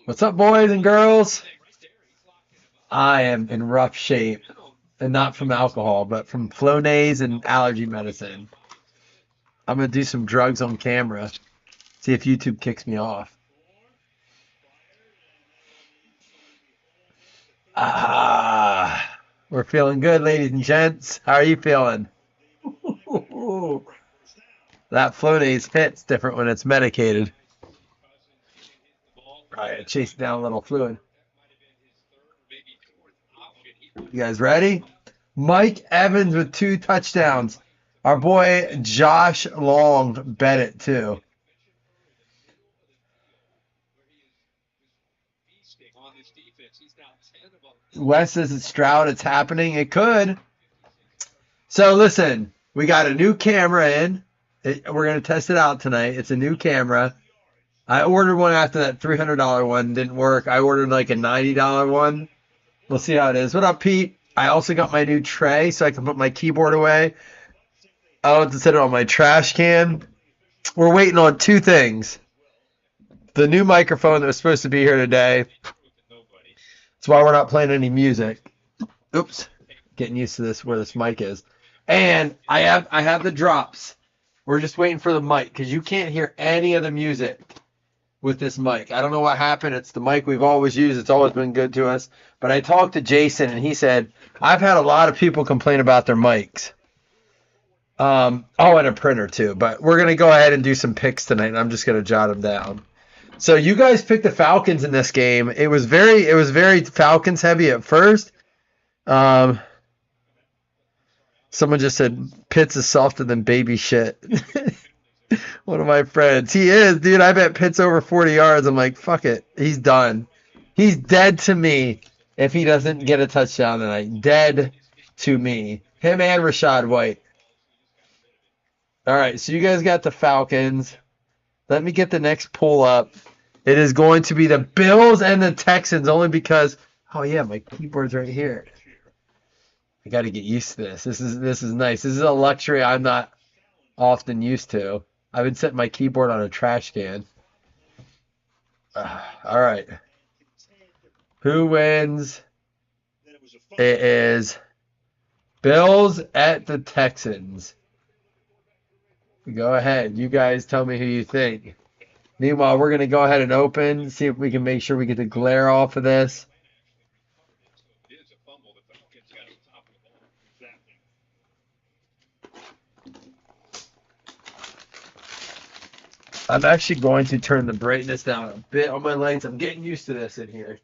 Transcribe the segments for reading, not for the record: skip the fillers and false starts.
What's up, boys and girls? I am in rough shape, and not from alcohol, but from Flonase and allergy medicine. I'm gonna do some drugs on camera, see if YouTube kicks me off. We're feeling good, ladies and gents. How are you feeling? That Flonase hits different when it's medicated. All right, chase down a little fluid. You guys ready? Mike Evans with 2 touchdowns. Our boy Josh Long bet it too. Wes says it's Stroud. It's happening. It could. So listen, we got a new camera in. We're going to test it out tonight. It's a new camera. I ordered one after that $300 one. Didn't work. I ordered like a $90 one. We'll see how it is. What up, Pete? I also got my new tray so I can put my keyboard away. I want to set it on my trash can. We're waiting on 2 things. The new microphone that was supposed to be here today. That's why we're not playing any music. Oops. Getting used to this, where this mic is. And I have the drops. We're just waiting for the mic because you can't hear any of the music with this mic. I don't know what happened. It's the mic we've always used. It's always been good to us. But I talked to Jason and he said, I've had a lot of people complain about their mics. And a printer too. But we're going to go ahead and do some picks tonight. And I'm just going to jot them down. So you guys picked the Falcons in this game. It was very Falcons heavy at first. Someone just said Pitts is softer than baby shit. One of my friends. He is, dude. I bet Pitts over 40 yards. I'm like, fuck it. He's done. He's dead to me if he doesn't get a touchdown tonight. Dead to me. Him and Rachaad White. All right, so you guys got the Falcons. Let me get the next pull up. It is going to be the Bills and the Texans only because, oh yeah, my keyboard's right here. I got to get used to this. This is nice. This is a luxury I'm not often used to. I've been setting my keyboard on a trash can. All right. Who wins? It is Bills at the Texans. Go ahead. You guys tell me who you think. Meanwhile, we're going to go ahead and open, see if we can make sure we get the glare off of this. I'm actually going to turn the brightness down a bit on my lights. I'm getting used to this in here.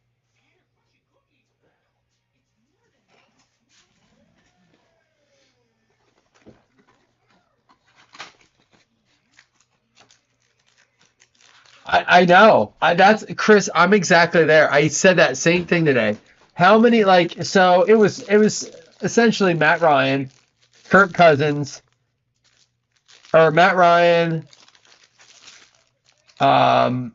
I know. That's Chris. I'm exactly there. I said that same thing today. How many so it was essentially Matt Ryan, Kirk Cousins, or Matt Ryan. Who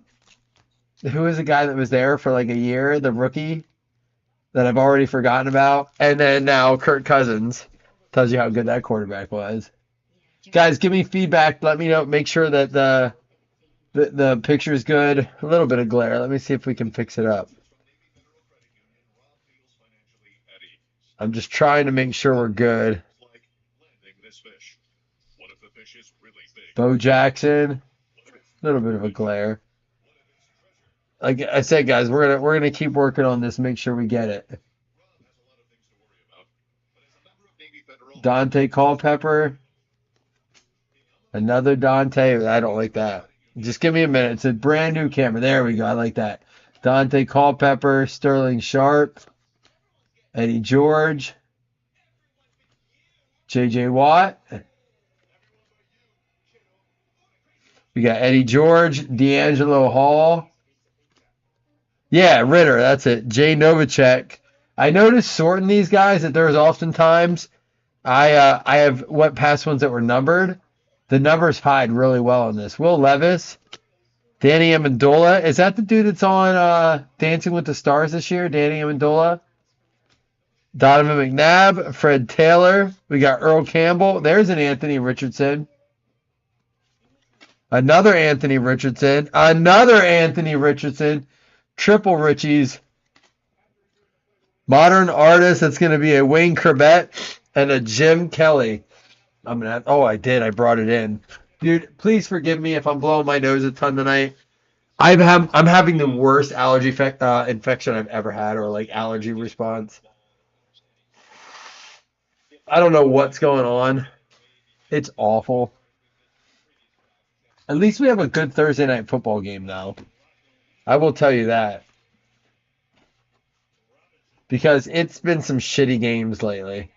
was the guy that was there for like a year, the rookie that I've already forgotten about, and then now Kirk Cousins. Tells you how good that quarterback was. Guys, give me feedback. Let me know. Make sure that the picture is good. A little bit of glare. Let me see if we can fix it up. I'm just trying to make sure we're good. Bo Jackson. A little bit of a glare. Like I said, guys, we're gonna keep working on this. Make sure we get it. Dante Culpepper. Another Dante. I don't like that. Just give me a minute. It's a brand new camera. There we go. I like that. Dante Culpepper, Sterling Sharp, Eddie George, J.J. Watt. We got Eddie George, D'Angelo Hall. Yeah, Ritter. That's it. Jay Novacek. I noticed sorting these guys that there's oftentimes I have went past ones that were numbered. The numbers hide really well on this. Will Levis, Danny Amendola. Is that the dude that's on Dancing with the Stars this year? Danny Amendola. Donovan McNabb, Fred Taylor. We got Earl Campbell. There's an Anthony Richardson. Another Anthony Richardson. Another Anthony Richardson. Triple Richies. Modern artist. That's going to be a Wayne Corbett and a Jim Kelly. I'm gonna. Oh, I did. I brought it in, dude. Please forgive me if I'm blowing my nose a ton tonight. I'm having the worst allergy infection I've ever had, or like allergy response. I don't know what's going on. It's awful. At least we have a good Thursday night football game now. I will tell you that. Because it's been some shitty games lately.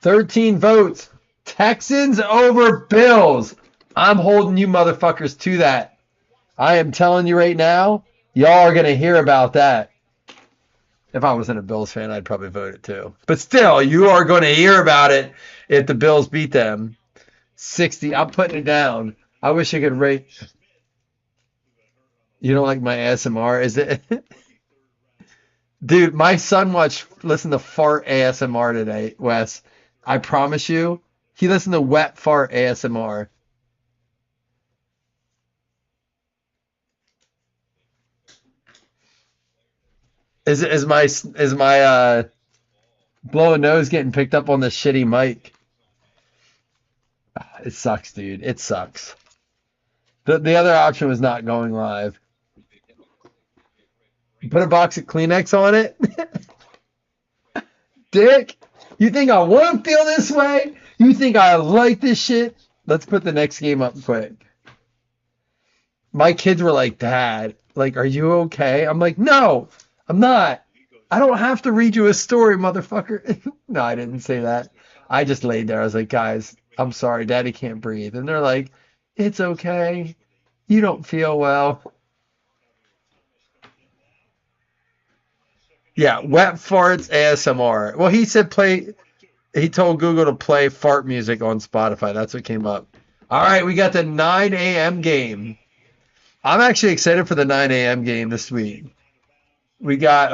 13 votes. Texans over Bills. I'm holding you motherfuckers to that. I am telling you right now, y'all are going to hear about that. If I wasn't a Bills fan, I'd probably vote it too. But still, you are going to hear about it if the Bills beat them. 60. I'm putting it down. I wish I could rate. You don't like my ASMR, is it? Dude, my son listened to fart ASMR today, Wes. I promise you, he listened to wet fart ASMR. Is my blowing nose getting picked up on this shitty mic? It sucks, dude. It sucks. The other option was not going live. Put a box of Kleenex on it? Dick, you think I want to feel this way? You think I like this shit? Let's put the next game up quick. My kids were like, Dad, like, are you okay? I'm like, no, I'm not. I don't have to read you a story, motherfucker. No, I didn't say that. I just laid there. I was like, guys, I'm sorry. Daddy can't breathe. And they're like, it's okay. You don't feel well. Yeah, wet farts ASMR. Well, he said he told Google to play fart music on Spotify. That's what came up. All right, we got the 9 a.m. game. I'm actually excited for the 9 a.m. game this week. We got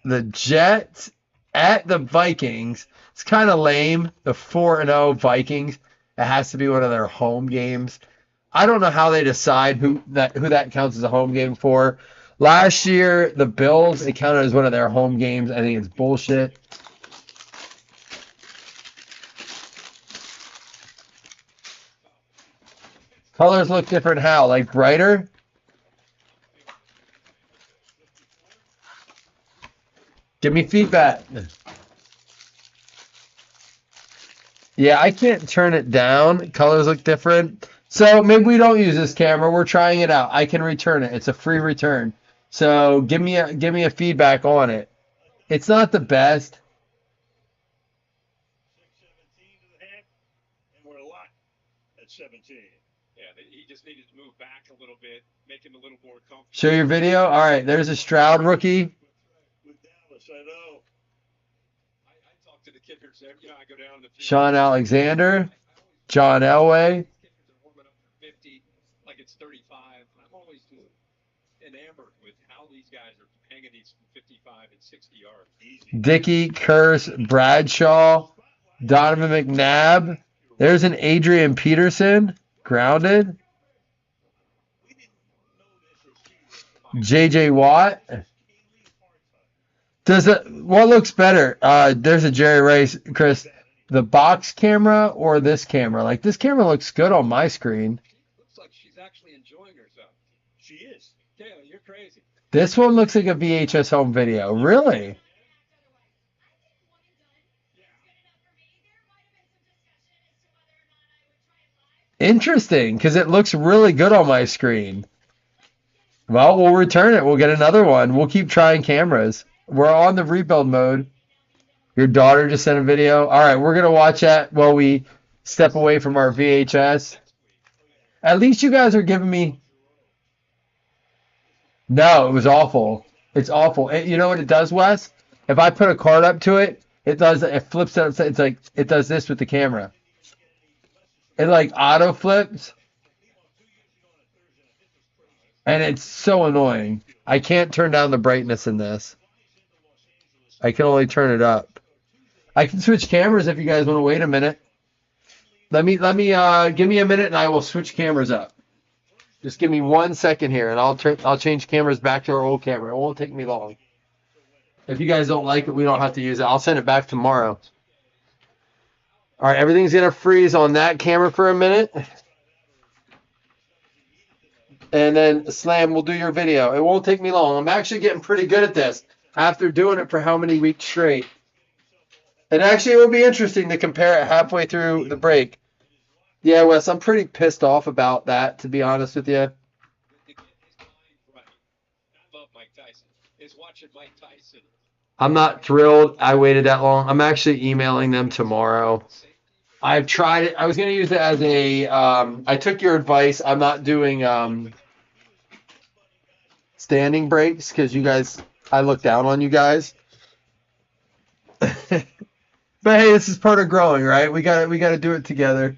the Jets at the Vikings. It's kind of lame. The 4-0 Vikings. It has to be one of their home games. I don't know how they decide who that counts as a home game for. Last year, the Bills, it counted as one of their home games. I think it's bullshit. Colors look different how? Like brighter? Give me feedback. Yeah, I can't turn it down. Colors look different. So maybe we don't use this camera. We're trying it out. I can return it. It's a free return. So give me a feedback on it. It's not the best. Show your video. All right, there's a Stroud rookie. Sean Alexander, John Elway. Dickey, Curse, Bradshaw, Donovan McNabb. There's an Adrian Peterson, grounded. J.J. Watt. What looks better? There's a Jerry Rice, Chris. The box camera or this camera? Like, this camera looks good on my screen. Looks like she's actually enjoying herself. She is. Taylor, you're crazy. This one looks like a VHS home video. Really? Interesting, because it looks really good on my screen. Well, we'll return it. We'll get another one. We'll keep trying cameras. We're on the rebuild mode. Your daughter just sent a video. All right, we're going to watch that while we step away from our VHS. At least you guys are giving me... No, it was awful. It's awful. You know what it does, Wes? If I put a card up to it, it flips it. It's like it does this with the camera. It like auto flips. And it's so annoying. I can't turn down the brightness in this. I can only turn it up. I can switch cameras if you guys want to wait a minute. Let me give me a minute and I will switch cameras up. Just give me 1 second here and I'll change cameras back to our old camera. It won't take me long. If you guys don't like it, we don't have to use it. I'll send it back tomorrow. All right, everything's going to freeze on that camera for a minute. And then Slam will do your video. It won't take me long. I'm actually getting pretty good at this after doing it for how many weeks straight. And actually, it would be interesting to compare it halfway through the break. Yeah, Wes, I'm pretty pissed off about that, to be honest with you. I'm not thrilled I waited that long. I'm actually emailing them tomorrow. I've tried it. I was going to use it as a, I took your advice. I'm not doing standing breaks because you guys, I look down on you guys. But hey, this is part of growing, right? We got to do it together.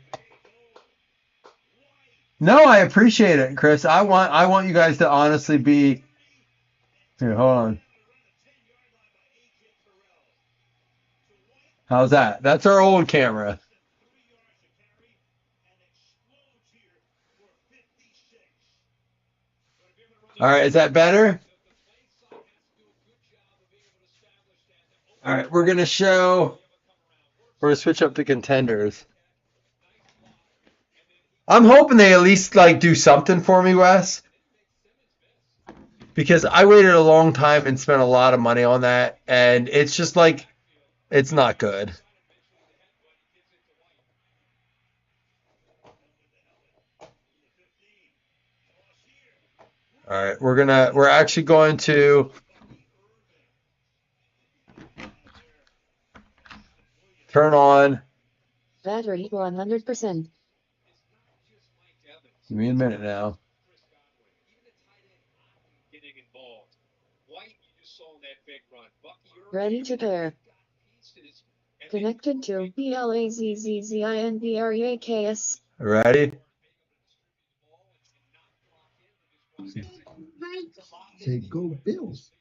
No, I appreciate it, Chris. I want you guys to honestly be. Here, hold on. How's that? That's our old camera. All right, is that better? All right, we're gonna switch up the contenders. I'm hoping they at least like do something for me, Wes. Because I waited a long time and spent a lot of money on that, and it's just like it's not good. All right, we're actually going to turn on battery 100%. Give me a minute now. Ready to pair. Connected to BLAZZZINBREAKS. Ready? Say go Bills.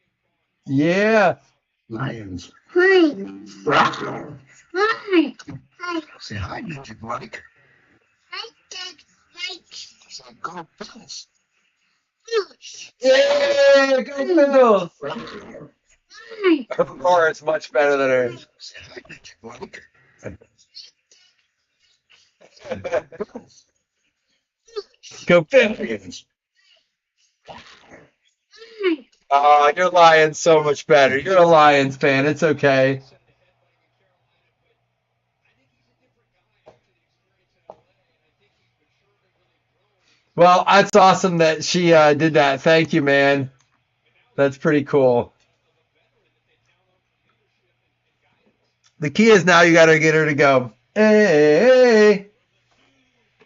Yeah. Lions. Hi. Say hi, Magic Mike. Hi, Dad. Mike. Say go Bills. Yeah, go Bills. Hi. Her roar is much better than hers. Say hi, Magic Mike. Go Bills. Hi. Your Lions so much better. You're a Lions fan. It's okay. Well, that's awesome that she did that. Thank you, man. That's pretty cool. The key is now you got to get her to go, hey.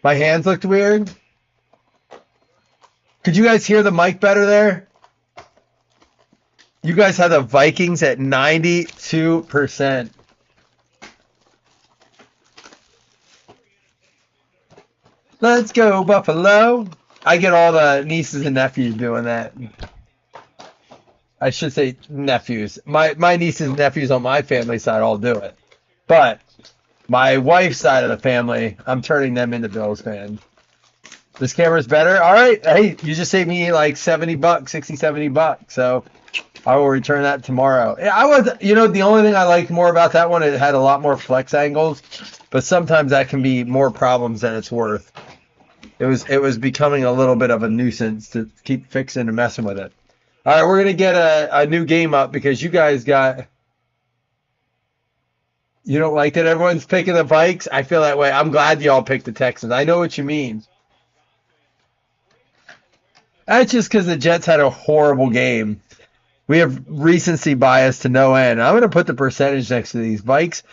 My hands looked weird. Could you guys hear the mic better there? You guys have the Vikings at 92%. Let's go, Buffalo. I get all the nieces and nephews doing that. I should say nephews. My nieces and nephews on my family side all do it. But my wife's side of the family, I'm turning them into Bills fans. This camera's better? All right. Hey, you just saved me like $70, $60, $70. So I will return that tomorrow. The only thing I liked more about that one, it had a lot more flex angles, but sometimes that can be more problems than it's worth. It was becoming a little bit of a nuisance to keep fixing and messing with it. All right, we're gonna get a new game up because you guys got. You don't like that everyone's picking the Vikes? I feel that way. I'm glad y'all picked the Texans. I know what you mean. That's just because the Jets had a horrible game. We have recency bias to no end. I'm going to put the percentage next to these Vikes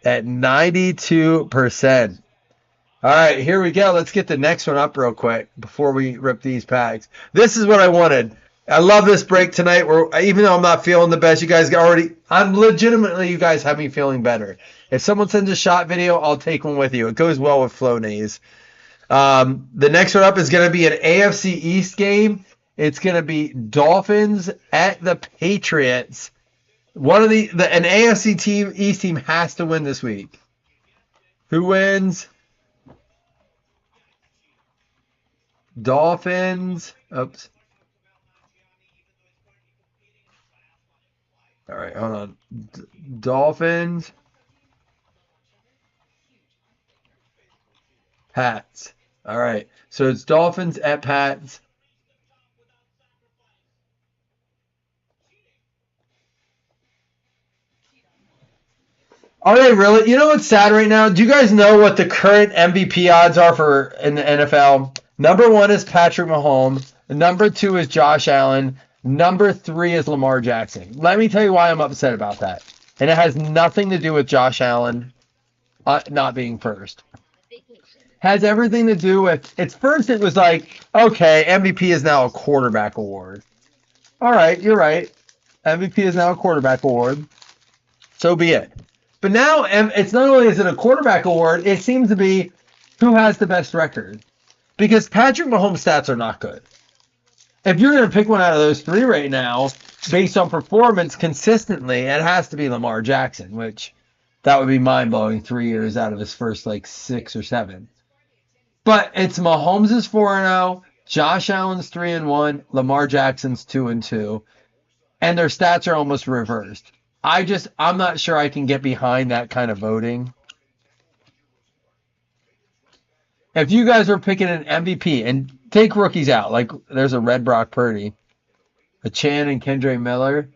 at 92%. All right, here we go. Let's get the next one up real quick before we rip these packs. This is what I wanted. I love this break tonight. Even though I'm not feeling the best, you guys I'm legitimately, you guys have me feeling better. If someone sends a shot video, I'll take one with you. It goes well with Flonase. The next one up is going to be an AFC East game. It's going to be Dolphins at the Patriots. One of an AFC team, East team has to win this week. Who wins? Dolphins. Oops. All right, hold on. Dolphins. Pats. All right. So it's Dolphins at Pats. Are they really? You know what's sad right now? Do you guys know what the current MVP odds are for in the NFL? Number 1 is Patrick Mahomes. Number 2 is Josh Allen. Number 3 is Lamar Jackson. Let me tell you why I'm upset about that. And it has nothing to do with Josh Allen not being first. Has everything to do with, it's first it was like, okay, MVP is now a quarterback award. All right, you're right. MVP is now a quarterback award. So be it. But now it's not only is it a quarterback award, it seems to be who has the best record. Because Patrick Mahomes' stats are not good. If you're going to pick one out of those 3 right now, based on performance consistently, it has to be Lamar Jackson, which that would be mind-blowing 3 years out of his first 6 or 7. But it's Mahomes is 4-0, Josh Allen's 3-1, Lamar Jackson's 2-2, and their stats are almost reversed. I'm not sure I can get behind that kind of voting. If you guys are picking an MVP and take rookies out, like there's a Red Brock Purdy, a Chan and Kendre Miller.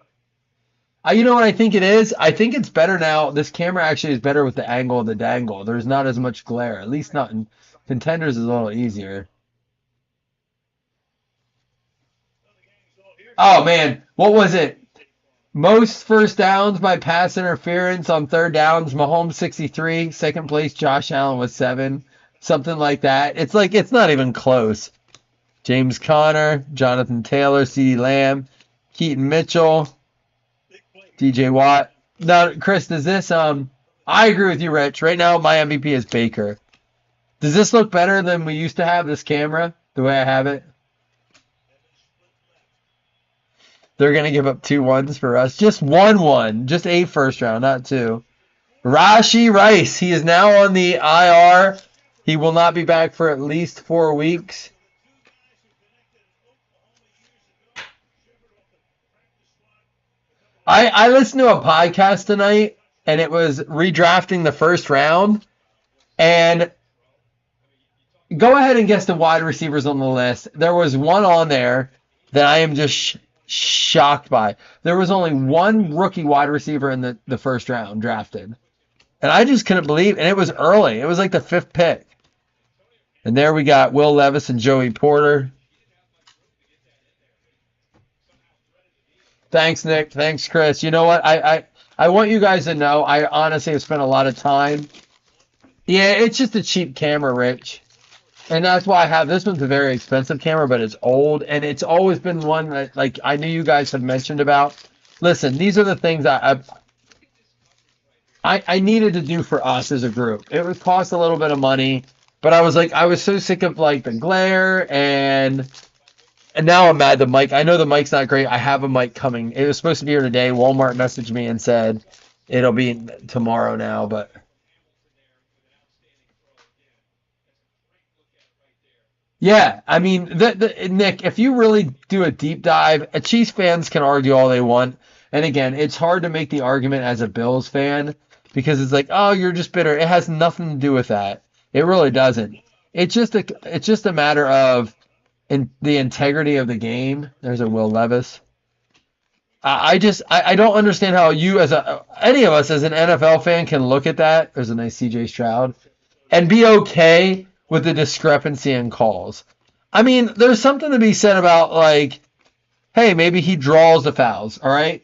You know what I think it is? I think it's better now. This camera actually is better with the angle of the dangle. There's not as much glare. At least not in Contenders is a little easier. Oh, man. What was it? Most first downs by pass interference on third downs. Mahomes 63. Second place, Josh Allen with 7. Something like that. It's not even close. James Conner, Jonathan Taylor, CeeDee Lamb, Keaton Mitchell, DJ Watt. Now, Chris, does this I agree with you, Rich. Right now my MVP is Baker. Does this look better than we used to have this camera, the way I have it? They're going to give up 2 1s for us. Just 1-1. Just a first round, not 2. Rashee Rice. He is now on the IR. He will not be back for at least 4 weeks. I listened to a podcast tonight, and it was redrafting the first round. And go ahead and guess the wide receivers on the list. There was one on there that I am just shocked by. There was only one rookie wide receiver in the first round drafted. And I just couldn't believe, and it was early. It was like the 5th pick. And there we got Will Levis and Joey Porter. Thanks, Nick. Thanks, Chris. You know what? I want you guys to know, I honestly have spent a lot of time. Yeah, it's just a cheap camera, Rich. And that's why I have this one's a very expensive camera, but it's old. And it's always been one that, I knew you guys had mentioned about. Listen, these are the things I needed to do for us as a group. It would cost a little bit of money, but I was so sick of the glare and now I'm mad. The mic, I know the mic's not great. I have a mic coming. It was supposed to be here today. Walmart messaged me and said it'll be tomorrow now, but yeah, I mean, Nick, if you really do a deep dive, Chiefs fans can argue all they want. And again, it's hard to make the argument as a Bills fan because it's oh, you're just bitter. It has nothing to do with that. It really doesn't. It's just a matter of the integrity of the game. There's a Will Levis. I don't understand how you any of us as an NFL fan can look at that. There's a nice CJ Stroud and be okay with the discrepancy in calls. I mean, there's something to be said about hey, maybe he draws the fouls. All right,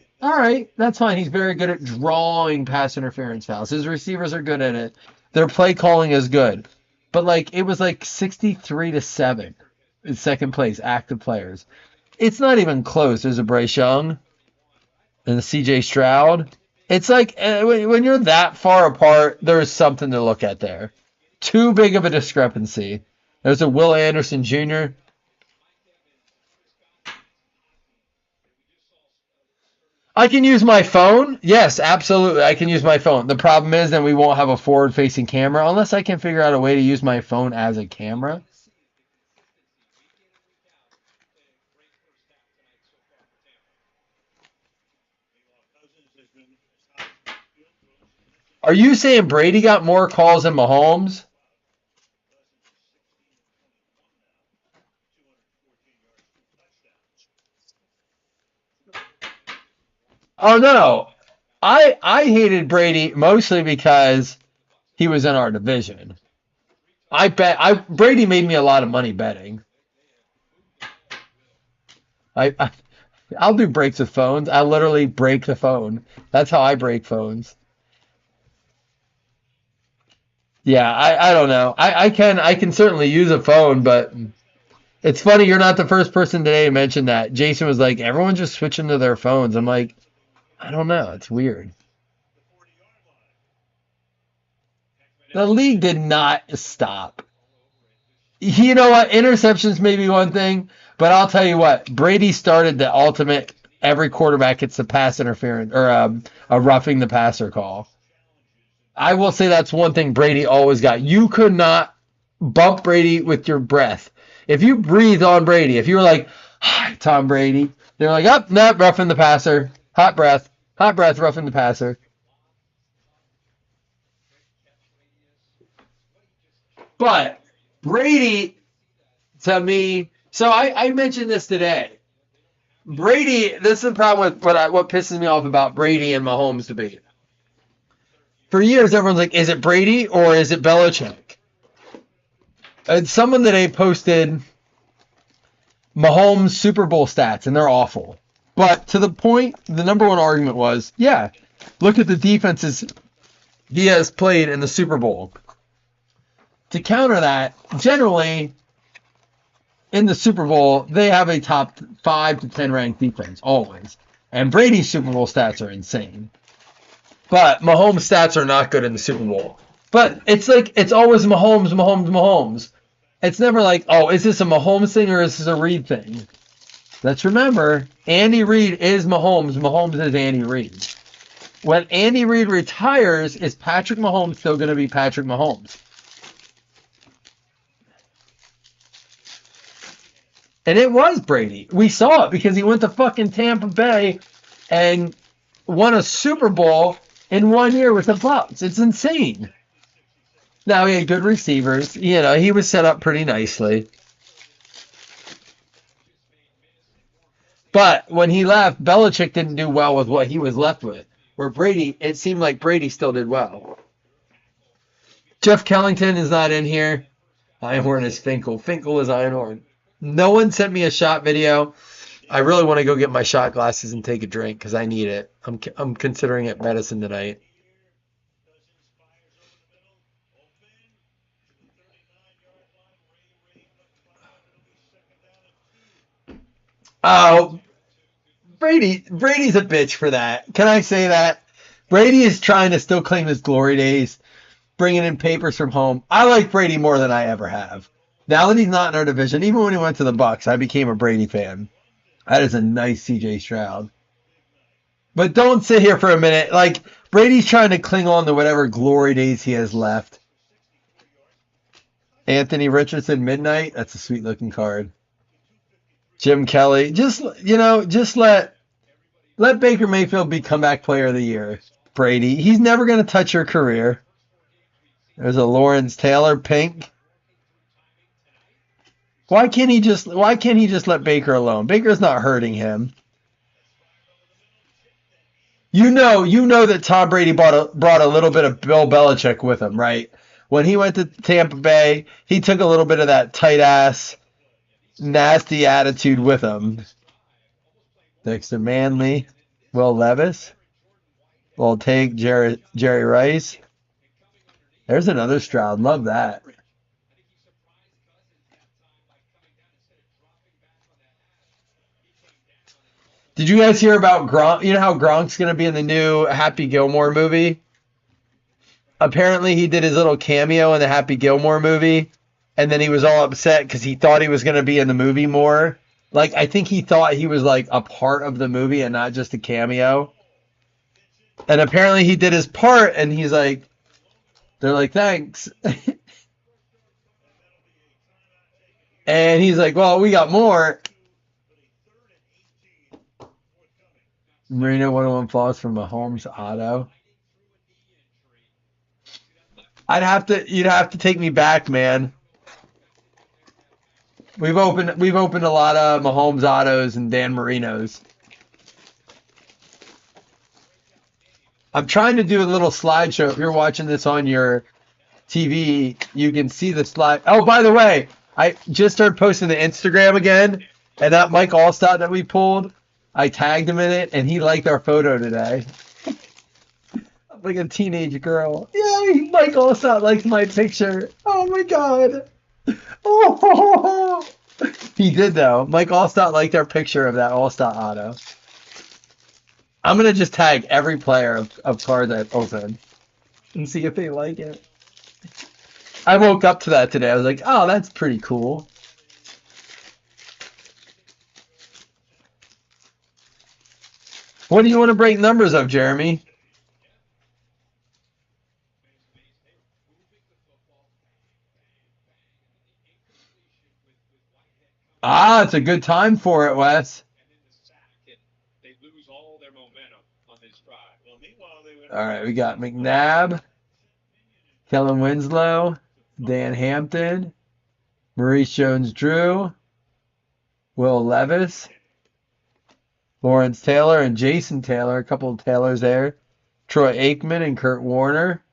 that's fine. He's very good at drawing pass interference fouls. His receivers are good at it. Their play calling is good. But it was 63-7 in second place, active players. It's not even close. There's a Bryce Young and the CJ Stroud. It's when you're that far apart, there's something to look at there. Too big of a discrepancy. There's a Will Anderson Jr. I can use my phone. Yes, absolutely. I can use my phone. The problem is then we won't have a forward-facing camera unless I can figure out a way to use my phone as a camera. Are you saying Brady got more calls than Mahomes? Oh no. I hated Brady mostly because he was in our division. Brady made me a lot of money betting. I'll do breaks with phones. I literally break the phone. That's how I break phones. Yeah, I don't know. I can certainly use a phone, but it's funny you're not the first person today to mention that. Jason was like, everyone's just switching to their phones. I'm like, I don't know. It's weird. The league did not stop. You know what? Interceptions may be one thing, but I'll tell you what. Brady started the ultimate every quarterback gets the pass interference or a roughing the passer call. I will say that's one thing Brady always got. You could not bump Brady with your breath. If you breathed on Brady, if you were like, hi, Tom Brady, they're like, up, no, roughing the passer. Hot breath, roughing the passer. But Brady, to me, so I mentioned this today. Brady, this is the problem with what pisses me off about Brady and Mahomes debate. For years, everyone's like, is it Brady or is it Belichick? And someone today posted Mahomes Super Bowl stats, and they're awful. But to the point, the number one argument was, yeah, look at the defenses he has played in the Super Bowl. To counter that, generally, in the Super Bowl, they have a top 5 to 10 ranked defense, always. And Brady's Super Bowl stats are insane. But Mahomes' stats are not good in the Super Bowl. But it's like, it's always Mahomes. It's never like, oh, is this a Mahomes thing or is this a Reid thing? Let's remember, Andy Reid is Mahomes. Mahomes is Andy Reid. When Andy Reid retires, is Patrick Mahomes still going to be Patrick Mahomes? And it was Brady. We saw it because he went to fucking Tampa Bay and won a Super Bowl in 1 year with the Bucs. It's insane. Now, he had good receivers. You know, he was set up pretty nicely. But when he left, Belichick didn't do well with what he was left with. Where Brady, it seemed like Brady still did well. Jeff Kellington is not in here. Einhorn is Finkel. Finkel is Einhorn. No one sent me a shot video. I really want to go get my shot glasses and take a drink because I need it. I'm considering it medicine tonight. Oh, Brady's a bitch for that. Can I say that? Brady is trying to still claim his glory days, bringing in papers from home. I like Brady more than I ever have. Now that he's not in our division, even when he went to the Bucs, I became a Brady fan. That is a nice CJ Stroud. But don't sit here for a minute. Like, Brady's trying to cling on to whatever glory days he has left. Anthony Richardson, Midnight. That's a sweet looking card. Jim Kelly. Just let Baker Mayfield be comeback player of the year. Brady. He's never going to touch your career. There's a Lawrence Taylor pink. Why can't he just let Baker alone? Baker's not hurting him. You know that Tom Brady brought a little bit of Bill Belichick with him, right? When he went to Tampa Bay, he took a little bit of that tight ass, nasty attitude with him. Dexter Manley, Will Levis, will take Jerry Rice. There's another Stroud. Love that. Did you guys hear about Gronk? You know how Gronk's going to be in the new Happy Gilmore movie? Apparently, he did his little cameo in the Happy Gilmore movie, and then he was all upset because he thought he was going to be in the movie more. Like, I think he thought he was like a part of the movie and not just a cameo. And apparently he did his part, and he's like, they're like, thanks. And he's like, well, we got more. Marino 101 falls from Mahomes auto. You'd have to take me back, man. We've opened a lot of Mahomes autos and Dan Marinos. I'm trying to do a little slideshow. If you're watching this on your TV, you can see the slide. Oh, by the way, I just started posting to Instagram again, and that Mike Allstott that we pulled, I tagged him in it, and he liked our photo today. I'm like a teenage girl. Yay, Mike Allstott likes my picture. Oh my god. Oh, he did though. Mike Allstott liked our picture of that Allstott auto. I'm gonna just tag every player of cards I've opened and see if they like it. I woke up to that today. I was like, oh, that's pretty cool. What do you want to break numbers of, Jeremy? Ah, it's a good time for it, Wes. All right, we got McNabb, Kellen Winslow, Dan Hampton, Maurice Jones-Drew, Will Levis, Lawrence Taylor, and Jason Taylor. A couple of Taylors there. Troy Aikman and Kurt Warner.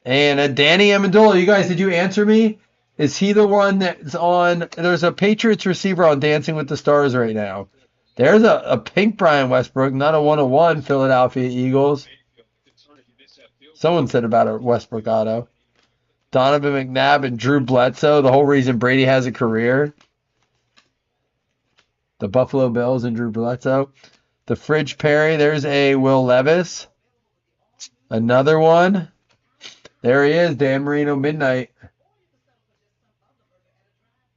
And Danny Amendola. You guys, did you answer me? Is he the one that's on? There's a Patriots receiver on Dancing with the Stars right now. There's a pink Brian Westbrook, not a 101 Philadelphia Eagles. Someone said about a Westbrook auto. Donovan McNabb and Drew Bledsoe, the whole reason Brady has a career. The Buffalo Bills and Drew Bledsoe. The Fridge Perry, there's a Will Levis. Another one. There he is, Dan Marino Midnight.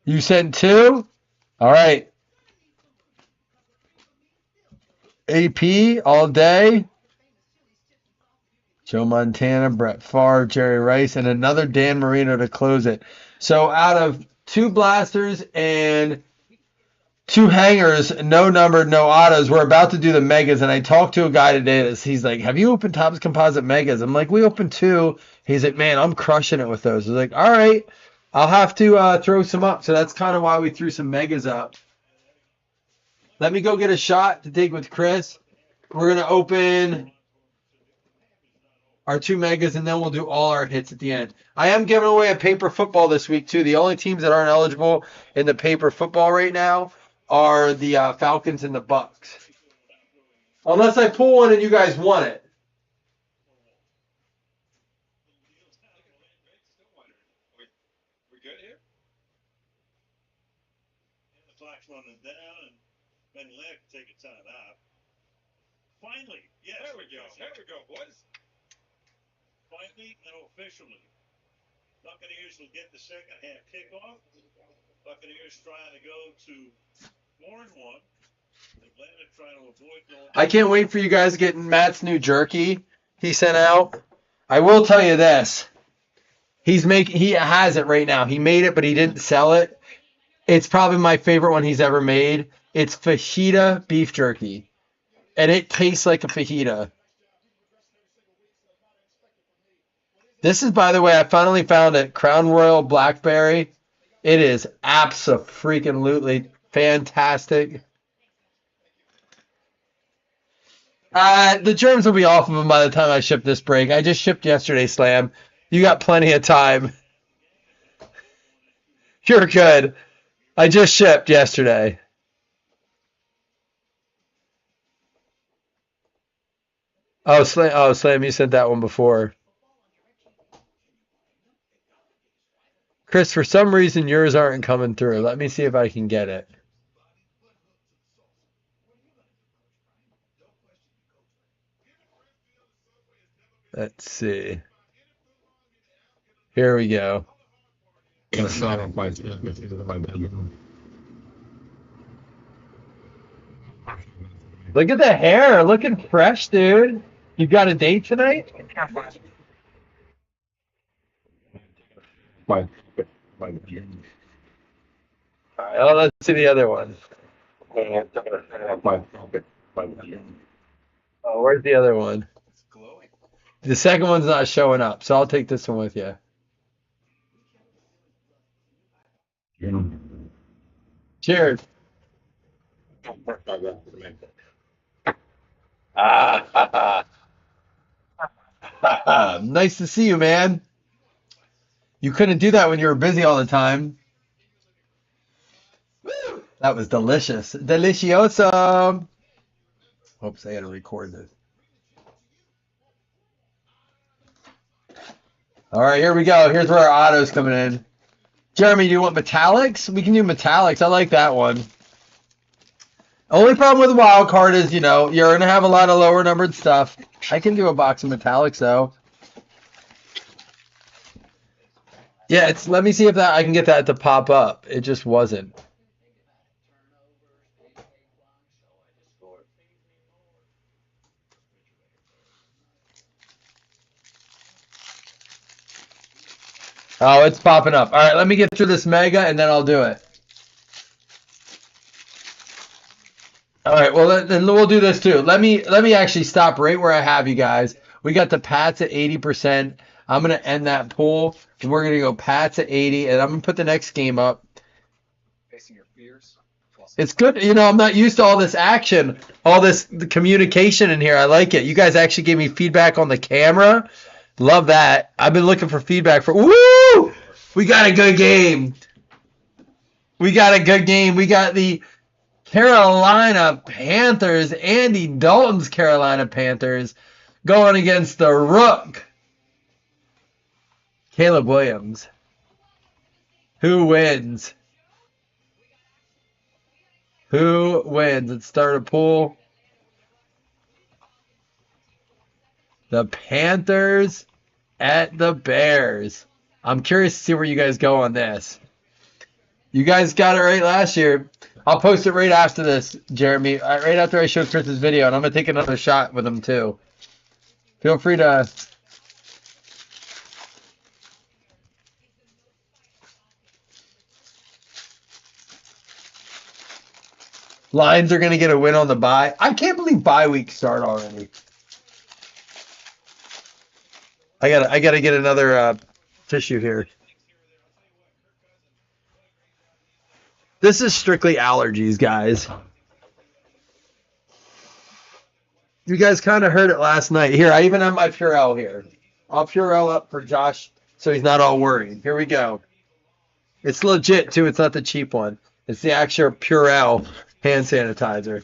You sent two? All right. AP all day. Joe Montana, Brett Favre, Jerry Rice, and another Dan Marino to close it. So out of two blasters and two hangers, no numbered, no autos, we're about to do the megas. And I talked to a guy today he's like, have you opened Topps Composite Megas? I'm like, we opened two. He's like, man, I'm crushing it with those. I was like, all right, I'll have to throw some up. So that's kind of why we threw some megas up. Let me go get a shot to take with Chris. We're going to open our two megas, and then we'll do all our hits at the end. I am giving away a paper football this week, too. The only teams that aren't eligible in the paper football right now are the Falcons and the Bucks. Unless I pull one and you guys want it. We good here? The clock's running down, and then left take a time out. Finally, yes. There we go. There we go, boys. Finally and officially, Buccaneers will get the second half kickoff. Buccaneers trying to go to 4-1. Atlanta trying to avoid going. I can't wait for you guys getting Matt's new jerky he sent out. I will tell you this. He has it right now. He made it, but he didn't sell it. It's probably my favorite one he's ever made. It's fajita beef jerky. And it tastes like a fajita. This is, by the way, I finally found it. Crown Royal Blackberry. It is abso-freaking-lutely fantastic. The germs will be off of them by the time I ship this break. I just shipped yesterday, Slam. You got plenty of time. You're good. I just shipped yesterday. Oh, Slam, you sent that one before. Chris, for some reason, yours aren't coming through. Let me see if I can get it. Let's see. Here we go. It's not on my bedroom. Look at the hair, looking fresh, dude. You got a date tonight? My, my, All right, well, let's see the other one. my, Oh, where's the other one? The second one's not showing up, so I'll take this one with you. Cheers. Ah, nice to see you, man. You couldn't do that when you were busy all the time. That was delicious. Delicioso. Oops, I had to record this. All right, here we go. Here's where our auto's coming in. Jeremy, do you want metallics? We can do metallics. I like that one. Only problem with the wild card is, you're going to have a lot of lower numbered stuff. I can do a box of metallics, though. Yeah, let me see if I can get that to pop up. It just wasn't. Oh, it's popping up. All right, let me get through this mega and then I'll do it. All right, well then we'll do this too. Let me actually stop right where I have you guys. We got the Pats at 80%. I'm gonna end that pool and we're gonna go Pats at 80, and I'm gonna put the next game up. Facing your fears. It's good, I'm not used to all this action, all this communication in here. I like it. You guys actually gave me feedback on the camera. Love that. I've been looking for feedback for. Woo! We got a good game. We got a good game. We got the Carolina Panthers, Andy Dalton's Carolina Panthers, going against the Rook, Caleb Williams. Who wins? Who wins? Let's start a pool. The Panthers at the Bears. I'm curious to see where you guys go on this. You guys got it right last year. I'll post it right after this, Jeremy. Right after I show Chris's video, and I'm going to take another shot with him too. Feel free to... Lions are going to get a win on the bye. I can't believe bye week start already. I gotta get another tissue here. This is strictly allergies, guys. You guys kind of heard it last night. Here, I even have my Purell here. I'll Purell up for Josh so he's not all worried. Here we go. It's legit, too. It's not the cheap one. It's the actual Purell hand sanitizer.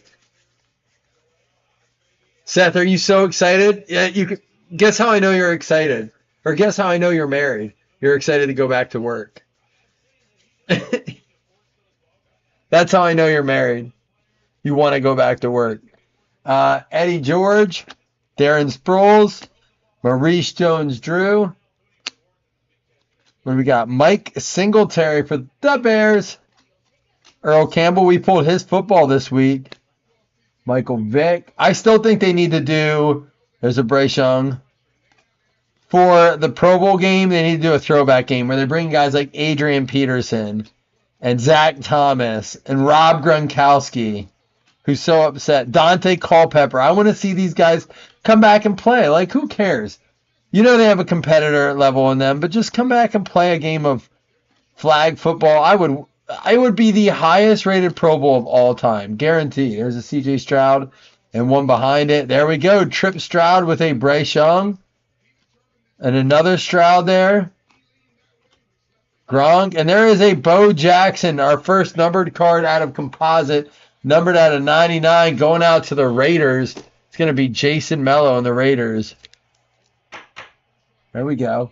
Seth, are you so excited? Yeah, you could. Guess how I know you're excited. Or guess how I know you're married. You're excited to go back to work. That's how I know you're married. You want to go back to work. Eddie George, Darren Sproles, Maurice Jones-Drew. What do we got? Mike Singletary for the Bears. Earl Campbell, we pulled his football this week. Michael Vick. I still think they need to do... There's a Bryce Young. For the Pro Bowl game, they need to do a throwback game where they bring guys like Adrian Peterson and Zach Thomas and Rob Gronkowski, who's so upset. Dante Culpepper. I want to see these guys come back and play. Like, who cares? They have a competitor level in them, but just come back and play a game of flag football. I would be the highest rated Pro Bowl of all time. Guarantee. There's a CJ Stroud. And one behind it. There we go. Trip Stroud with a Bryce Young. And another Stroud there. Gronk. And there is a Bo Jackson, our first numbered card out of composite. Numbered out of 99. Going out to the Raiders. It's going to be Jason Mello and the Raiders. There we go.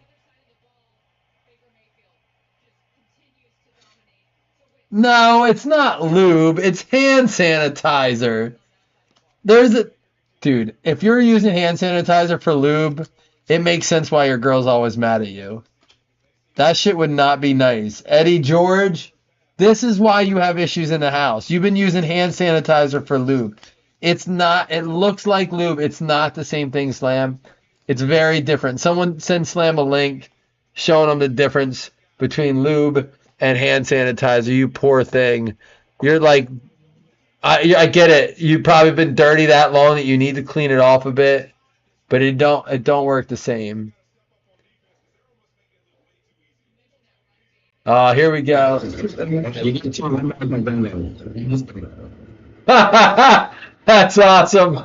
No, it's not lube. It's hand sanitizer. Dude, if you're using hand sanitizer for lube, it makes sense why your girl's always mad at you. That shit would not be nice. Eddie George, this is why you have issues in the house. You've been using hand sanitizer for lube. It's not. It looks like lube. It's not the same thing, Slam. It's very different. Someone send Slam a link showing them the difference between lube and hand sanitizer. You poor thing. You're like, I get it. You've probably been dirty that long that you need to clean it off a bit, but it don't work the same. Oh, here we go. That's awesome.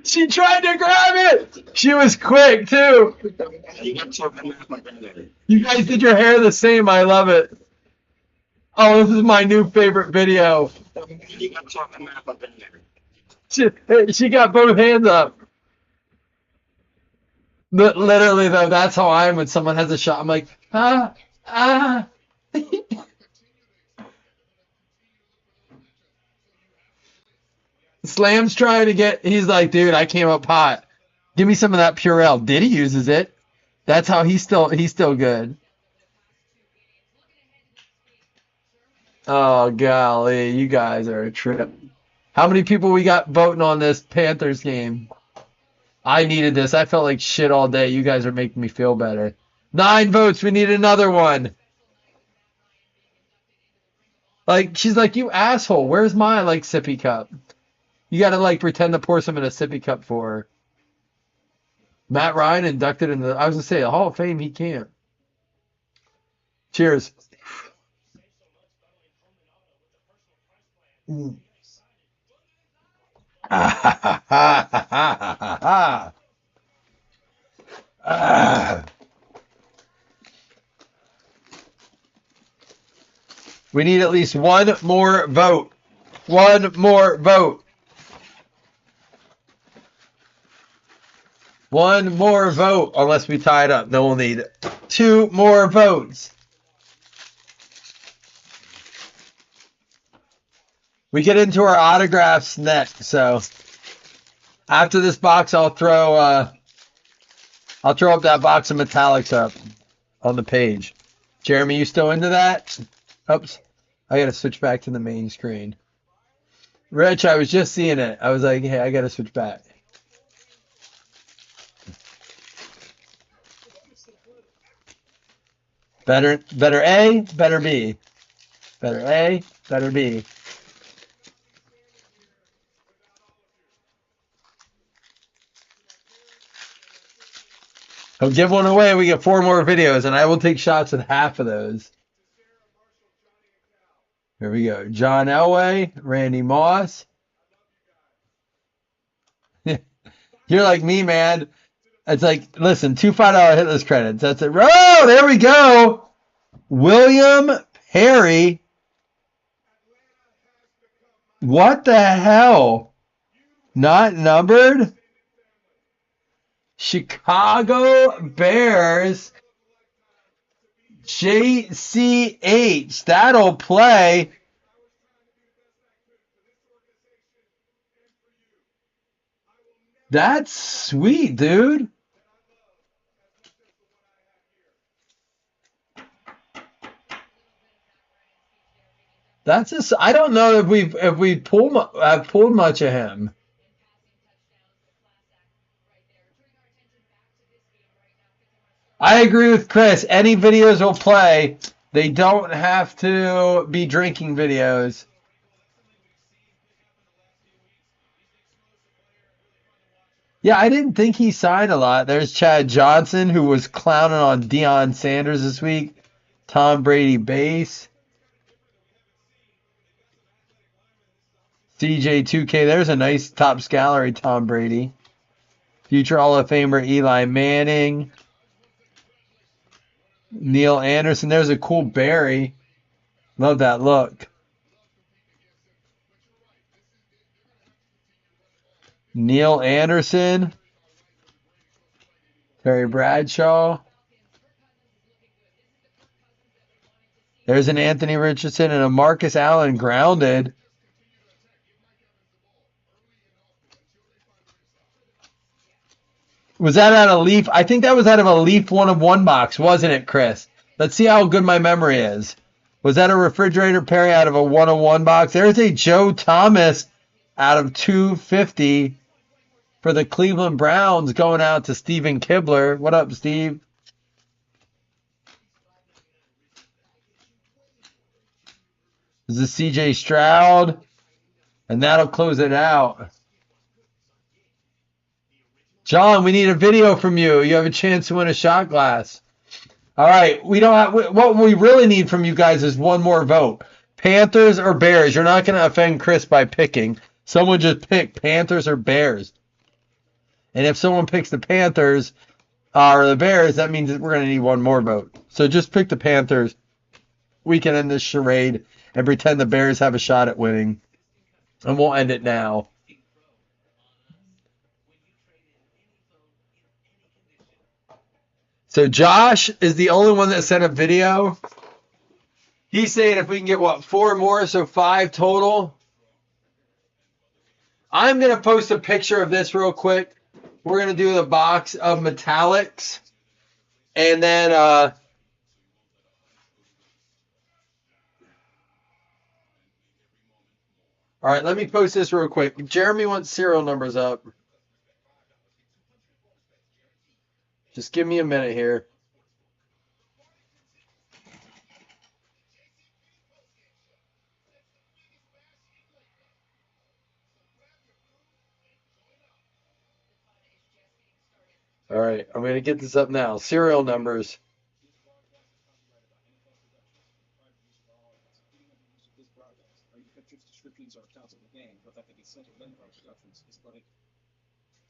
She tried to grab it. She was quick too. You guys did your hair the same. I love it. Oh, this is my new favorite video. She got both hands up. Literally though, that's how I am when someone has a shot. I'm like, ah. Slam's trying to get. He's like, dude, I came up hot. Give me some of that Purell. Diddy uses it. That's how he's still good. Oh golly, you guys are a trip. How many people we got voting on this Panthers game? I needed this. I felt like shit all day. You guys are making me feel better. 9 votes. We need another one. Like, she's like, you asshole. Where's my, like, sippy cup? You got to, like, pretend to pour some in a sippy cup for her. Matt Ryan inducted in the, I was going to say, the Hall of Fame. He can't. Cheers. Mm. We need at least one more vote. One more vote. One more vote, unless we tie it up. Then we'll need 2 more votes. We get into our autographs next, so after this box, I'll throw up that box of metallics up on the page. Jeremy, you still into that? Oops, I gotta switch back to the main screen. Rich, I was just seeing it. I was like, hey, I gotta switch back. Better A, better B. Better A, better B. I'll give one away. We get 4 more videos, and I will take shots at half of those. Here we go. John Elway, Randy Moss. You're like me, man. It's like, listen, 2 $5 hitless credits. That's it. Oh, there we go. William Perry. What the hell? Not numbered? Chicago Bears. JCH. That'll play. That's sweet, dude. That's just, I don't know if we pulled much of him. I agree with Chris. Any videos will play. They don't have to be drinking videos. Yeah, I didn't think he signed a lot. There's Chad Johnson, who was clowning on Deion Sanders this week. Tom Brady base. CJ2K. There's a nice Topps Gallery Tom Brady. Future Hall of Famer Eli Manning. Neil Anderson. There's a cool Barry. Love that look. Neil Anderson. Terry Bradshaw. There's an Anthony Richardson and a Marcus Allen grounded. Was that out of Leaf? I think that was out of a Leaf 1 of 1 box, wasn't it, Chris? Let's see how good my memory is. Was that a refrigerator Perry out of a 101 box? There's a Joe Thomas out of 250 for the Cleveland Browns going out to Steven Kibler. What up, Steve? This is CJ Stroud. And that'll close it out. John, we need a video from you. You have a chance to win a shot glass. All right, we don't have. What we really need from you guys is one more vote. Panthers or Bears? You're not going to offend Chris by picking. Someone just pick Panthers or Bears. And if someone picks the Panthers or the Bears, that means that we're going to need one more vote. So just pick the Panthers. We can end this charade and pretend the Bears have a shot at winning. And we'll end it now. So Josh is the only one that sent a video. He's saying if we can get, what, 4 more, so 5 total. I'm going to post a picture of this real quick. We're going to do the box of metallics. And then all right, let me post this real quick. Jeremy wants serial numbers up. Just give me a minute here. All right, I'm going to get this up now. Serial numbers.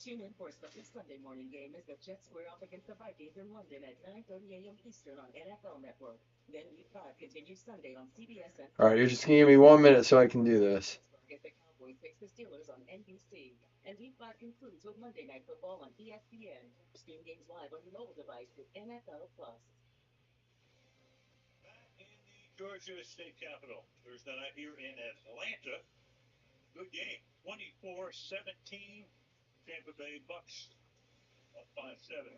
Tune in for special Sunday morning game as the Jets square off against the Vikings in London at 9:30 a.m. Eastern on NFL Network. Then Week 5 continues Sunday on CBS. All right, you're just going to give me 1 minute so I can do this. The Cowboys face the Steelers on NBC. And Week 5 concludes with Monday Night Football on ESPN. Stream games live on your mobile device with NFL Plus. Back in the Georgia State Capitol Thursday night here in Atlanta. Good game. 24-17. Tampa Bay Bucks up 5-7.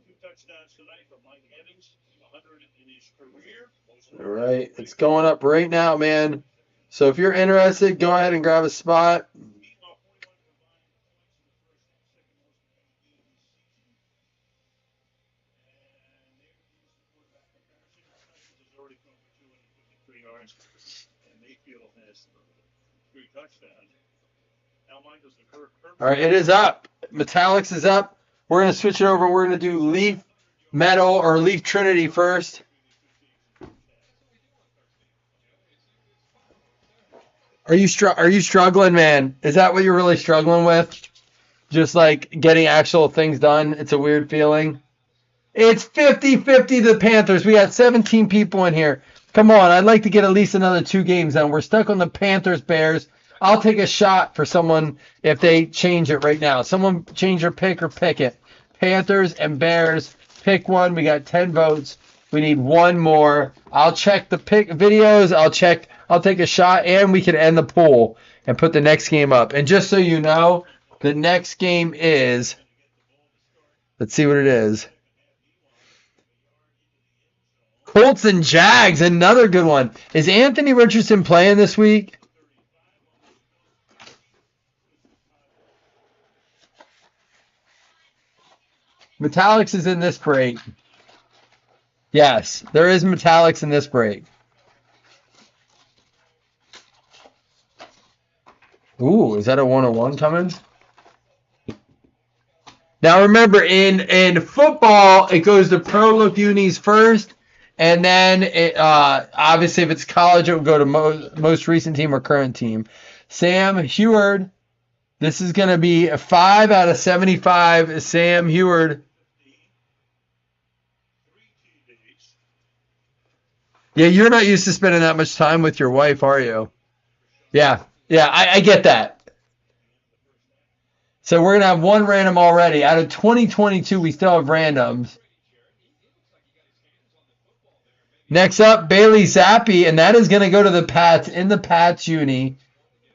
2 touchdowns tonight from Mike Evans. 100 in his career. All right, it's going up right now, man. So if you're interested, go ahead and grab a spot. And Mayfield has 3 touchdowns. Al Michaels and Kirk Herbert. All right, it is up. Metallics is up. We're going to switch it over. We're going to do Leaf Metal or Leaf Trinity first. Are you struggling, man? Is that what you're really struggling with? Just like getting actual things done? It's a weird feeling. It's 50-50 the Panthers. We got 17 people in here. Come on, I'd like to get at least another 2 games done. We're stuck on the Panthers-Bears. I'll take a shot for someone if they change it right now. Someone change their pick or pick it. Panthers and Bears. Pick one. We got 10 votes. We need 1 more. I'll check the pick videos. I'll take a shot, and we can end the poll and put the next game up. And just so you know, the next game is, let's see what it is. Colts and Jags, another good one. Is Anthony Richardson playing this week? Metallics is in this break. Yes, there is Metallics in this break. Ooh, is that a 101 coming? Now remember, in football, it goes to Pro Look Unis first, and then it, obviously if it's college, it will go to most recent team or current team. Sam Heward, this is going to be a 5 out of 75. Sam Heward. Yeah, you're not used to spending that much time with your wife, are you? Yeah, I get that. So we're going to have 1 random already. Out of 2022, we still have randoms. Next up, Bailey Zappi, and that is going to go to the Pats in the Pats uni.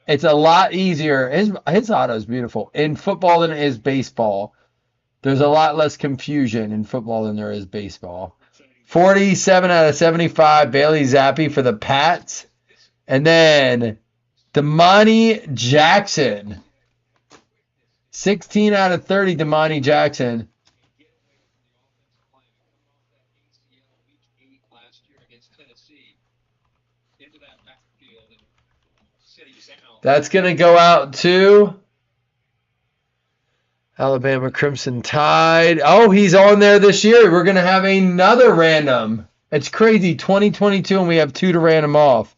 It's a lot easier. His auto is beautiful in football than it is baseball. There's a lot less confusion in football than there is baseball. 47 out of 75, Bailey Zappi for the Pats. And then Damani Jackson. 16 out of 30, Damani Jackson. That's going to go out to Alabama Crimson Tide. Oh, he's on there this year. We're going to have another random. It's crazy. 2022, and we have 2 to random off.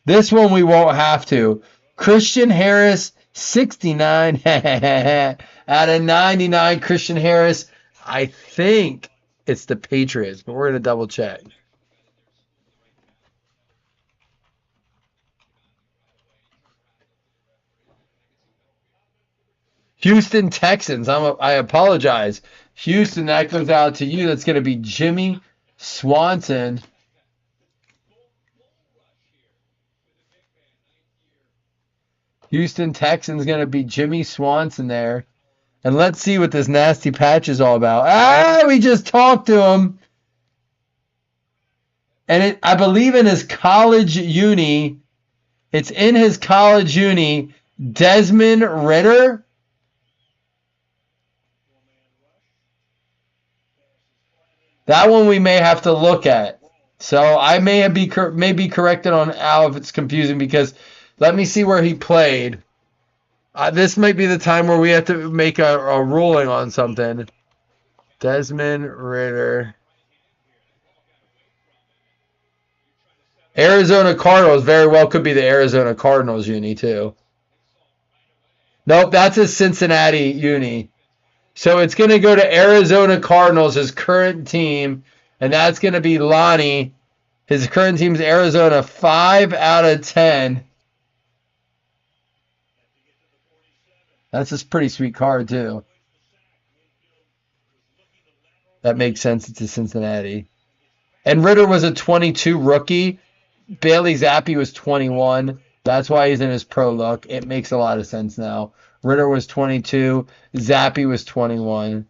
This one we won't have to. Christian Harris, 69 out of 99. Christian Harris. I think it's the Patriots, but we're going to double check. Houston Texans. I apologize. Houston, that goes out to you. That's going to be Jimmy Swanson. Houston Texans going to be Jimmy Swanson there. And let's see what this nasty patch is all about. Ah, we just talked to him. And I believe in his college uni. It's in his college uni. Desmond Ridder. That one we may have to look at. So I may be corrected on Al if it's confusing, because let me see where he played. This might be the time where we have to make a ruling on something. Desmond Ridder. Arizona Cardinals very well could be the Arizona Cardinals uni too. Nope, that's a Cincinnati uni. So it's going to go to Arizona Cardinals, his current team, and that's going to be Lonnie. His current team's Arizona, 5 out of 10. That's a pretty sweet card, too. That makes sense. It's a Cincinnati. And Ridder was a 22 rookie. Bailey Zappi was 21. That's why he's in his pro look. It makes a lot of sense now. Ridder was 22. Zappi was 21.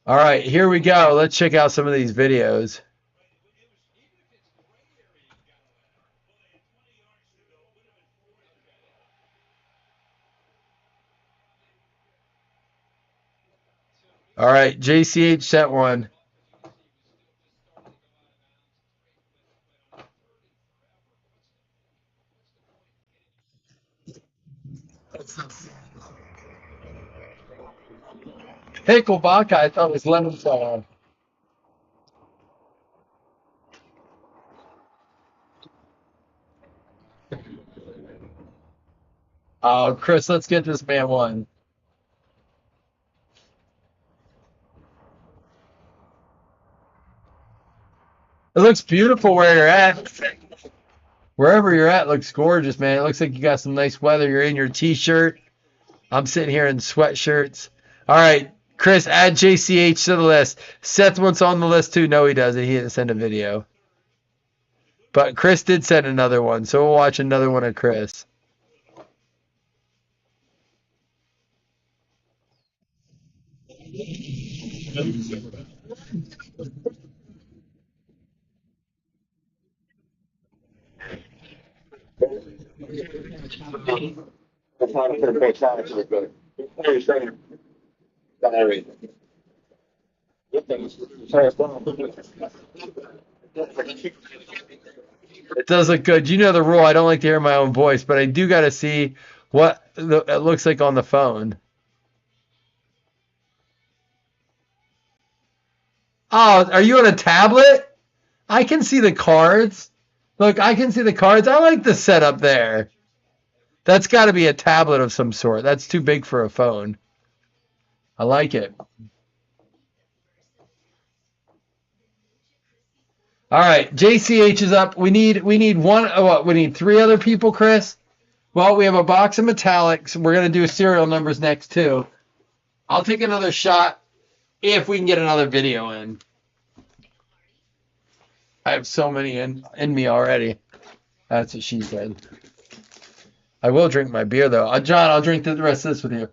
All right, here we go. Let's check out some of these videos. All right, JCH sent one. Pickle vodka, I thought was lemon soda. Oh, Chris, let's get this man one. It looks beautiful where you're at. Wherever you're at looks gorgeous, man. It looks like you got some nice weather. You're in your t-shirt. I'm sitting here in sweatshirts. All right, Chris, add JCH to the list. Seth wants on the list too. No, he doesn't. He didn't send a video. But Chris did send another one, so we'll watch another one of Chris. It does look good. You know the rule. I don't like to hear my own voice, but I do got to see what it looks like on the phone. Oh, are you on a tablet? I can see the cards. Look, I can see the cards. I like the setup there. That's got to be a tablet of some sort. That's too big for a phone. I like it. All right, JCH is up. We need one. What? We need 3 other people, Chris. Well, we have a box of metallics. We're gonna do serial numbers next too. I'll take another shot if we can get another video in. I have so many in me already. That's what she said. I will drink my beer though. John, I'll drink the rest of this with you.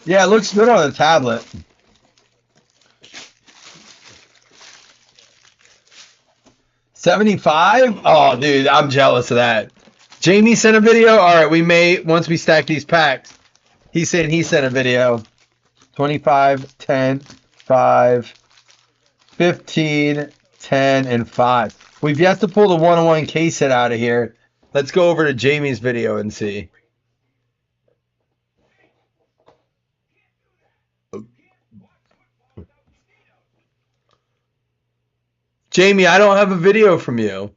Yeah, it looks good on the tablet. $75? Oh, dude, I'm jealous of that. Jamie sent a video. All right, we may, once we stack these packs, he's saying he sent a video. 25, 10, 5, 15, 10, and 5. We've yet to pull the one-on-one case set out of here. Let's go over to Jamie's video and see. Jamie, I don't have a video from you.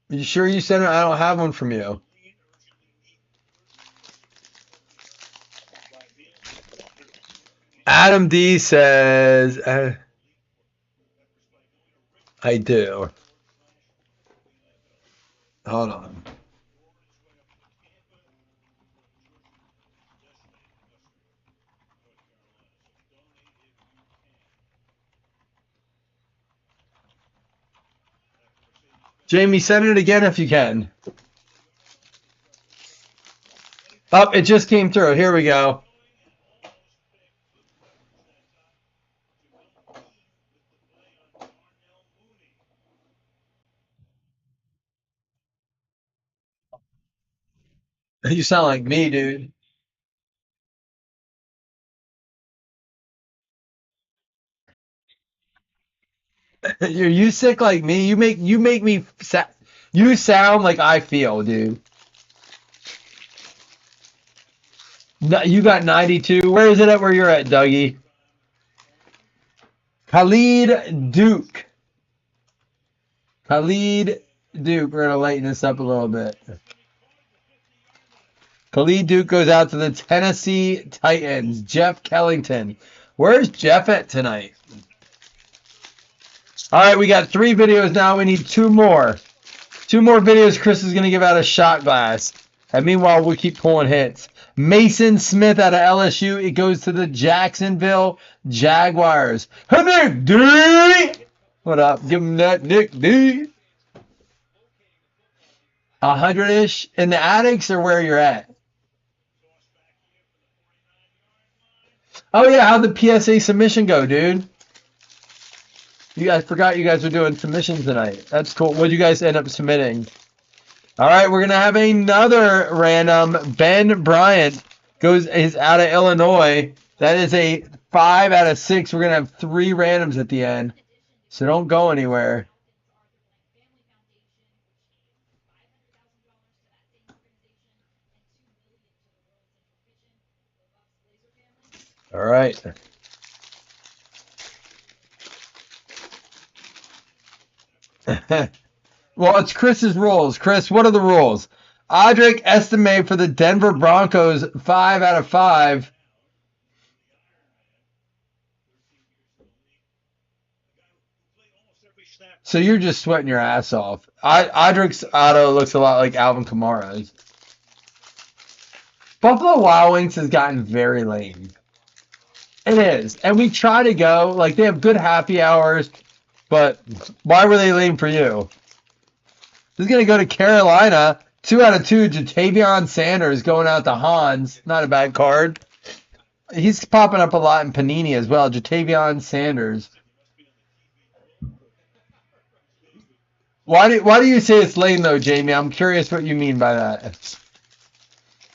You sure you sent it? I don't have one from you. Adam D says, I do. Hold on. Jamie, send it again if you can. Oh, it just came through. Here we go. You sound like me, dude. Are you sick like me? You make me you sound like I feel, dude. No, you got 92. Where is it at where you're at, Dougie? Khalid Duke. Khalid Duke. We're gonna lighten this up a little bit. Khalid Duke goes out to the Tennessee Titans. Jeff Kellington. Where's Jeff at tonight? All right, we got 3 videos now. We need 2 more. 2 more videos. Chris is going to give out a shot glass. And meanwhile, we keep pulling hits. Mason Smith out of LSU. It goes to the Jacksonville Jaguars. Hey, Nick D! What up? Give him that, Nick D. 100-ish in the attics or where you're at? Oh, yeah. How'd the PSA submission go, dude? You guys forgot you guys were doing submissions tonight. That's cool. What did you guys end up submitting? All right, we're gonna have another random. Ben Bryant is out of Illinois. That is a 5 out of 6. We're gonna have 3 randoms at the end, so don't go anywhere. All right. Well, it's Chris's rules. Chris, what are the rules? Audric Estime for the Denver Broncos, 5 out of 5. So you're just sweating your ass off. Audric's auto looks a lot like Alvin Kamara's. Buffalo Wild Wings has gotten very lame. It is. And we try to go. Like, they have good happy hours. But why were they lame for you? This is going to go to Carolina. 2 out of 2. Jatavion Sanders going out to Hans. Not a bad card. He's popping up a lot in Panini as well. Jatavion Sanders. Why do you say it's lame, though, Jamie? I'm curious what you mean by that.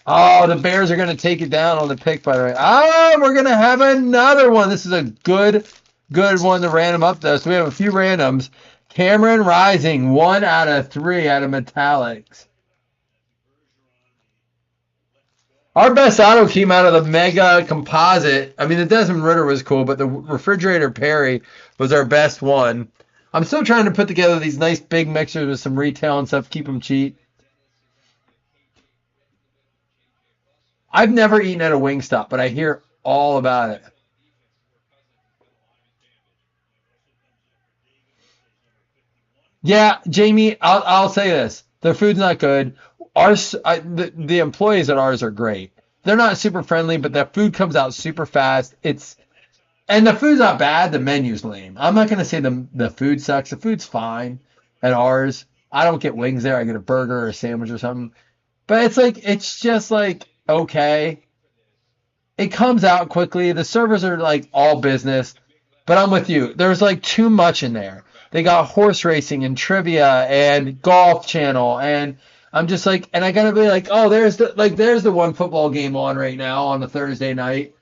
Oh, the Bears are going to take it down on the pick, by the way. Oh, we're going to have another one. This is a good one to random up, though. So we have a few randoms. Cameron Rising, 1 out of 3 out of metallics. Our best auto came out of the Mega Composite. I mean, the Desmond Ritter was cool, but the Refrigerator Perry was our best one. I'm still trying to put together these nice big mixers with some retail and stuff, keep them cheap. I've never eaten at a Wingstop, but I hear all about it. Yeah, Jamie, I'll say this. Their food's not good. The employees at ours are great. They're not super friendly, but their food comes out super fast. And the food's not bad. The menu's lame. I'm not going to say the food sucks. The food's fine at ours. I don't get wings there. I get a burger or a sandwich or something. But it's like, it's just like, okay. It comes out quickly. The servers are like all business. But I'm with you. There's like too much in there. They got horse racing and trivia and golf channel. And I'm just like, and I gotta be like, oh, there's the one football game on right now on a Thursday night.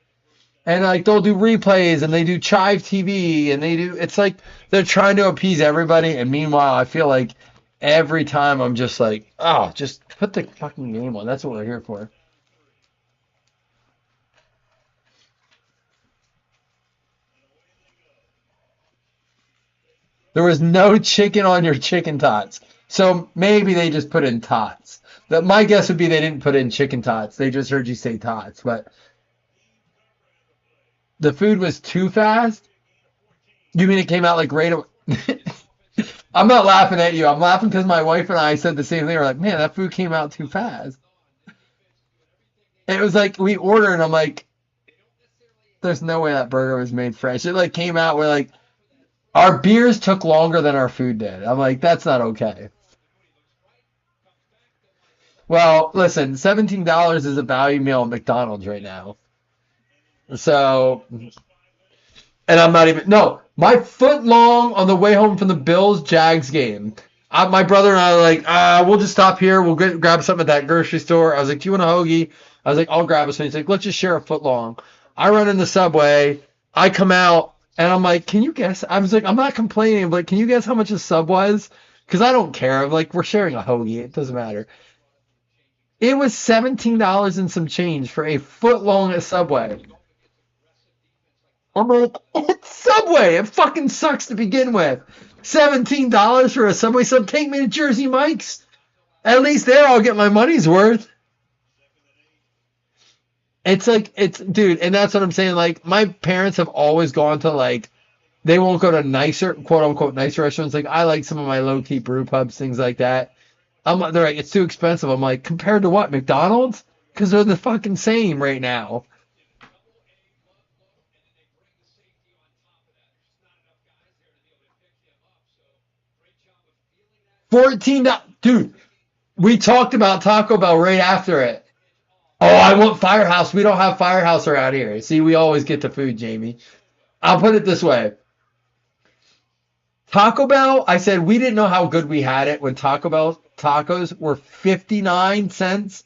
And like they'll do replays and they do Chive TV and it's like they're trying to appease everybody. And meanwhile, I feel like every time I'm just like, oh, just put the fucking game on. That's what we're here for. There was no chicken on your chicken tots. So maybe they just put in tots. My guess would be they didn't put in chicken tots. They just heard you say tots. But the food was too fast? You mean it came out like right away? I'm not laughing at you. I'm laughing because my wife and I said the same thing. We're like, man, that food came out too fast. It was like we ordered and I'm like, there's no way that burger was made fresh. It like came out where like our beers took longer than our food did. I'm like, that's not okay. Well, listen, $17 is a value meal at McDonald's right now. So, and I'm not even, no, my foot long on the way home from the Bills-Jags game. My brother and I are like, we'll just stop here. We'll grab something at that grocery store. I was like, do you want a hoagie? I was like, I'll grab us. And he's like, let's just share a foot long. I run in the Subway. I come out. And I'm like, can you guess? I was like, I'm not complaining, but can you guess how much a sub was? Because I don't care. I'm like, we're sharing a hoagie. It doesn't matter. It was $17 and some change for a foot long at Subway. I'm like, it's Subway. It fucking sucks to begin with. $17 for a Subway sub. Take me to Jersey Mike's. At least there I'll get my money's worth. It's like, dude, and that's what I'm saying. Like, my parents have always gone to, like, they won't go to nicer, quote unquote, nicer restaurants. Like, I like some of my low key brew pubs, things like that. They're like, it's too expensive. I'm like, compared to what? McDonald's? Because they're the fucking same right now. $14, dude. We talked about Taco Bell right after it. Oh, I want Firehouse. We don't have Firehouse around here. See, we always get the food, Jamie. I'll put it this way. Taco Bell, I said we didn't know how good we had it when Taco Bell tacos were 59 cents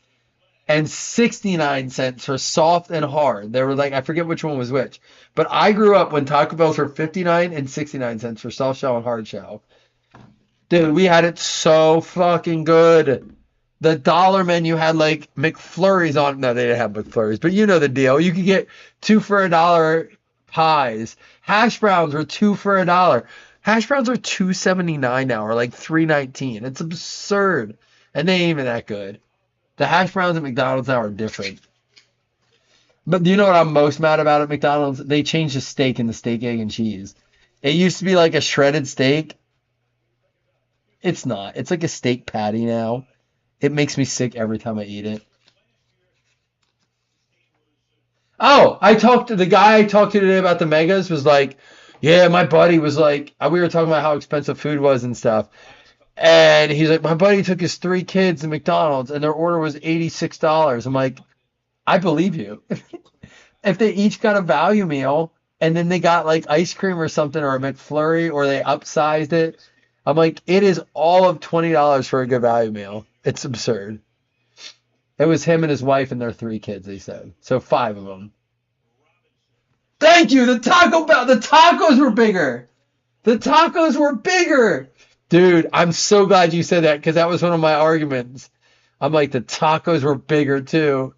and 69 cents for soft and hard. They were like, I forget which one was which. But I grew up when Taco Bells were 59 and 69 cents for soft shell and hard shell. Dude, we had it so fucking good. The dollar menu had like McFlurries on it. No, they didn't have McFlurries, but you know the deal. You could get 2 for $1 pies. Hash browns were 2 for $1. Hash browns are $2.79 now, or like $3.19. It's absurd, and they ain't even that good. The hash browns at McDonald's now are different. But do you know what I'm most mad about at McDonald's? They changed the steak into steak, egg, and cheese. It used to be like a shredded steak. It's not. It's like a steak patty now. It makes me sick every time I eat it. Oh, the guy I talked to today about the megas was like, yeah, my buddy was like, we were talking about how expensive food was and stuff. And he's like, my buddy took his 3 kids to McDonald's and their order was $86. I'm like, I believe you. If they each got a value meal and then they got like ice cream or something or a McFlurry or they upsized it, I'm like, it is all of $20 for a good value meal. It's absurd. It was him and his wife and their 3 kids, they said. So 5 of them. Thank you. The Taco Bell. The tacos were bigger. The tacos were bigger. Dude, I'm so glad you said that because that was one of my arguments. I'm like, the tacos were bigger too.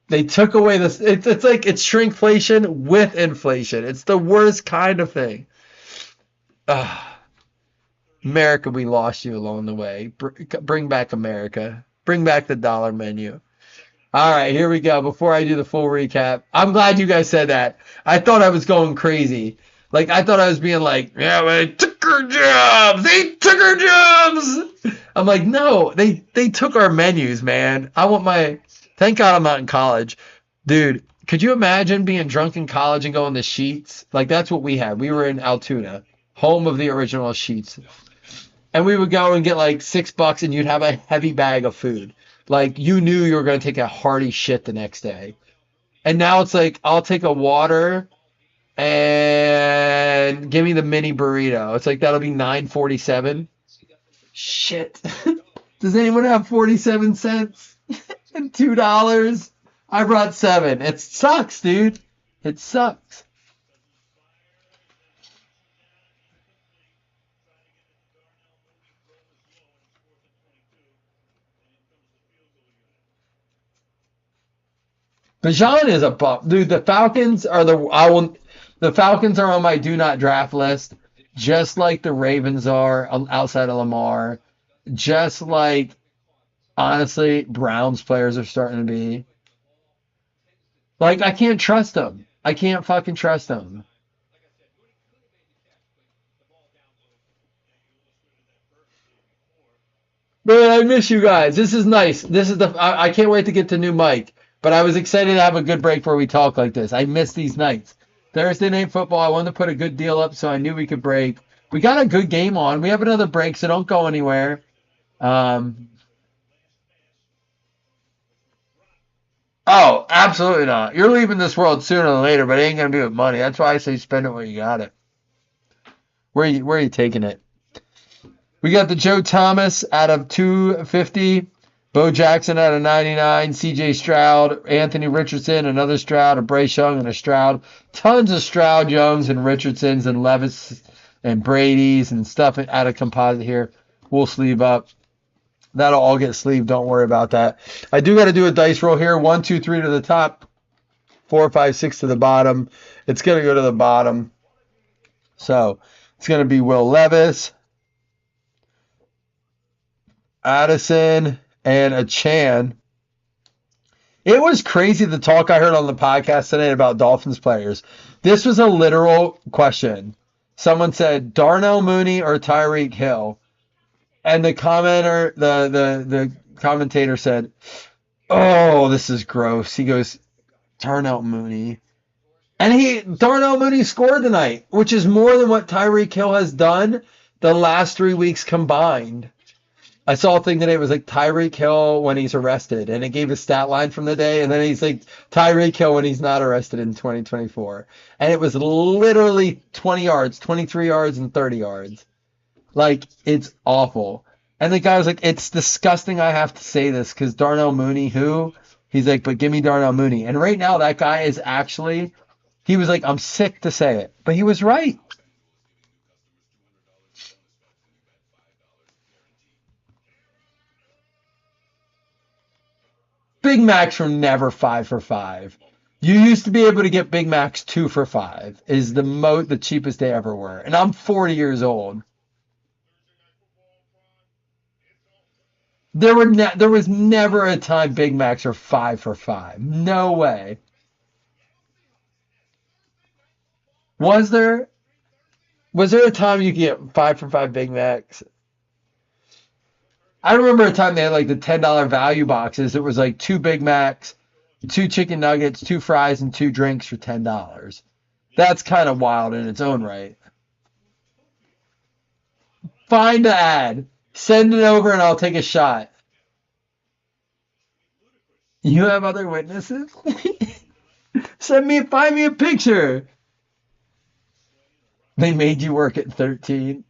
They took away this. It's like it's shrinkflation with inflation. It's the worst kind of thing. America, we lost you along the way. Bring back America. Bring back the dollar menu. All right, here we go. Before I do the full recap, I'm glad you guys said that. I thought I was going crazy. Like, I thought I was being like, yeah, they took our jobs. They took our jobs. I'm like, no, they took our menus, man. Thank God I'm not in college. Dude, could you imagine being drunk in college and going to Sheetz? Like, that's what we had. We were in Altoona, home of the original Sheetz. and we would go and get like $6 and you'd have a heavy bag of food. Like you knew you were going to take a hearty shit the next day. And now it's like, I'll take a water and give me the mini burrito. It's like, that'll be $9.47. Shit. Does anyone have 47 cents and $2? I brought 7. It sucks, dude. It sucks. Bijan is a bump. Dude, the Falcons are the Falcons are on my do not draft list, just like the Ravens are outside of Lamar. Just like, honestly, Browns players are starting to be. Like, I can't trust them. I can't fucking trust them. Man, I miss you guys. This is nice. This is I can't wait to get the new mic. But I was excited to have a good break where we talk like this. I miss these nights. Thursday Night Football, I wanted to put a good deal up, so I knew we could break. We got a good game on. We have another break, so don't go anywhere. Oh, absolutely not. You're leaving this world sooner than later, but it ain't going to be with money. That's why I say spend it where you got it. Where are you taking it? We got the Joe Thomas out of 250. Bo Jackson out of 99, C.J. Stroud, Anthony Richardson, another Stroud, a Bryce Young, and a Stroud. Tons of Stroud, Youngs, and Richardsons, and Levis, and Brady's, and stuff out of composite here. We'll sleeve up. That'll all get sleeved. Don't worry about that. I do got to do a dice roll here. 1, 2, 3 to the top. 4, 5, 6 to the bottom. It's going to go to the bottom. So it's going to be Will Levis, Addison, and a Chan. It was crazy the talk I heard on the podcast tonight about Dolphins players. This was a literal question. Someone said Darnell Mooney or Tyreek Hill, and the commentator said, "Oh, this is gross." He goes, "Darnell Mooney," and Darnell Mooney scored tonight, which is more than what Tyreek Hill has done the last 3 weeks combined. I saw a thing today. It was like Tyreek Hill when he's arrested, and it gave a stat line from the day, and then he's like Tyreek Hill when he's not arrested in 2024. And it was literally 20 yards, 23 yards, and 30 yards. Like, it's awful. And the guy was like, it's disgusting I have to say this because Darnell Mooney, who? He's like, but give me Darnell Mooney. And right now, that guy is actually, he was like, I'm sick to say it. But he was right. Big Macs were never 5 for $5. You used to be able to get Big Macs 2 for $5. Is the cheapest they ever were. And I'm 40 years old. There was never a time Big Macs were 5 for $5. No way. Was there a time you could get 5 for $5 Big Macs? I remember a time they had like the $10 value boxes. It was like 2 Big Macs, 2 chicken nuggets, 2 fries, and 2 drinks for $10. That's kind of wild in its own right. Find the ad. Send it over and I'll take a shot. You have other witnesses? Find me a picture. They made you work at 13.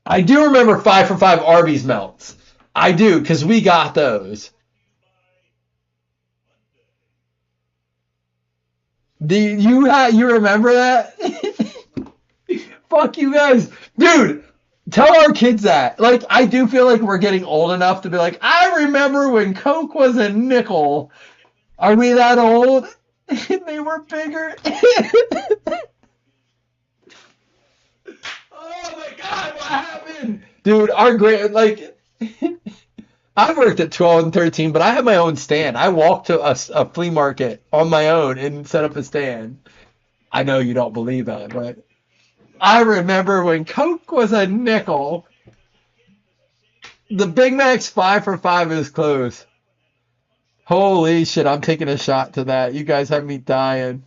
I do remember 5 for $5 Arby's melts. I do, because we got those. Do you remember that? Fuck you guys. Dude, tell our kids that. Like, I do feel like we're getting old enough to be like, I remember when Coke was a nickel. Are we that old? They were bigger. Oh my God, what happened? Dude, I worked at 12 and 13, but I had my own stand. I walked to a flea market on my own and set up a stand. I know you don't believe that, but I remember when Coke was a nickel. The Big Mac's 5 for $5 is close. Holy shit, I'm taking a shot to that. You guys have me dying.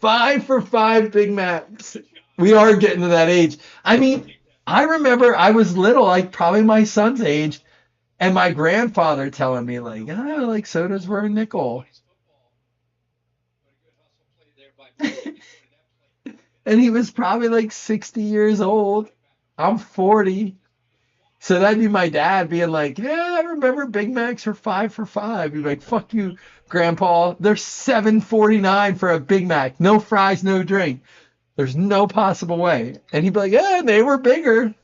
5 for 5 Big Macs. We are getting to that age. I mean, I remember I was little, like probably my son's age, and my grandfather telling me like, like sodas were a nickel. And he was probably like 60 years old. I'm 40. So that'd be my dad being like, yeah, I remember Big Macs were 5 for 5. He'd be like, fuck you, Grandpa. They're $7.49 for a Big Mac. No fries, no drink. There's no possible way. And he'd be like, yeah, they were bigger.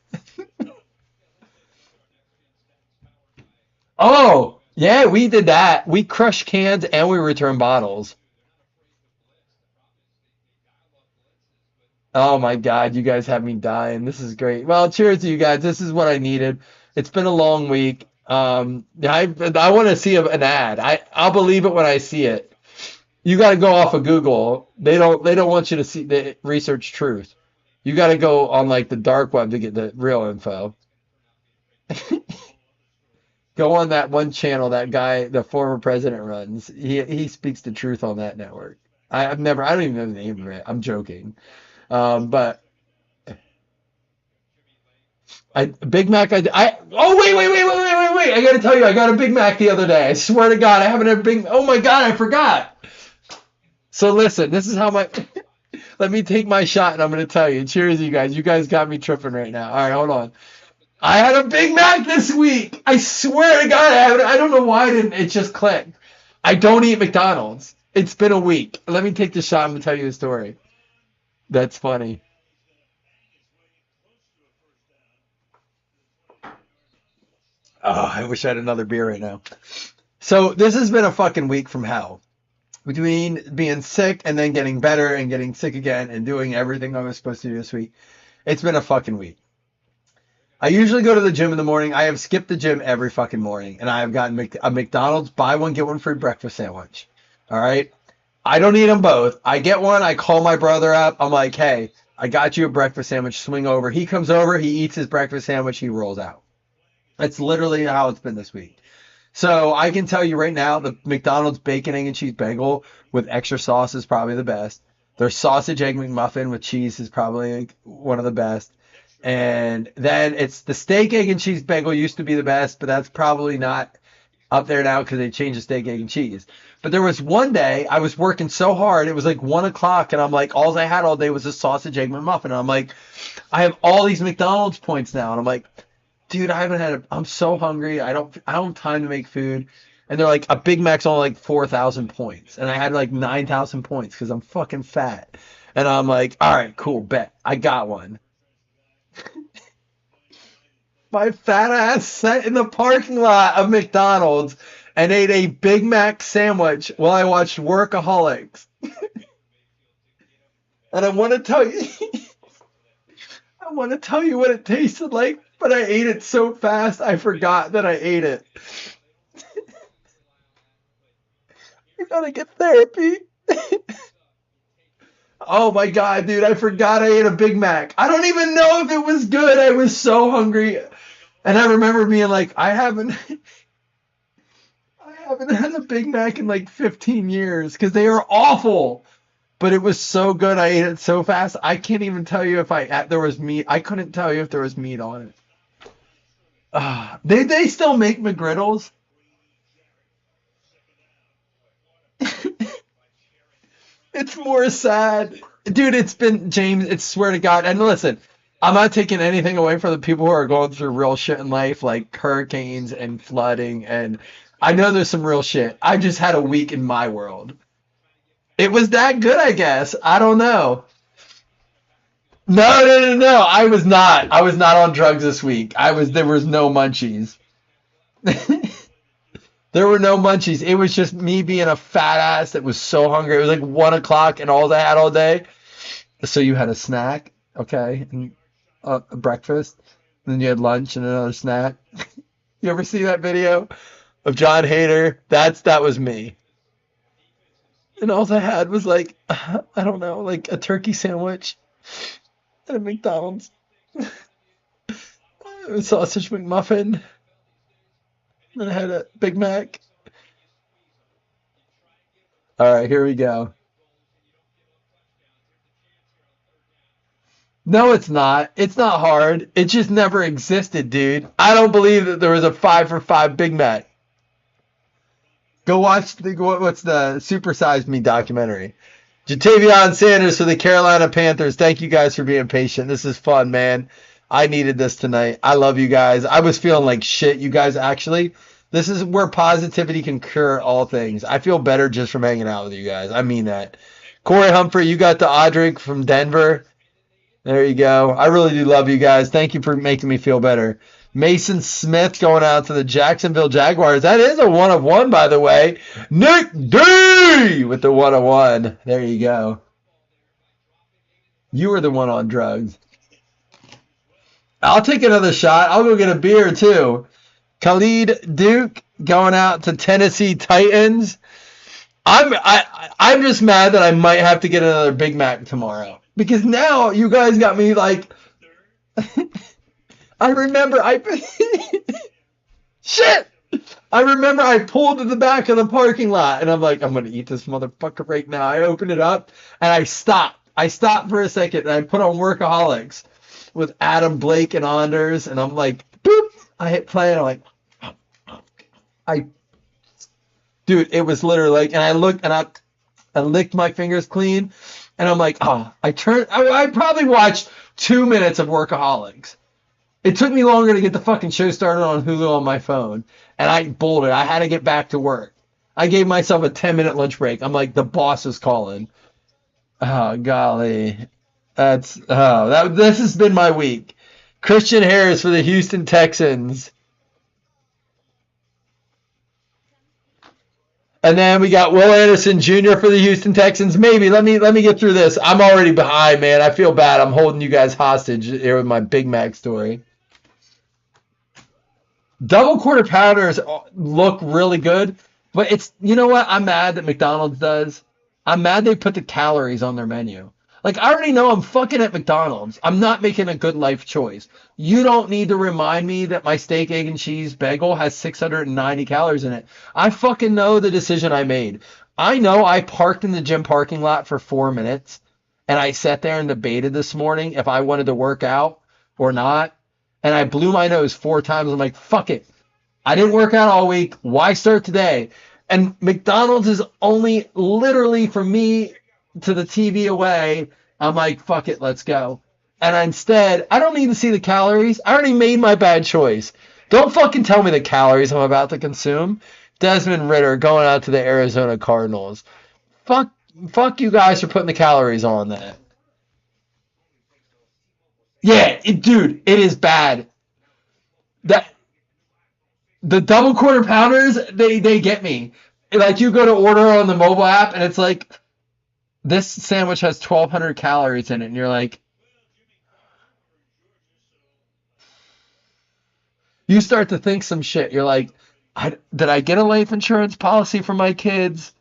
Oh, yeah, we did that. We crushed cans and we returned bottles. Oh my God, you guys have me dying. This is great. Well, cheers to you guys. This is what I needed. It's been a long week. I want to see an ad. I'll believe it when I see it. You got to go off of Google. They don't want you to see the research truth. You got to go on like the dark web to get the real info. Go on that one channel that guy, the former president, runs. He speaks the truth on that network. I don't even know the name of it. I'm joking. But Big Mac. Oh wait! I gotta tell you, I got a Big Mac the other day. I swear to God, I haven't had a Big. Oh my God, I forgot. So listen, this is how my. Let me take my shot, and I'm gonna tell you. Cheers, you guys. You guys got me tripping right now. All right, hold on. I had a Big Mac this week. I swear to God, I don't know why it just clicked. I don't eat McDonald's. It's been a week. Let me take the shot. I'm gonna tell you the story. That's funny. Oh, I wish I had another beer right now. So this has been a fucking week from hell. Between being sick and then getting better and getting sick again and doing everything I was supposed to do this week, it's been a fucking week. I usually go to the gym in the morning. I have skipped the gym every fucking morning, and I have gotten a McDonald's buy one, get one free breakfast sandwich. All right? I don't eat them both. I get one. I call my brother up. I'm like, hey, I got you a breakfast sandwich. Swing over. He comes over. He eats his breakfast sandwich. He rolls out. That's literally how it's been this week. So I can tell you right now, the McDonald's bacon, egg, and cheese bagel with extra sauce is probably the best. Their sausage, egg McMuffin with cheese is probably like one of the best. And then it's the steak, egg, and cheese bagel used to be the best, but that's probably not up there now because they changed the steak, egg, and cheese. But there was one day I was working so hard, it was like 1 o'clock, and I'm like, all I had all day was a sausage, egg McMuffin. And I'm like, I have all these McDonald's points now. And I'm like, dude, I'm so hungry. I don't have time to make food. And they're like, a Big Mac's only like 4,000 points. And I had like 9,000 points because I'm fucking fat. And I'm like, all right, cool, bet. I got one. My fat ass sat in the parking lot of McDonald's and ate a Big Mac sandwich while I watched Workaholics. And I want to tell you, what it tasted like, but I ate it so fast I forgot that I ate it. I gotta get therapy. Oh my God, dude, I forgot I ate a Big Mac. I don't even know if it was good. I was so hungry. And I remember being like, I haven't had a Big Mac in like 15 years because they are awful. But it was so good. I ate it so fast. I can't even tell you if there was meat. I couldn't tell you if there was meat on it. They still make McGriddles. It's more sad. Dude, it's been, James, it's swear to God. And listen, I'm not taking anything away from the people who are going through real shit in life, like hurricanes and flooding. And I know there's some real shit. I just had a week in my world. It was that good, I guess. I don't know. No. I was not on drugs this week. There was no munchies. There were no munchies. It was just me being a fat ass that was so hungry. It was like 1 o'clock and all I had all day. So you had a snack, okay, and a breakfast. And then you had lunch and another snack. You ever see that video of John Hader? That was me. And all I had was like, I don't know, like a turkey sandwich at a McDonald's. A sausage McMuffin. And I had a Big Mac. All right, here we go. No, it's not. It's not hard. It just never existed, dude. I don't believe that there was a 5 for 5 Big Mac. Go watch what's the Super Size Me documentary. Jatavion Sanders for the Carolina Panthers. Thank you guys for being patient. This is fun, man. I needed this tonight. I love you guys. I was feeling like shit. You guys actually, this is where positivity can cure all things. I feel better just from hanging out with you guys. I mean that. Corey Humphrey, you got the Audric from Denver. There you go. I really do love you guys. Thank you for making me feel better. Mason Smith going out to the Jacksonville Jaguars. That is a 1 of 1, by the way. Nick D with the 1 of 1. There you go. You were the one on drugs. I'll take another shot. I'll go get a beer too. Khalid Duke going out to Tennessee Titans. I'm just mad that I might have to get another Big Mac tomorrow because now you guys got me like. I remember shit. I remember I pulled to the back of the parking lot and I'm like, I'm gonna eat this motherfucker right now. I open it up and I stopped. I stopped for a second and I put on Workaholics with Adam Blake and Anders and I'm like, boop. I hit play and I'm like, dude, it was literally like, and I looked and I licked my fingers clean and I'm like, I probably watched 2 minutes of Workaholics. It took me longer to get the fucking show started on Hulu on my phone, and I bolted. I had to get back to work. I gave myself a 10-minute lunch break. I'm like, the boss is calling. Oh, golly. This has been my week. Christian Harris for the Houston Texans. And then we got Will Anderson Jr. for the Houston Texans. Maybe. Let me get through this. I'm already behind, man. I feel bad. I'm holding you guys hostage here with my Big Mac story. Double quarter pounders look really good, but it's, you know what? I'm mad that McDonald's does. I'm mad they put the calories on their menu. Like, I already know I'm fucking at McDonald's. I'm not making a good life choice. You don't need to remind me that my steak, egg, and cheese bagel has 690 calories in it. I fucking know the decision I made. I know I parked in the gym parking lot for 4 minutes, and I sat there and debated this morning if I wanted to work out or not, and I blew my nose 4 times. I'm like, fuck it. I didn't work out all week. Why start today? And McDonald's is only literally from me to the TV away. I'm like, fuck it, let's go. And instead, I don't need to see the calories. I already made my bad choice. Don't fucking tell me the calories I'm about to consume. Desmond Ridder going out to the Arizona Cardinals. Fuck you guys for putting the calories on that. Yeah, dude, it is bad. The double quarter pounders, they get me. Like, you go to order on the mobile app, and it's like, this sandwich has 1,200 calories in it, and you're like, you start to think some shit. You're like, did I get a life insurance policy for my kids?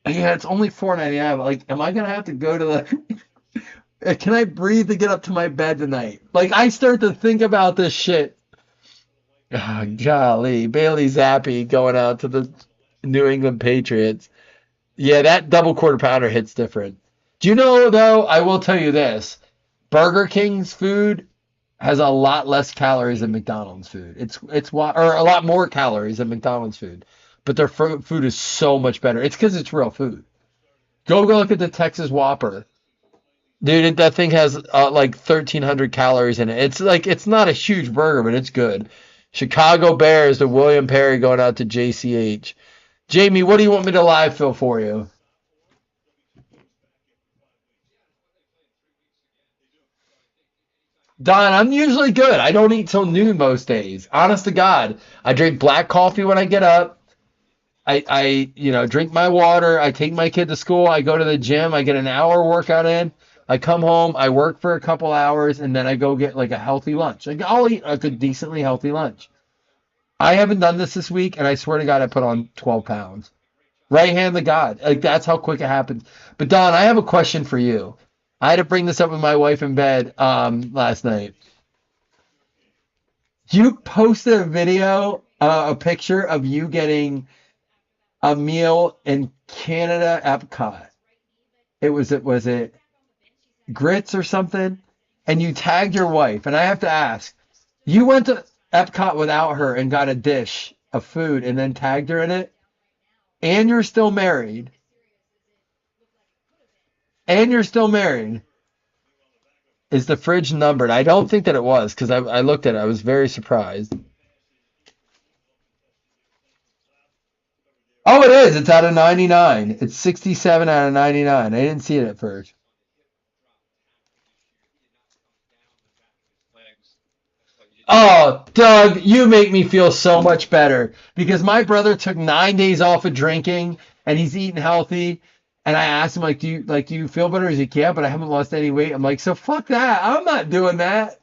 Yeah, it's only $4.99. Like, am I gonna have to go to the? Can I breathe to get up to my bed tonight? Like, I start to think about this shit. Oh, golly, Bailey Zappi going out to the New England Patriots. Yeah, that double quarter pounder hits different. Do you know, though, I will tell you this. Burger King's food has a lot less calories than McDonald's food. Or a lot more calories than McDonald's food. But their food is so much better. It's because it's real food. Go look at the Texas Whopper. Dude, that thing has like 1,300 calories in it. It's not a huge burger, but it's good. Chicago Bears to William Perry going out to JCH. Jamie, what do you want me to live fill for you? Don, I'm usually good. I don't eat till noon most days. Honest to God. I drink black coffee when I get up. I drink my water. I take my kid to school. I go to the gym. I get an hour workout in. I come home. I work for a couple hours, and then I go get like a healthy lunch. Like, I'll eat a good, decently healthy lunch. I haven't done this week, and I swear to God, I put on 12 pounds. Right hand to God. Like, that's how quick it happens. But Don, I have a question for you. I had to bring this up with my wife in bed last night. You posted a video, a picture of you getting a meal in Canada Epcot. Was it grits or something? and you tagged your wife, and I have to ask, you went to Epcot without her and got a dish of food and then tagged her in it, and you're still married, Is the fridge numbered? I don't think that it was, because I looked at it. I was very surprised. Oh, it is. It's out of 99. It's 67 out of 99. I didn't see it at first. Oh, Doug, you make me feel so much better because my brother took 9 days off of drinking and he's eating healthy. And I asked him, like, do you feel better? He's like, yeah, but I haven't lost any weight. I'm like, so fuck that. I'm not doing that.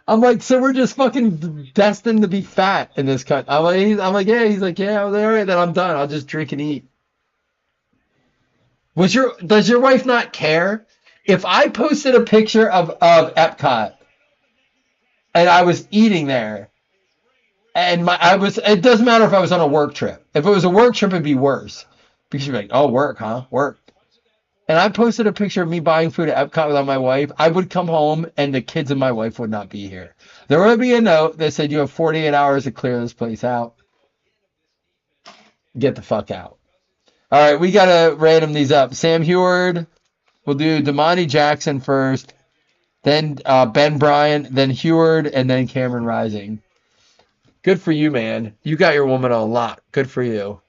I'm like, so we're just fucking destined to be fat in this country. I'm like, yeah. He's like, yeah, all right, then I'm done. I'll just drink and eat. Does your wife not care? If I posted a picture of Epcot and I was eating there, and it doesn't matter if I was on a work trip. If it was a work trip, it'd be worse. Because you'd be like, oh, work, huh? Work. And I posted a picture of me buying food at Epcot without my wife. I would come home and the kids and my wife would not be here. There would be a note that said, you have 48 hours to clear this place out. Get the fuck out. All right, we got to random these up. Sam Heward. We'll do Damani Jackson first. Then Ben Bryant. Then Heward. And then Cameron Rising. Good for you, man. You got your woman on lock. Good for you.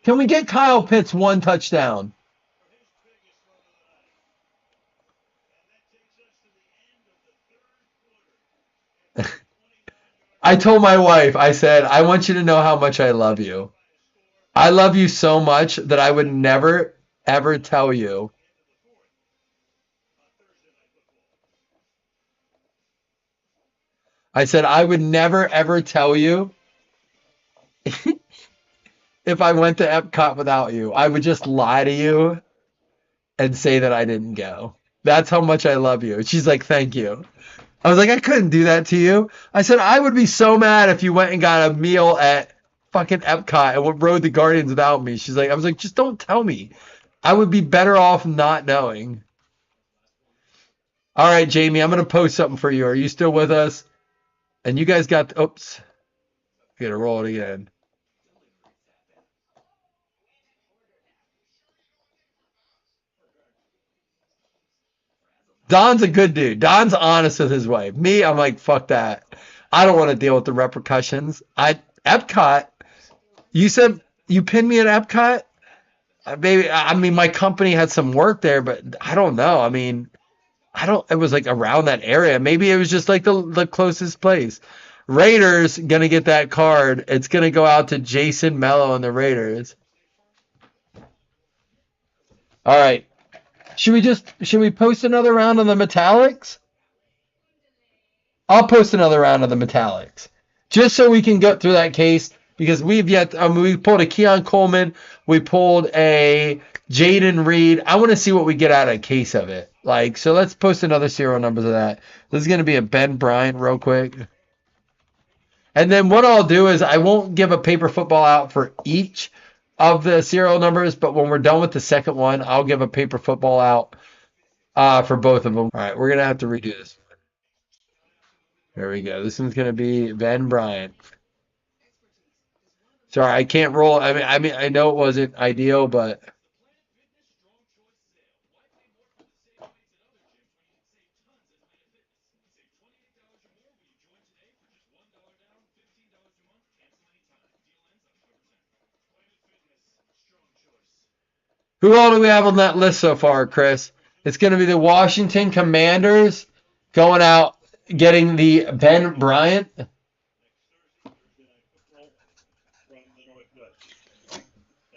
Can we get Kyle Pitts 1 touchdown? I told my wife, I said, I want you to know how much I love you. I love you so much that I would never, ever tell you. I said, I would never, ever tell you if I went to Epcot without you. I would just lie to you and say that I didn't go. That's how much I love you. She's like, thank you. I was like, I couldn't do that to you. I said, I would be so mad if you went and got a meal at fucking Epcot and rode the Guardians without me. I was like, just don't tell me. I would be better off not knowing. All right, Jamie, I'm going to post something for you. Are you still with us? And you guys got, oops. I got to roll it again. Don's a good dude. Don's honest with his wife. Me, I'm like, fuck that. I don't want to deal with the repercussions. Epcot, you said you pinned me at Epcot? Maybe, I mean, my company had some work there, but I don't know. I mean, it was like around that area. Maybe it was just like the closest place. Raiders going to get that card. It's going to go out to Jason Mello and the Raiders. All right. Should we post another round on the metallics? I'll post another round of the metallics. Just so we can go through that case, because we pulled a Keon Coleman, we pulled a Jaden Reed. I want to see what we get out of a case of it. So let's post another serial numbers of that. This is going to be a Ben Bryant real quick. And then what I'll do is I won't give a paper football out for each of the serial numbers, but when we're done with the second one, I'll give a paper football out for both of them. All right, we're going to have to redo this. There we go. This one's going to be Ben Bryant. Sorry, I can't roll. I mean, I know it wasn't ideal, but who all do we have on that list so far, Chris? It's going to be the Washington Commanders going out, getting the Ben Bryant.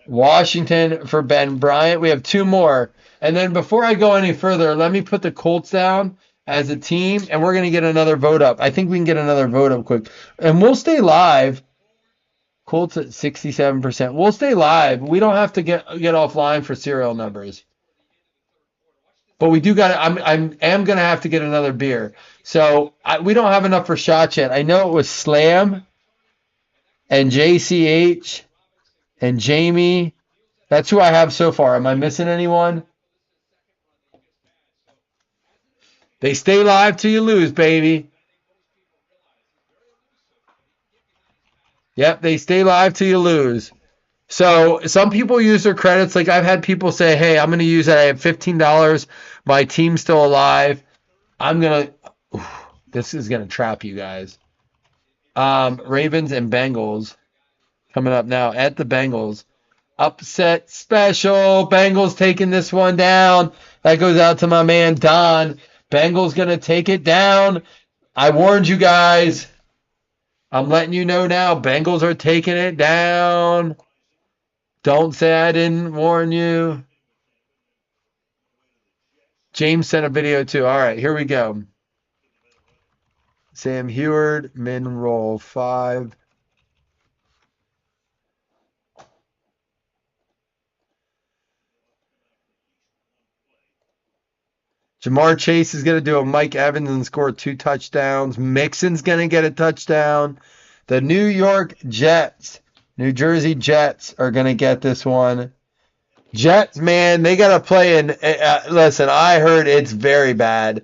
Washington for Ben Bryant. We have 2 more. And then before I go any further, let me put the Colts down as a team, and we're going to get another vote up. I think we can get another vote up quick. And we'll stay live. Colts at 67%. We'll stay live. We don't have to get offline for serial numbers. But we do got to, I am going to have to get another beer. So we don't have enough for shots yet. I know it was Slam and JCH and Jamie That's who I have so far. Am I missing anyone? They stay live till you lose, baby. Yep, they stay live till you lose. So some people use their credits. Like I've had people say, hey, I'm going to use it. I have $15. My team's still alive. I'm going to... This is going to trap you guys. Ravens and Bengals coming up now at the Bengals. Upset special. Bengals taking this one down. That goes out to my man Don. Bengals going to take it down. I warned you guys. I'm letting you know now. Bengals are taking it down. Don't say I didn't warn you. James sent a video too. All right, here we go. Sam Heward, min roll 5. Jamar Chase is going to do a Mike Evans and score 2 touchdowns. Mixon's going to get a touchdown. The New York Jets, New Jersey Jets are going to get this one. Jets, man, they got to play in. Listen, I heard it's very bad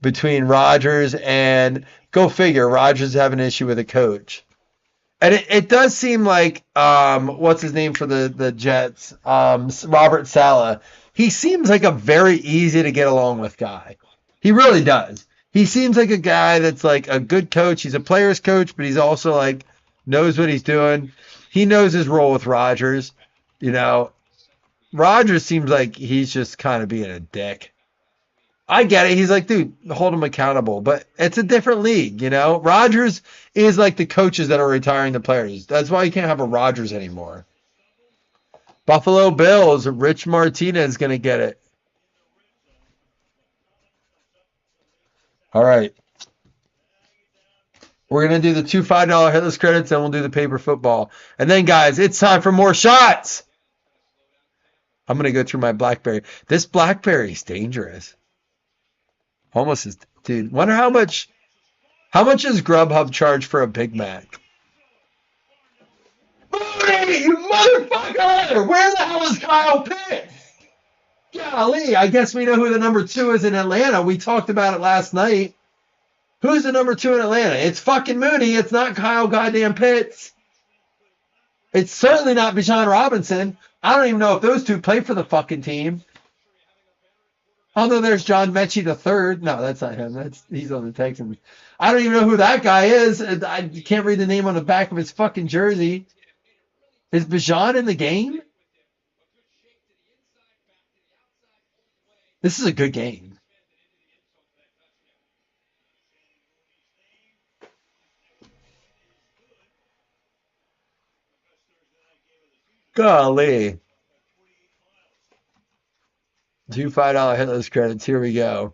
between Rodgers and, go figure, Rodgers have an issue with a coach. And it does seem like, what's his name for the Jets? Robert Saleh. He seems like a very easy to get along with guy. He really does. He seems like a guy that's like a good coach. He's a player's coach, but he's also like knows what he's doing. He knows his role with Rodgers. You know, Rodgers seems like he's just kind of being a dick. I get it. He's like, dude, hold him accountable. But it's a different league, you know? Rodgers is like the coaches that are retiring the players. That's why you can't have a Rodgers anymore. Buffalo Bills, Rich Martinez going to get it. All right. We're going to do the 2 $5 hitless credits, and we'll do the paper football. And then, guys, it's time for more shots. I'm going to go through my BlackBerry. This BlackBerry is dangerous. Almost as, dude, wonder how much does Grubhub charge for a Big Mac? Booty, you motherfucker! Where the hell is Kyle Pitts? Golly, I guess we know who the number 2 is in Atlanta. We talked about it last night. Who's the number 2 in Atlanta? It's fucking Mooney. It's not Kyle goddamn Pitts. It's certainly not Bijan Robinson. I don't even know if those two play for the fucking team. Although there's John Mechie III. No, that's not him. He's on the Texans. I don't even know who that guy is. I can't read the name on the back of his fucking jersey. Is Bijan in the game? This is a good game. Golly. 2 $5 hitless credits. Here we go.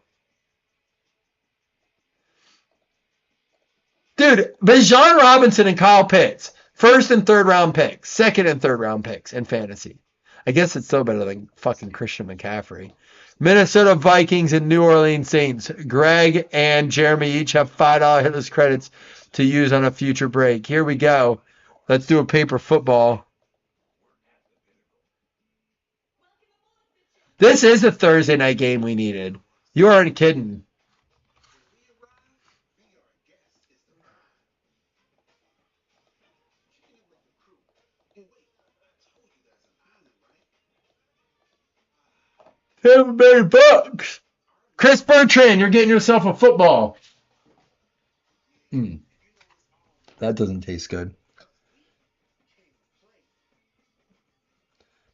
Dude, Bijan Robinson and Kyle Pitts. 1st and 3rd round picks. 2nd and 3rd round picks in fantasy. I guess it's still better than fucking Christian McCaffrey. Minnesota Vikings and New Orleans Saints. Greg and Jeremy each have $5 hitless credits to use on a future break. Here we go. Let's do a paper football. This is a Thursday night game we needed. You aren't kidding. $7 Chris Bertrand, you're getting yourself a football. That doesn't taste good.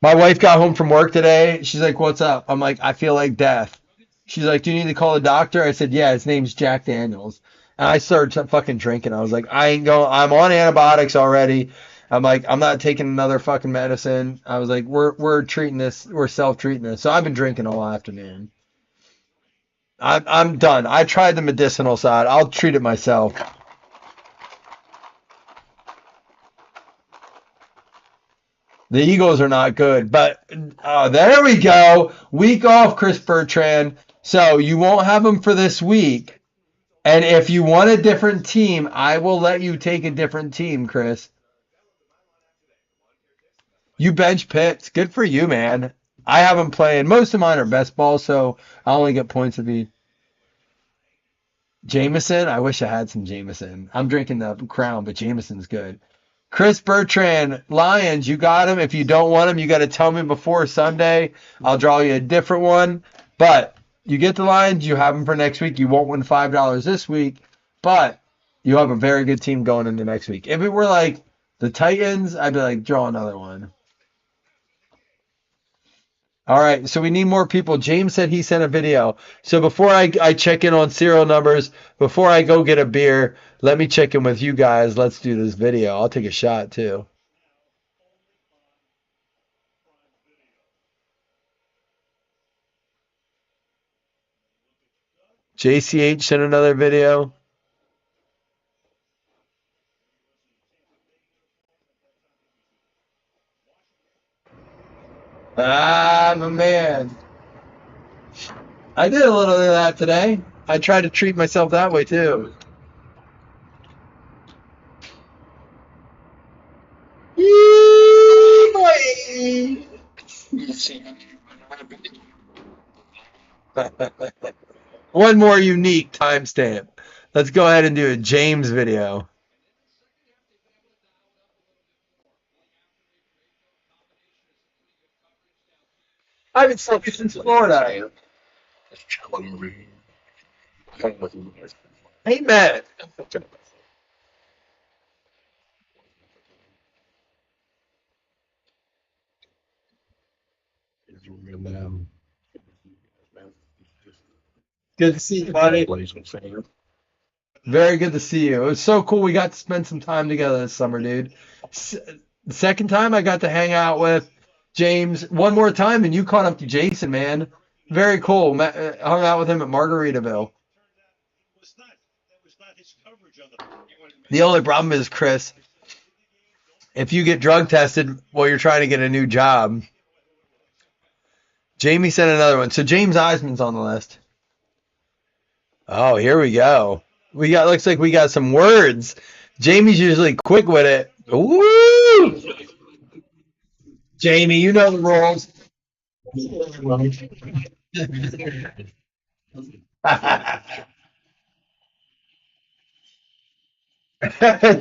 My wife got home from work today. She's like, what's up? I'm like, I feel like death. She's like, do you need to call the doctor? I said, yeah, his name's Jack Daniels. And I started fucking drinking. I was like, I ain't going. I'm on antibiotics already. I'm like, I'm not taking another fucking medicine. I was like, we're treating this. We're self-treating this. So I've been drinking all afternoon. I'm done. I tried the medicinal side. I'll treat it myself. The Eagles are not good, but there we go. Week off, Chris Bertrand. So you won't have him for this week. And if you want a different team, I will let you take a different team, Chris. You bench Pitts. Good for you, man. I haven't played. Most of mine are best ball, so I only get points if you. Jameson. I wish I had some Jameson. I'm drinking the Crown, but Jameson's good. Chris Bertrand, Lions, you got him. If you don't want him, you got to tell me before Sunday. I'll draw you a different one. But you get the Lions, you have them for next week. You won't win $5 this week, but you have a very good team going into next week. If it were like the Titans, I'd be like, draw another one. All right, so we need more people. James said he sent a video. So before I check in on serial numbers, before I go get a beer, let me check in with you guys. Let's do this video. I'll take a shot too. JCH sent another video. Ah, my man. I did a little bit of that today. I tried to treat myself that way too. Yee, boy. One more unique timestamp. Let's go ahead and do a James video. I've been stuck since Florida. Just chilling over here. Hang with you guys. Hey, Matt. Good to see you, buddy. Very good to see you. It was so cool. We got to spend some time together this summer, dude. The second time I got to hang out with James one more time, and you caught up to Jason, man. Very cool. Hung out with him at Margaritaville. The only problem is, Chris, if you get drug tested while you're trying to get a new job. Jamie sent another one. So James Eisman's on the list. Oh, here we go. Looks like we got some words. Jamie's usually quick with it. Ooh! Jamie, you know the rules.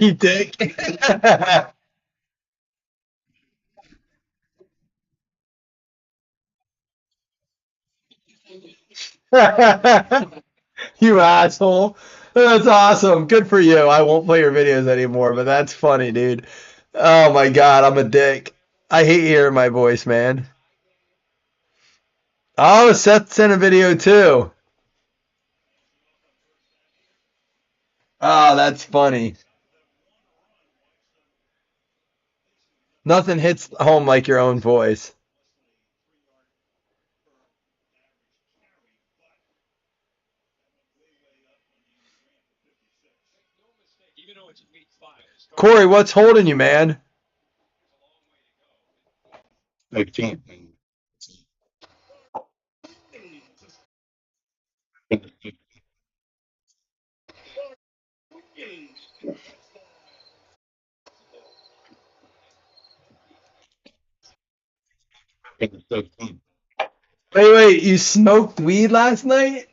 You dick. You asshole. That's awesome. Good for you. I won't play your videos anymore, but that's funny, dude. Oh my God, I'm a dick. I hate hearing my voice, man. Oh, Seth sent a video too. Oh, that's funny. Nothing hits home like your own voice. Corey, what's holding you, man? 18. Wait, you smoked weed last night?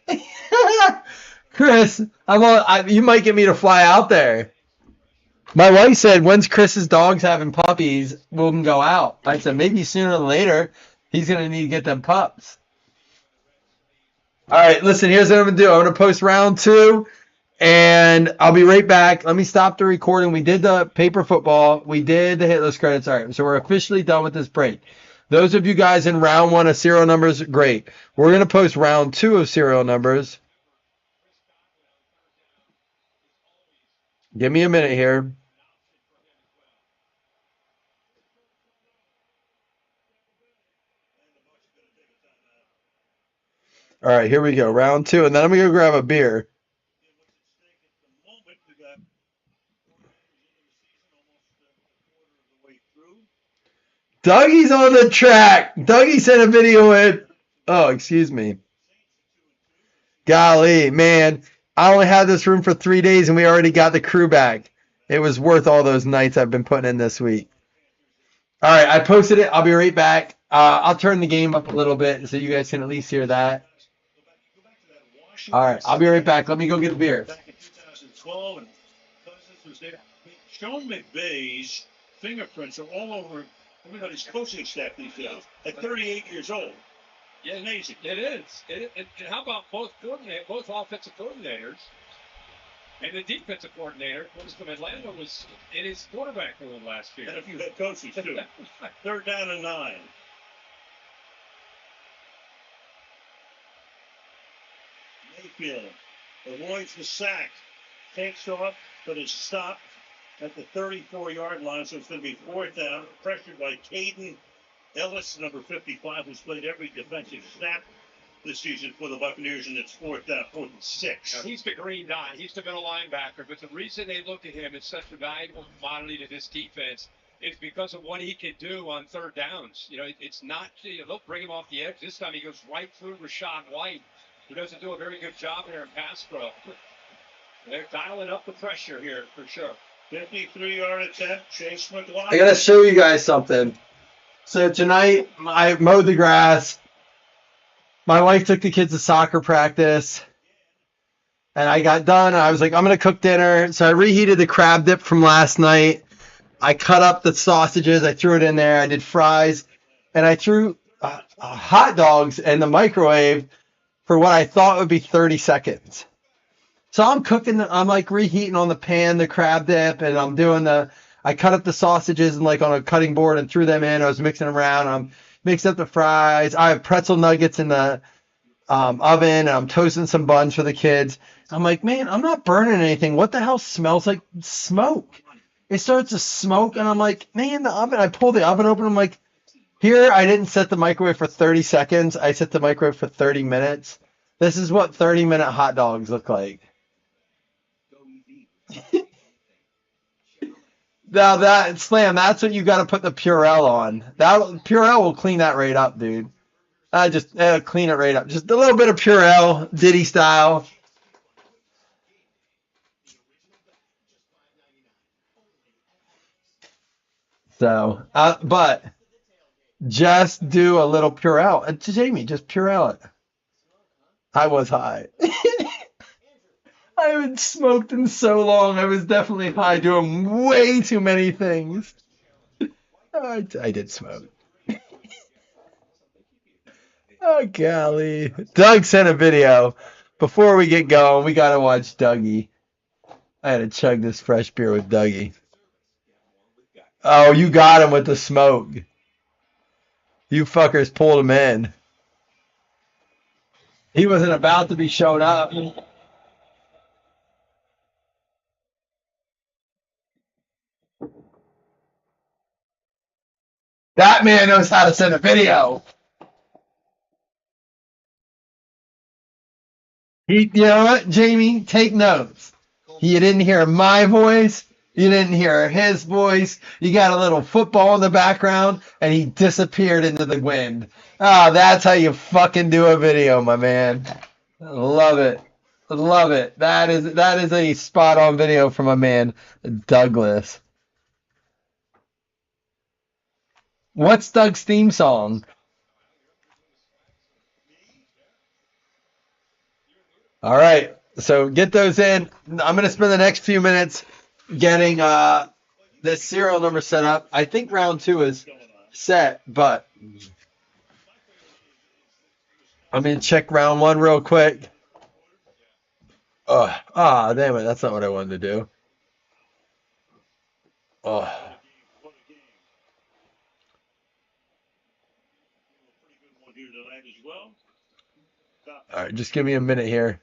Chris, you might get me to fly out there. My wife said, when's Chris's dogs having puppies, we can go out. I said, maybe sooner than later, he's going to need to get them pups. All right, listen, here's what I'm going to do. I'm going to post round 2, and I'll be right back. Let me stop the recording. We did the paper football. We did the hit list credits. All right, so we're officially done with this break. Those of you guys in round 1 of serial numbers, great. We're going to post round 2 of serial numbers. Give me a minute here. All right, here we go. Round 2, and then I'm going to go grab a beer. Dougie's on the track. Dougie sent a video in. Oh, excuse me. Golly, man. I only had this room for 3 days, and we already got the crew back. It was worth all those nights I've been putting in this week. All right, I posted it. I'll be right back. I'll turn the game up a little bit so you guys can at least hear that. All right, I'll be right back. Let me go get a beer. Back in 2012, and Cousins was there. I mean, Sean McVay's fingerprints are all over everybody's coaching staff these days. At 38 years old. Yeah, Amazing. It is. And how about both offensive coordinators and the defensive coordinator was from Atlanta was in his quarterback room last year. And a few head coaches, too. 3rd down and 9. Mayfield avoids the sack, takes off, but is stopped at the 34-yard line, so it's going to be 4th down, pressured by Caden Ellis, number 55, who's played every defensive snap this season for the Buccaneers, and it's 4th down, 4th and 6. Now, he's the green dot. He's the middle linebacker, but the reason they look at him as such a valuable commodity to this defense is because of what he can do on 3rd downs. You know, it's not, they'll bring him off the edge. This time he goes right through Rashad White, who doesn't do a very good job there in pass pro. They're dialing up the pressure here for sure. 53-yard attempt, Chase McLaughlin. I gotta show you guys something. So tonight I mowed the grass. My wife took the kids to soccer practice, and I got done. I was like, I'm gonna cook dinner. So I reheated the crab dip from last night. I cut up the sausages. I threw it in there. I did fries, and I threw hot dogs in the microwave for what I thought would be 30 seconds. So I'm cooking, I'm like reheating on the pan the crab dip, and I'm doing I cut up the sausages and like on a cutting board and threw them in. I was mixing them around. I'm mixing up the fries. I have pretzel nuggets in the oven, and I'm toasting some buns for the kids. I'm like, man, I'm not burning anything. What the hell smells like smoke? It starts to smoke, and I'm like, man, the oven. I pull the oven open. I'm like, here, I didn't set the microwave for 30 seconds. I set the microwave for 30 minutes. This is what 30-minute hot dogs look like. Now that Slam, that's what you got to put the Purell on. That Purell will clean that right up, dude. Just clean it right up. Just a little bit of Purell, Diddy style. So, but just do a little Purell. Jamie, just Purell it. I was high. I haven't smoked in so long. I was definitely high doing way too many things. I did smoke. Oh, golly. Doug sent a video. Before we get going, we got to watch Dougie. I had to chug this fresh beer with Dougie. Oh, you got him with the smoke. You fuckers pulled him in. He wasn't about to be shown up. That man knows how to send a video. You know what, Jamie? Take notes. You didn't hear my voice. You didn't hear his voice. You got a little football in the background, and he disappeared into the wind. Oh, that's how you fucking do a video, my man. Love it. Love it. That is a spot-on video from my man, Douglas. What's Doug's theme song? All right, so get those in. I'm going to spend the next few minutes getting this serial number set up. I think round 2 is set, but I'm going to check round 1 real quick. Damn it, that's not what I wanted to do. Oh. All right, just give me a minute here.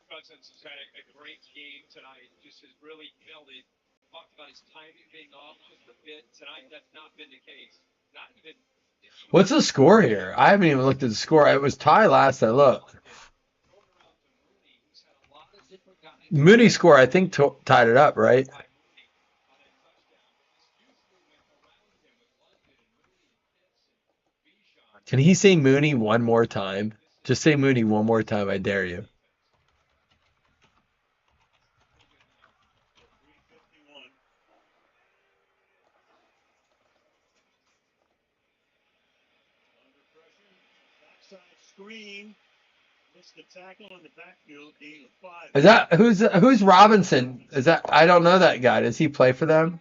Cousins has had a great game tonight. Just has really nailed it. Talked about his timing being off just a bit tonight. That's not been the case. Not even. What's the score here? I haven't even looked at the score. It was tie last I looked. Mooney score, I think, tied it up, right? Can he say Mooney one more time? Just say Mooney one more time, I dare you. screen. Missed the tackle in the backfield. Gain of 5. Is that who's Robinson? Is that I don't know that guy. Does he play for them?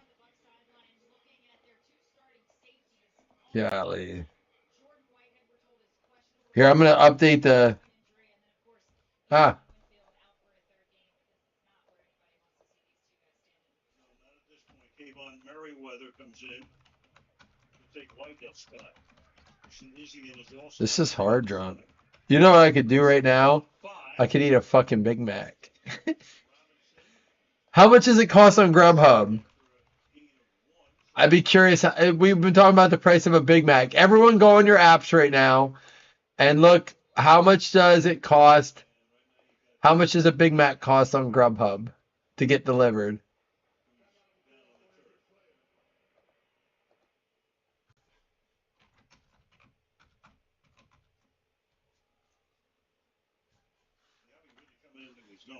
Golly. Here, I'm gonna update the. Ah, Not at this point. Kayvon Merriweather comes in to take Whitehead's spot. Michigan is also this is hard, John. You know what I could do right now? 5. I could eat a fucking Big Mac. How much does it cost on Grubhub? I'd be curious. We've been talking about the price of a Big Mac. Everyone go on your apps right now and look, how much does it cost? How much does a Big Mac cost on Grubhub to get delivered?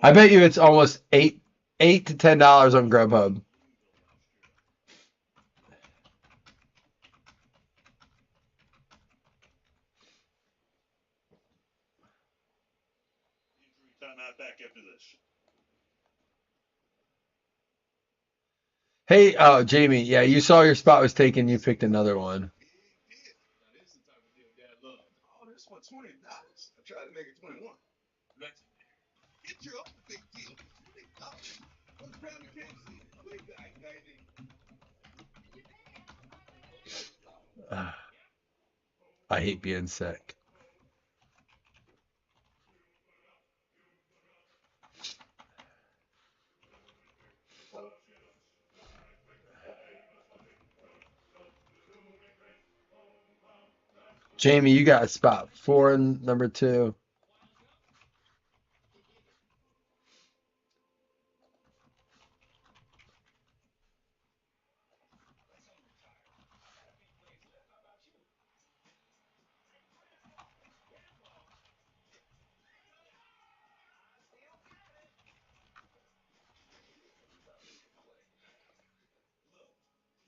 I bet you it's almost $8 to $10 on Grubhub. Timeout back after this. Hey, Jamie, yeah, you saw your spot was taken. You picked another one. Oh, this one $20. I tried to make it 21. Get your own big deal. What's grab the KFC? Big guy, baby. I hate being sick. Jamie, you got spot 4 and number 2.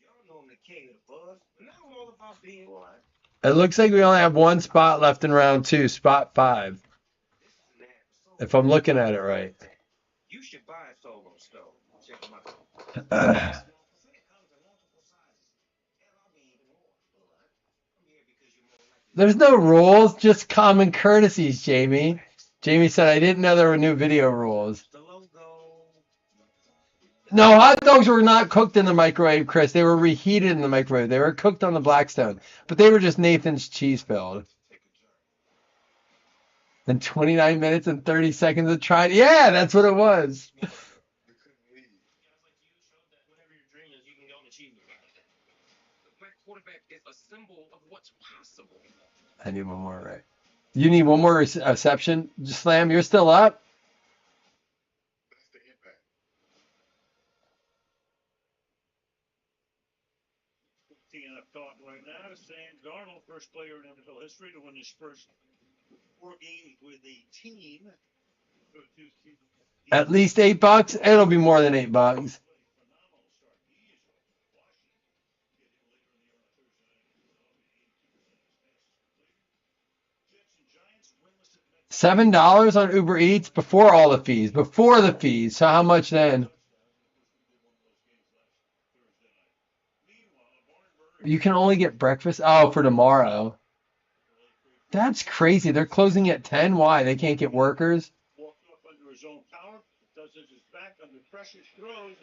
Y'all know I'm the king of the buzz, and I'm all about being right. It looks like we only have one spot left in round 2, spot 5, if I'm looking at it right. You should buy a solo stove. Check them out. There's no rules, just common courtesies, Jamie. Jamie said, I didn't know there were new video rules. The logo. No, hot dogs were not cooked in the microwave, Chris. They were reheated in the microwave. They were cooked on the Blackstone. But they were just Nathan's cheese filled. And 29 minutes and 30 seconds of trying. Yeah, that's what it was. We couldn't leave. Whatever your dream is, you can go and achieve it. The black quarterback is a symbol of what's possible. I need one more, right? You need one more reception? Slam, you're still up? That's the impact. Teeing up talk right now to Sam Darnold, first player in NFL history to win his first 4 games with a team. At least $8? It'll be more than $8. Phenomenal start. He is $7 on Uber Eats before all the fees. Before the fees. So how much then? You can only get breakfast? Oh, for tomorrow. That's crazy. They're closing at 10. Why? They can't get workers? Walked up under his own power. Does his back under pressure. Throws.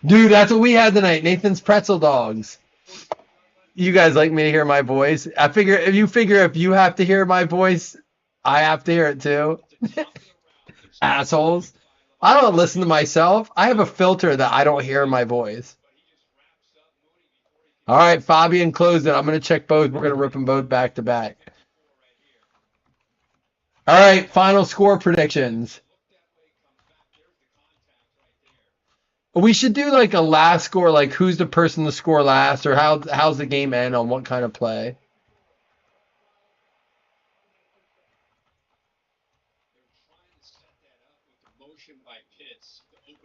Dude, that's what we had tonight. Nathan's pretzel dogs. You guys like me to hear my voice? If you have to hear my voice, I have to hear it too. Assholes. I don't listen to myself. I have a filter that I don't hear my voice. All right, Fabian closed it. I'm going to check both. We're going to rip them both back to back. All right, final score predictions. We should do like a last score, like who's the person to score last, or how's the game end on what kind of play.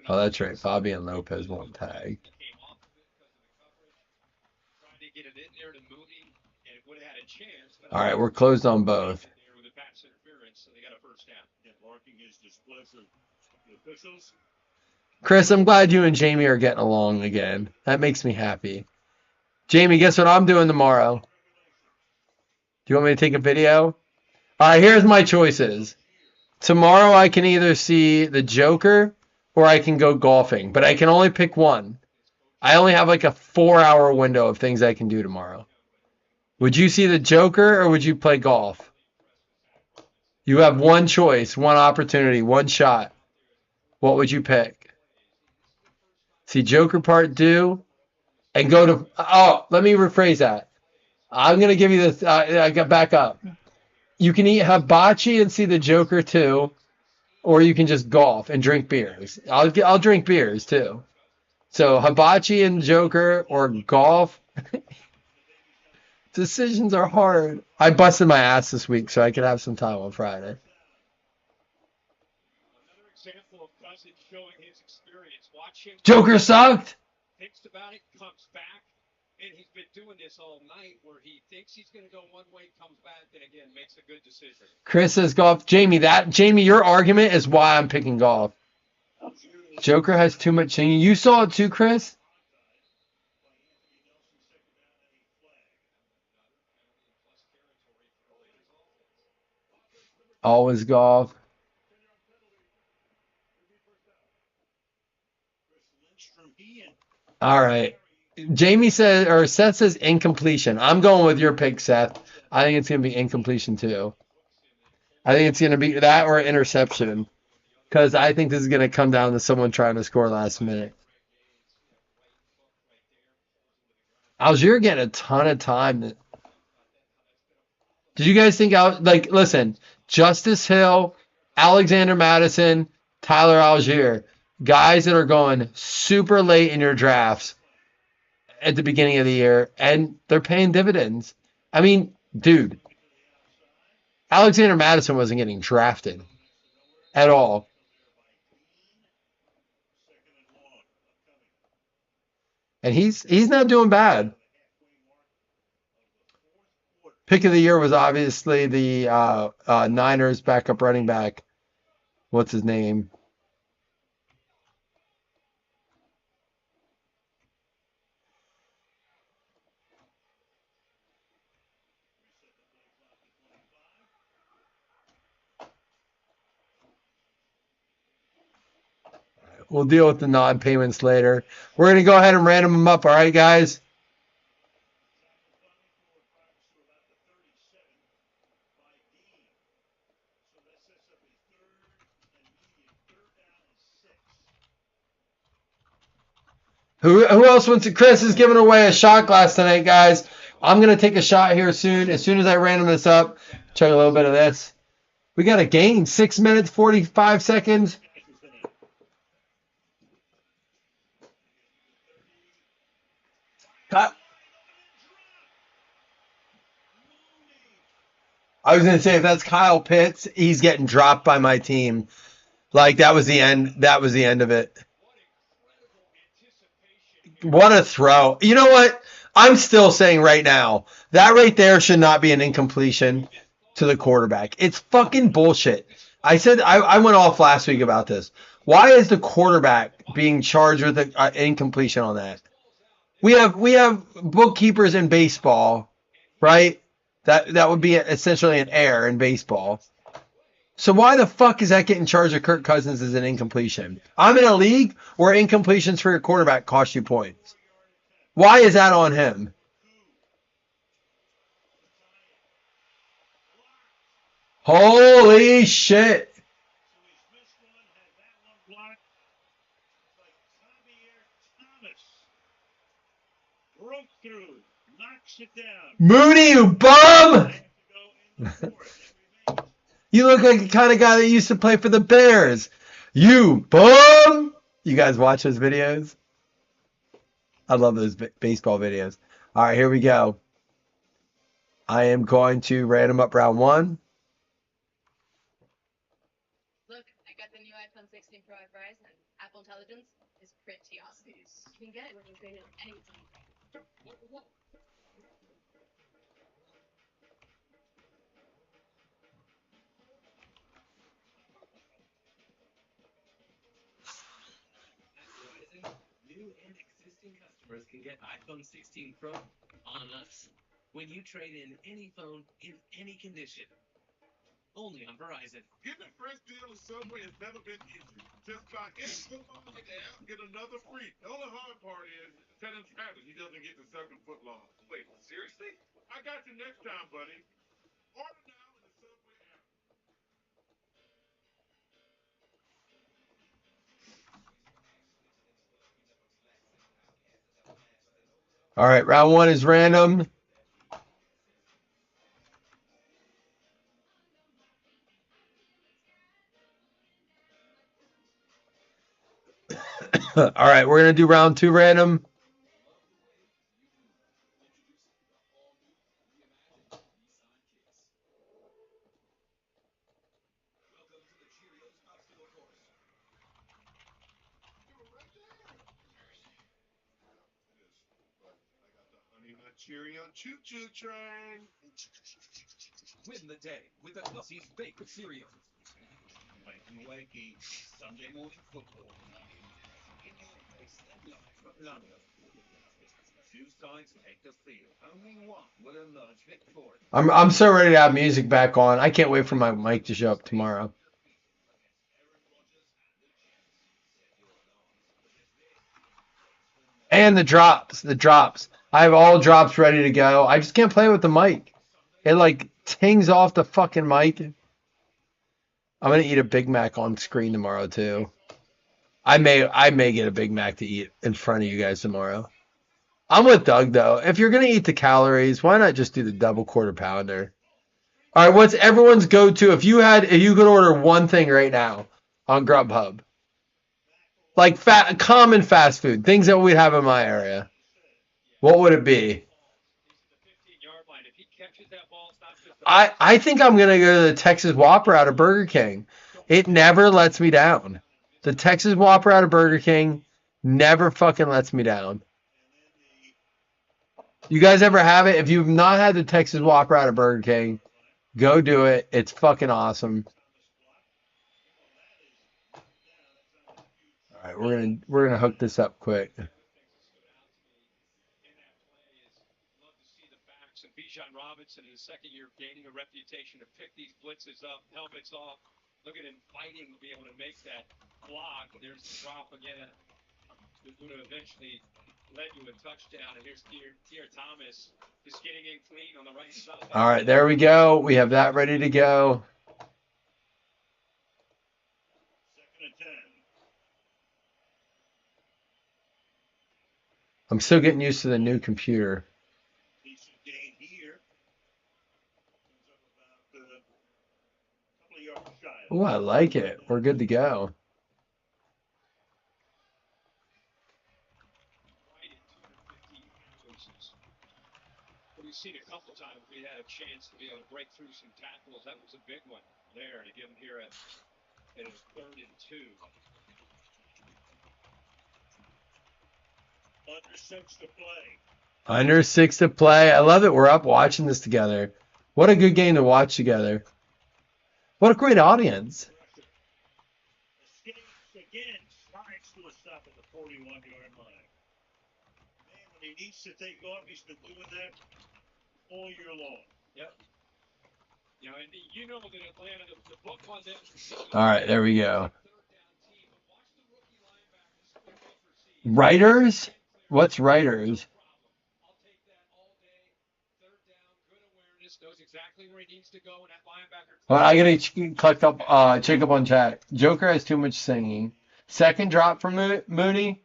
Oh, that's right. Fabian Lopez won't tag. All right, we're closed on both. so they got a first down. And marking his displeasure with the officials. Chris, I'm glad you and Jamie are getting along again. That makes me happy. Jamie, guess what I'm doing tomorrow? Do you want me to take a video? All right, here's my choices. Tomorrow I can either see the Joker or I can go golfing, but I can only pick one. I only have like a 4-hour window of things I can do tomorrow. Would you see the Joker or would you play golf? You have one choice, one opportunity, one shot. What would you pick? See Joker Part 2 and go to... Oh, let me rephrase that. I'm going to give you this... I got back up. You can eat hibachi and see the Joker 2, or you can just golf and drink beers. I'll drink beers too. So hibachi and Joker or golf. Decisions are hard. I busted my ass this week so I could have some time on Friday. Another example of Cousins showing his experience. Watch him. Joker sucked. Thinks about it, comes back, and he's been doing this all night where he thinks he's going to go one way, comes back, and again makes a good decision. Chris says golf. Jamie, your argument is why I'm picking golf. Joker has too much singing. You saw it too, Chris? Always golf. All right. Jamie says, or Seth says incompletion. I'm going with your pick, Seth. I think it's going to be incompletion too. I think it's going to be that or interception. Because I think this is going to come down to someone trying to score last minute. Algier getting a ton of time. Did you guys think listen, Justice Hill, Alexander Madison, Tyler Algier, guys that are going super late in your drafts at the beginning of the year, and they're paying dividends. I mean, dude, Alexander Madison wasn't getting drafted at all. And he's not doing bad. Pick of the year was obviously the Niners backup running back. What's his name? We'll deal with the non-payments later. We're going to go ahead and random them up. All right, guys? Who else wants to? Chris is giving away a shot glass tonight, guys. I'm going to take a shot here soon. As soon as I random this up, chug a little bit of this. We got a game. 6 minutes, 45 seconds. I was going to say, if that's Kyle Pitts, he's getting dropped by my team. Like, that was the end. That was the end of it. What a throw. You know what? I'm still saying right now, that right there should not be an incompletion to the quarterback. It's fucking bullshit. I said, I went off last week about this. Why is the quarterback being charged with an incompletion on that? We have bookkeepers in baseball, right? That would be essentially an error in baseball. So why the fuck is that getting charged to Kirk Cousins as an incompletion? I'm in a league where incompletions for your quarterback cost you points. Why is that on him? Holy shit. Mooney, you bum! You look like the kind of guy that used to play for the Bears. You bum! You guys watch those videos? I love those baseball videos. All right, here we go. I am going to random up round one. Look, I got the new iPhone 16 Pro Verizon. Apple Intelligence is pretty awesome. You can get it when you trade it anytime. and existing customers can get iPhone 16 Pro on us when you trade in any phone in any condition. Only on Verizon. Getting a fresh deal of Subway has never been easier. Just buy any football in the app, get another free. The only hard part is telling Travis he doesn't get the second foot long. Wait, seriously? I got you next time, buddy. Order now in the Subway app. All right, round one is random. All right, we're gonna do round two random. Honey Nut Cheerio Choo Choo Train. Win the day with a Hussey's Baked Cereal. Wakey wakey. Sunday morning football. From London. Two sides take the field. Only one will emerge victorious. I'm so ready to have music back on. I can't wait for my mic to show up tomorrow. And the drops. I have all drops ready to go. I just can't play with the mic. It like tings off the fucking mic. I'm gonna eat a Big Mac on screen tomorrow too. I may get a Big Mac to eat in front of you guys tomorrow. I'm with Doug though. If you're gonna eat the calories, why not just do the double quarter pounder? All right, what's everyone's go-to? If you could order one thing right now on Grubhub, like common fast food, things that we'd have in my area, what would it be? I think I'm gonna go to the Texas Whopper out of Burger King. It never lets me down. The Texas Whopper out of Burger King never fucking lets me down. You guys ever have it? If you've not had the Texas Whopper out of Burger King, go do it. It's fucking awesome. All right, we're gonna hook this up quick. Bijan Robinson in his second year gaining a reputation to pick these blitzes up, helmets off. Look at him fighting to be able to make that block. There's the drop again. Who's going to eventually led to a touchdown. And here's Tier Thomas just getting in clean on the right side. All right, there we go. We have that ready to go. Second and 10. I'm still getting used to the new computer. Decent gain here. Comes up about a couple of yards shy. Oh, I like it. We're good to go. Right at 250 places. We've seen a couple times we had a chance to be able to break through some tackles. That was a big one there to give him here at a 3rd and 2. Under 6 to play. Under 6 to play. I love it. We're up watching this together. What a good game to watch together. What a great audience. Escapes again, strides to a stop at the 41-yard line. Man, when he needs to take off, he's been doing that all year long. Yep. You know, and you know that Atlanta, the book on them. All right, there we go. Writers? What's writers? I'll take that all day. 3rd down, good awareness, knows exactly where he needs to go, and that linebacker. Well, I gotta check up on chat. Joker has too much singing. Second drop from Mooney.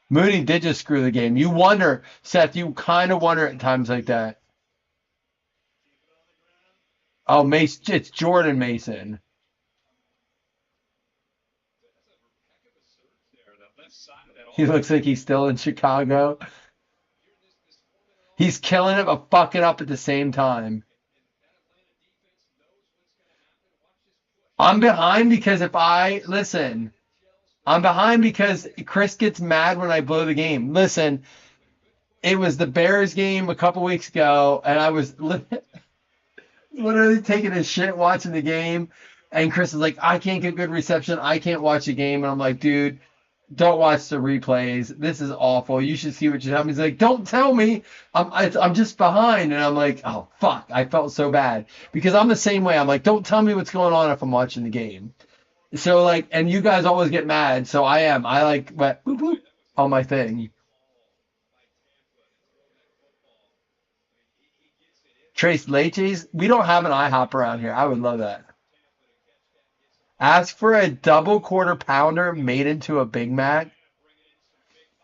Mooney did just screw the game. You wonder, Seth, you kind of wonder at times like that. Oh, it's Jordan Mason. He looks like he's still in Chicago. He's killing it but fucking up at the same time. I'm behind because I'm behind because Chris gets mad when I blow the game. Listen, it was the Bears game a couple weeks ago, and I was literally taking a shit watching the game, and Chris is like, I can't get good reception. I can't watch the game. And I'm like, dude, don't watch the replays. This is awful. You should see what you're telling me. He's like, don't tell me. I'm just behind. And I'm like, oh, fuck. I felt so bad. Because I'm the same way. I'm like, don't tell me what's going on if I'm watching the game. So, like, and you guys always get mad. So I am. I, like, went boop, boop on my thing. Trace Leches? We don't have an IHOP around here. I would love that. Ask for a double quarter pounder made into a Big Mac.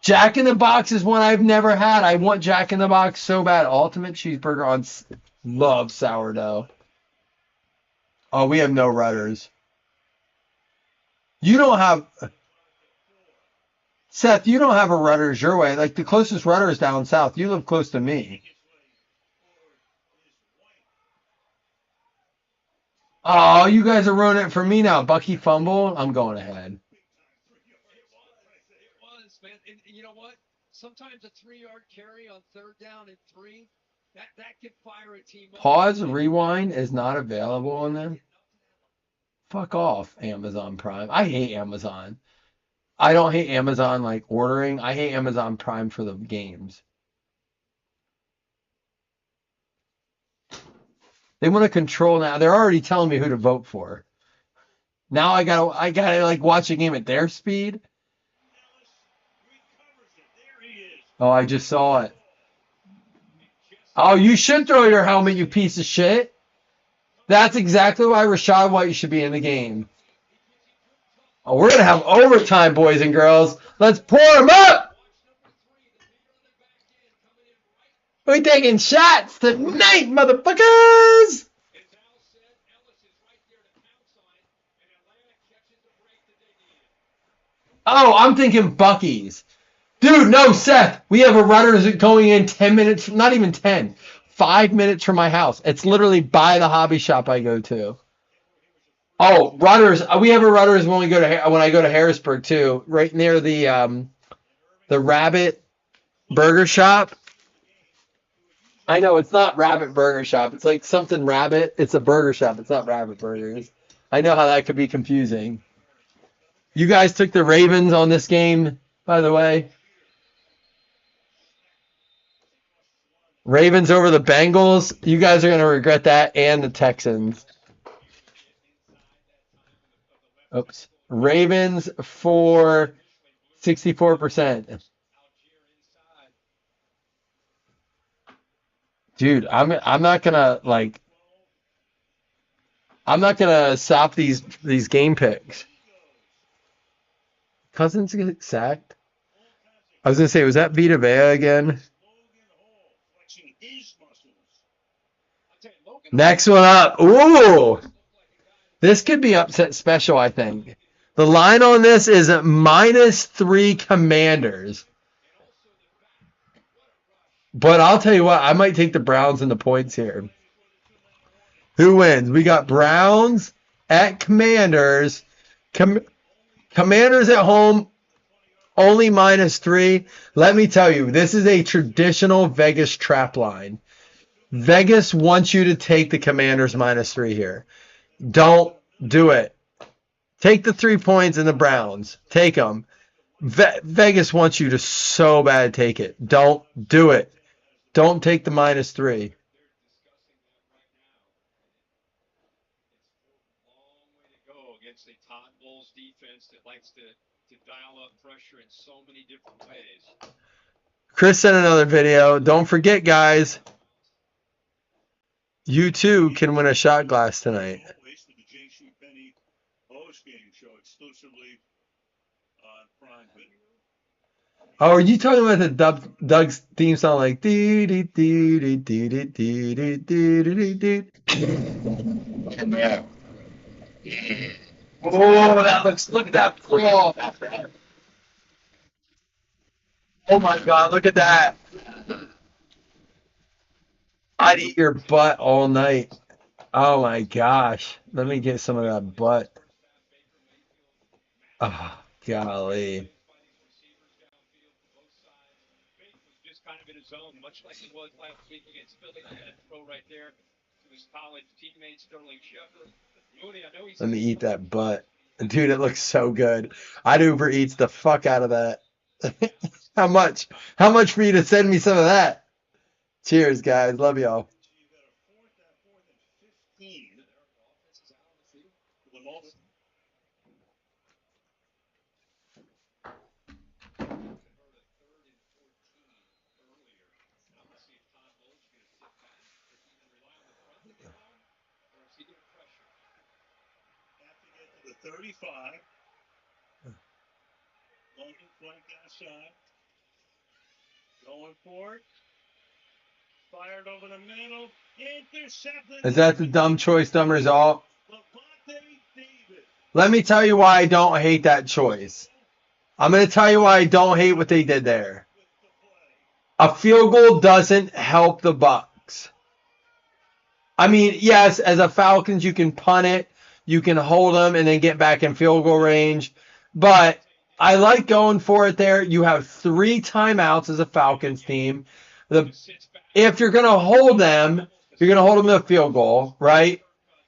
Jack in the Box is one I've never had. I want Jack in the Box so bad. Ultimate cheeseburger on love sourdough. Oh, we have no rudders. You don't have Seth, you don't have a rudders your way. Like the closest rudder is down south. You live close to me. Oh, you guys are ruining it for me now. Bucky fumble. I'm going ahead. It was, man. And you know what? Sometimes a 3-yard carry on 3rd down and 3, that can fire a team up. Pause rewind is not available on them. Fuck off, Amazon Prime. I hate Amazon. I don't hate Amazon like ordering. I hate Amazon Prime for the games. They want to control now. They're already telling me who to vote for. Now I gotta like watch a game at their speed. Oh, I just saw it. Oh, you should throw your helmet, you piece of shit. That's exactly why Rachaad White should be in the game. Oh, we're gonna have overtime, boys and girls. Let's pour them up. We're taking shots tonight, motherfuckers! Oh, I'm thinking Buc-ee's. Dude, no, Seth. We have a Rudders going in 10 minutes, not even 10. 5 minutes from my house. It's literally by the hobby shop I go to. Oh, Rudders. We have a Rudders when I go to Harrisburg too, right near the Rabbit Burger Shop. I know it's not Rabbit Burger Shop. It's like something Rabbit. It's a burger shop. It's not Rabbit Burgers. I know how that could be confusing. You guys took the Ravens on this game, by the way. Ravens over the Bengals. You guys are going to regret that, and the Texans. Oops. Ravens for 64%. Dude, I'm not gonna stop these game picks. Cousins get sacked. I was gonna say, was that Vita Vea again? Next one up. Ooh, this could be upset special. I think the line on this is -3 Commanders. But I'll tell you what, I might take the Browns in the points here. Who wins? We got Browns at Commanders. Commanders at home, only -3. Let me tell you, this is a traditional Vegas trap line. Vegas wants you to take the Commanders -3 here. Don't do it. Take the 3 points in the Browns. Take them. Vegas wants you to so bad take it. Don't do it. Don't take the -3. Against a Todd Bowles defense that likes to dial up pressure in so many different ways. Chris sent another video. Don't forget, guys. You too can win a shot glass tonight. Oh, are you talking about the Doug's theme song like dee dee dee dee dee dee dee dee dee dee dee? Oh, look at that floor. Oh my God, look at that. I'd eat your butt all night. Oh my gosh. Let me get some of that butt. Oh, golly. Zone, much like he was last week against Philly. That throw right there to his college teammate Sterling Shepard. Mooney, I know he's Let me eat that butt. Dude, it looks so good. I'd Uber Eats the fuck out of that. How much? How much for you to send me some of that? Cheers, guys. Love y'all. The most. The 35. London flank outside. Going for it. Fired over the middle. Intercepted. Is that the dumb choice, dumb result? Levante David. Let me tell you why I don't hate that choice. I'm going to tell you why I don't hate what they did there. A field goal doesn't help the Bucks. I mean, yes, as a Falcons, you can punt it, you can hold them, and then get back in field goal range. But I like going for it there. You have 3 timeouts as a Falcons team. If you're going to hold them, you're going to hold them to a field goal, right?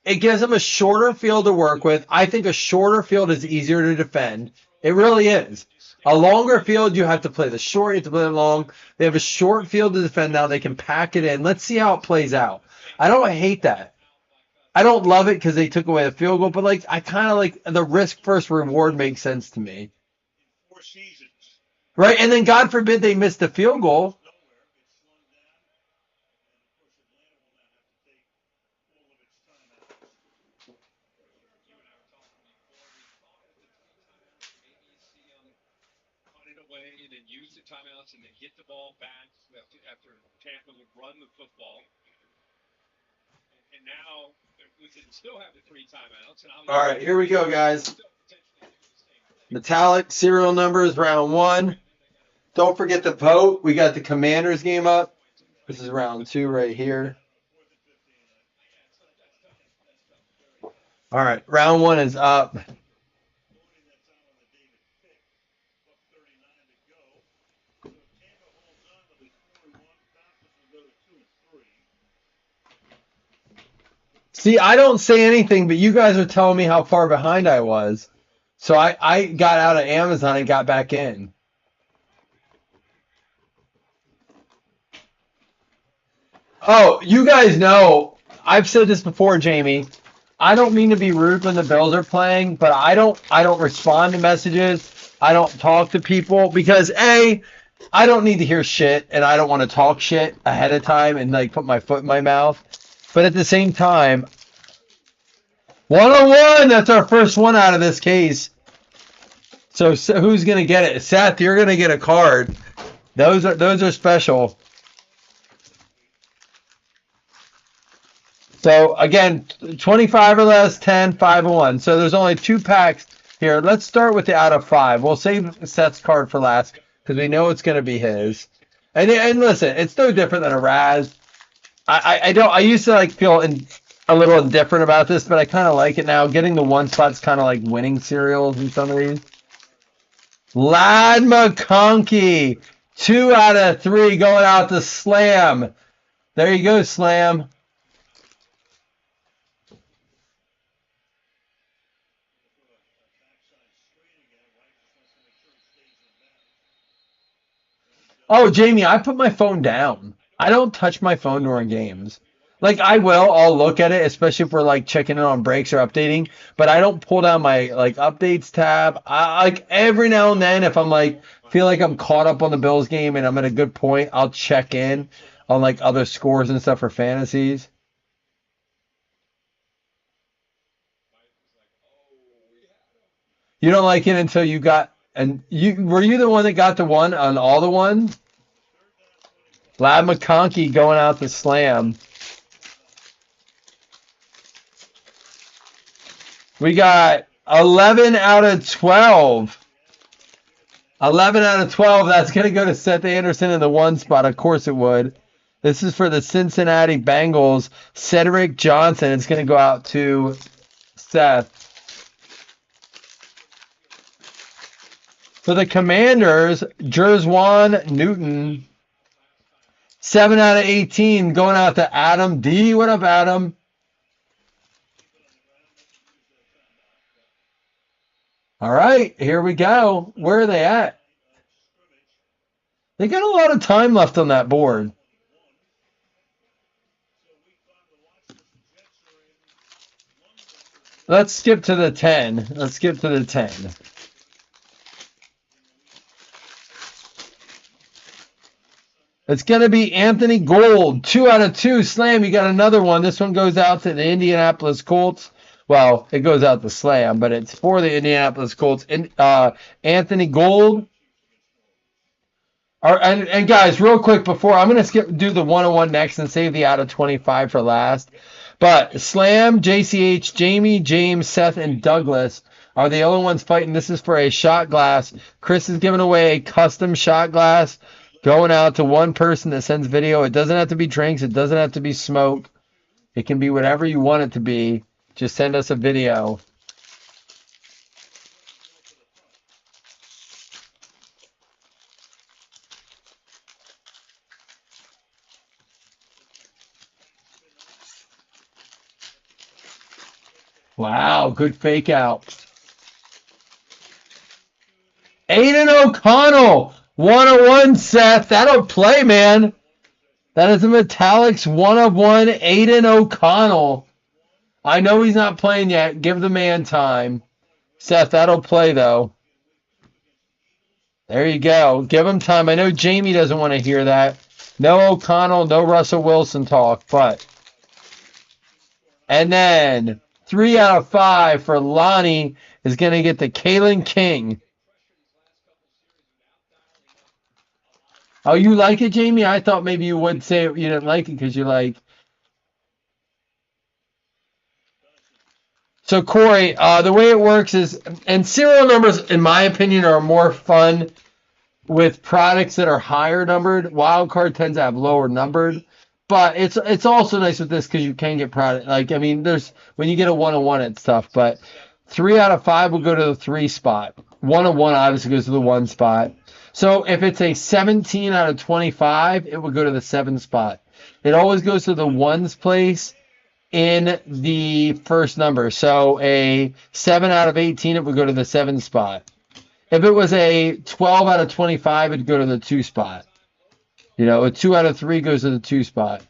It gives them a shorter field to work with. I think a shorter field is easier to defend. It really is. A longer field, you have to play the short, you have to play the long. They have a short field to defend now. They can pack it in. Let's see how it plays out. I don't hate that. I don't love it because they took away the field goal, but like I kind of like the risk versus reward makes sense to me. 4 seasons. Right? And then God forbid they missed the field goal. And then use the timeouts and then get the ball back after Tampa would run the football. And now we can still have the 3 timeouts. And All right, here we go, guys. Metallic serial numbers, round 1. Don't forget to vote. We got the Commanders game up. This is round 2 right here. All right, round 1 is up. See, I don't say anything, but you guys are telling me how far behind I was. So I got out of Amazon and got back in. Oh, you guys know, I've said this before, Jamie. I don't mean to be rude when the Bills are playing, but I don't respond to messages. I don't talk to people because A, I don't need to hear shit and I don't want to talk shit ahead of time and like put my foot in my mouth. But at the same time, 101, that's our first one out of this case. So who's going to get it? Seth, you're going to get a card. Those are special. So again, 25 or less, 10, 5 and 1. So there's only 2 packs here. Let's start with the out of 5. We'll save Seth's card for last because we know it's going to be his. And listen, it's no different than a Raz. I used to like feel a little indifferent about this, but I kind of like it now. Getting the 1 spot's kind of like winning cereals in some of these. Ladd McConkey, 2 out of 3 going out to Slam. There you go, Slam. Oh, Jamie, I put my phone down. I don't touch my phone during games. Like, I'll look at it, especially if we're, like, checking in on breaks or updating, but I don't pull down my, like, updates tab. Like, every now and then, if I'm, like, feel like I'm caught up on the Bills game and I'm at a good point, I'll check in on, like, other scores and stuff for fantasies. You don't like it until you got... And were you the one that got the one on all the ones? Ladd McConkey going out to Slam. We got 11 out of 12. 11 out of 12. That's going to go to Seth Anderson in the 1 spot. Of course it would. This is for the Cincinnati Bengals. Cedric Johnson. It's going to go out to Seth. For the Commanders, Jerswan Newton, 7 out of 18, going out to Adam D. What up, Adam? All right, here we go. Where are they at? They got a lot of time left on that board. Let's skip to the 10. Let's skip to the 10. It's going to be Anthony Gould. 2 out of 2. Slam, you got another one. This one goes out to the Indianapolis Colts. Well, it goes out to Slam, but it's for the Indianapolis Colts. Anthony Gould. And guys, real quick before, I'm going to do the 101 next and save the out of 25 for last. But Slam, JCH, Jamie, James, Seth, and Douglas are the only ones fighting. This is for a shot glass. Chris is giving away a custom shot glass going out to one person that sends video. It doesn't have to be drinks. It doesn't have to be smoke. It can be whatever you want it to be. Just send us a video. Wow, good fake out. Aiden O'Connell. 101, Seth. That'll play, man. That is a Metallics 1 of 1, Aiden O'Connell. I know he's not playing yet. Give the man time. Seth, that'll play, though. There you go. Give him time. I know Jamie doesn't want to hear that. No O'Connell, no Russell Wilson talk, but. And then 3 out of 5 for Lonnie is going to get the Kalen King. Oh, you like it, Jamie? I thought maybe you would say you didn't like it because you like. So, Corey, the way it works is, and serial numbers, in my opinion, are more fun with products that are higher numbered. Wild card tends to have lower numbered. But it's also nice with this because you can get product. Like, I mean, there's when you get a 101, it's tough. But 3 out of 5 will go to the 3 spot. 101 obviously goes to the 1 spot. So if it's a 17 out of 25, it will go to the 7 spot. It always goes to the 1's place in the first number. So a 7 out of 18, it would go to the 7 spot. If it was a 12 out of 25, it'd go to the 2 spot. You know, a 2 out of 3 goes to the 2 spot.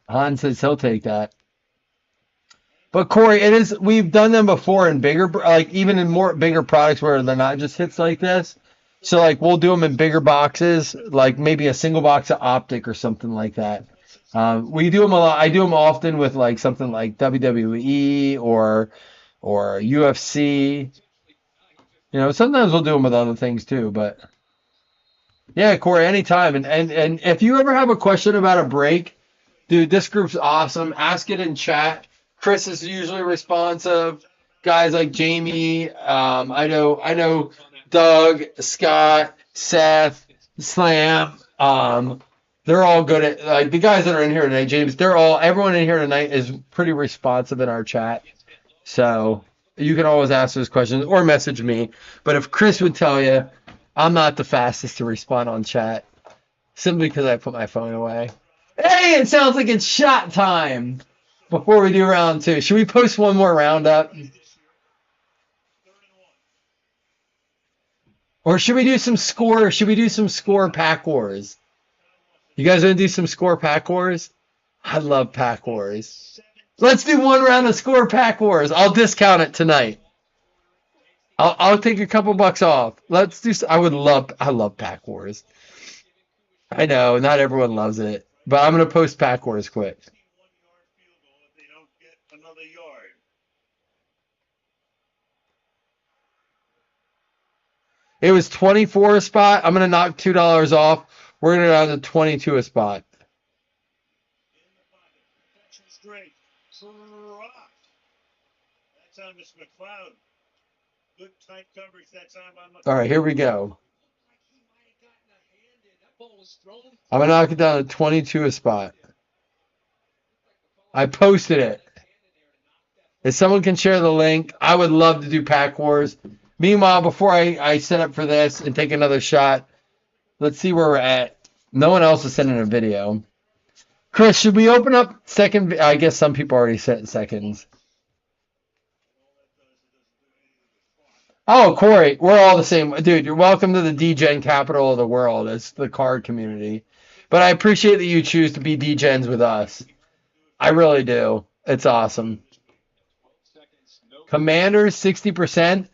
Han says he'll take that. But Corey, it is. We've done them before in bigger, like even in bigger products where they're not just hits like this. So like we'll do them in bigger boxes, like maybe a single box of Optic or something like that. We do them a lot. I do them often with like something like WWE or UFC. You know, sometimes we'll do them with other things too. But yeah, Corey, anytime. And if you ever have a question about a break, dude, this group's awesome. Ask it in chat. Chris is usually responsive. Guys like Jamie, I know Doug, Scott, Seth, Slam. They're all good at like the guys that are in here tonight. James, everyone in here tonight is pretty responsive in our chat. So you can always ask those questions or message me. But if Chris would tell you, I'm not the fastest to respond on chat, simply because I put my phone away. Hey, it sounds like it's shot time. Before we do round 2, should we post one more roundup? Or should we do some score? Should we do some score pack wars? You guys want to do some score pack wars? I love pack wars. Let's do one round of score pack wars. I'll discount it tonight. I'll take a couple bucks off. Let's do. I love pack wars. I know not everyone loves it, but I'm gonna post pack wars quick. It was 24 a spot. I'm going to knock $2 off. We're going to go down to 22 a spot. Straight. That time it's McLeod. Good tight coverage that time on McLeod. All right, here we go. I'm going to knock it down to 22 a spot. I posted it. If someone can share the link, I would love to do pack wars. Meanwhile, before I set up for this and take another shot, let's see where we're at. No one else is sending a video. Chris, should we open up second? I guess some people already sent seconds. Oh, Corey, we're all the same. Dude, you're welcome to the DGen capital of the world. It's the card community. But I appreciate that you choose to be DGens with us. I really do. It's awesome. Commanders, 60%.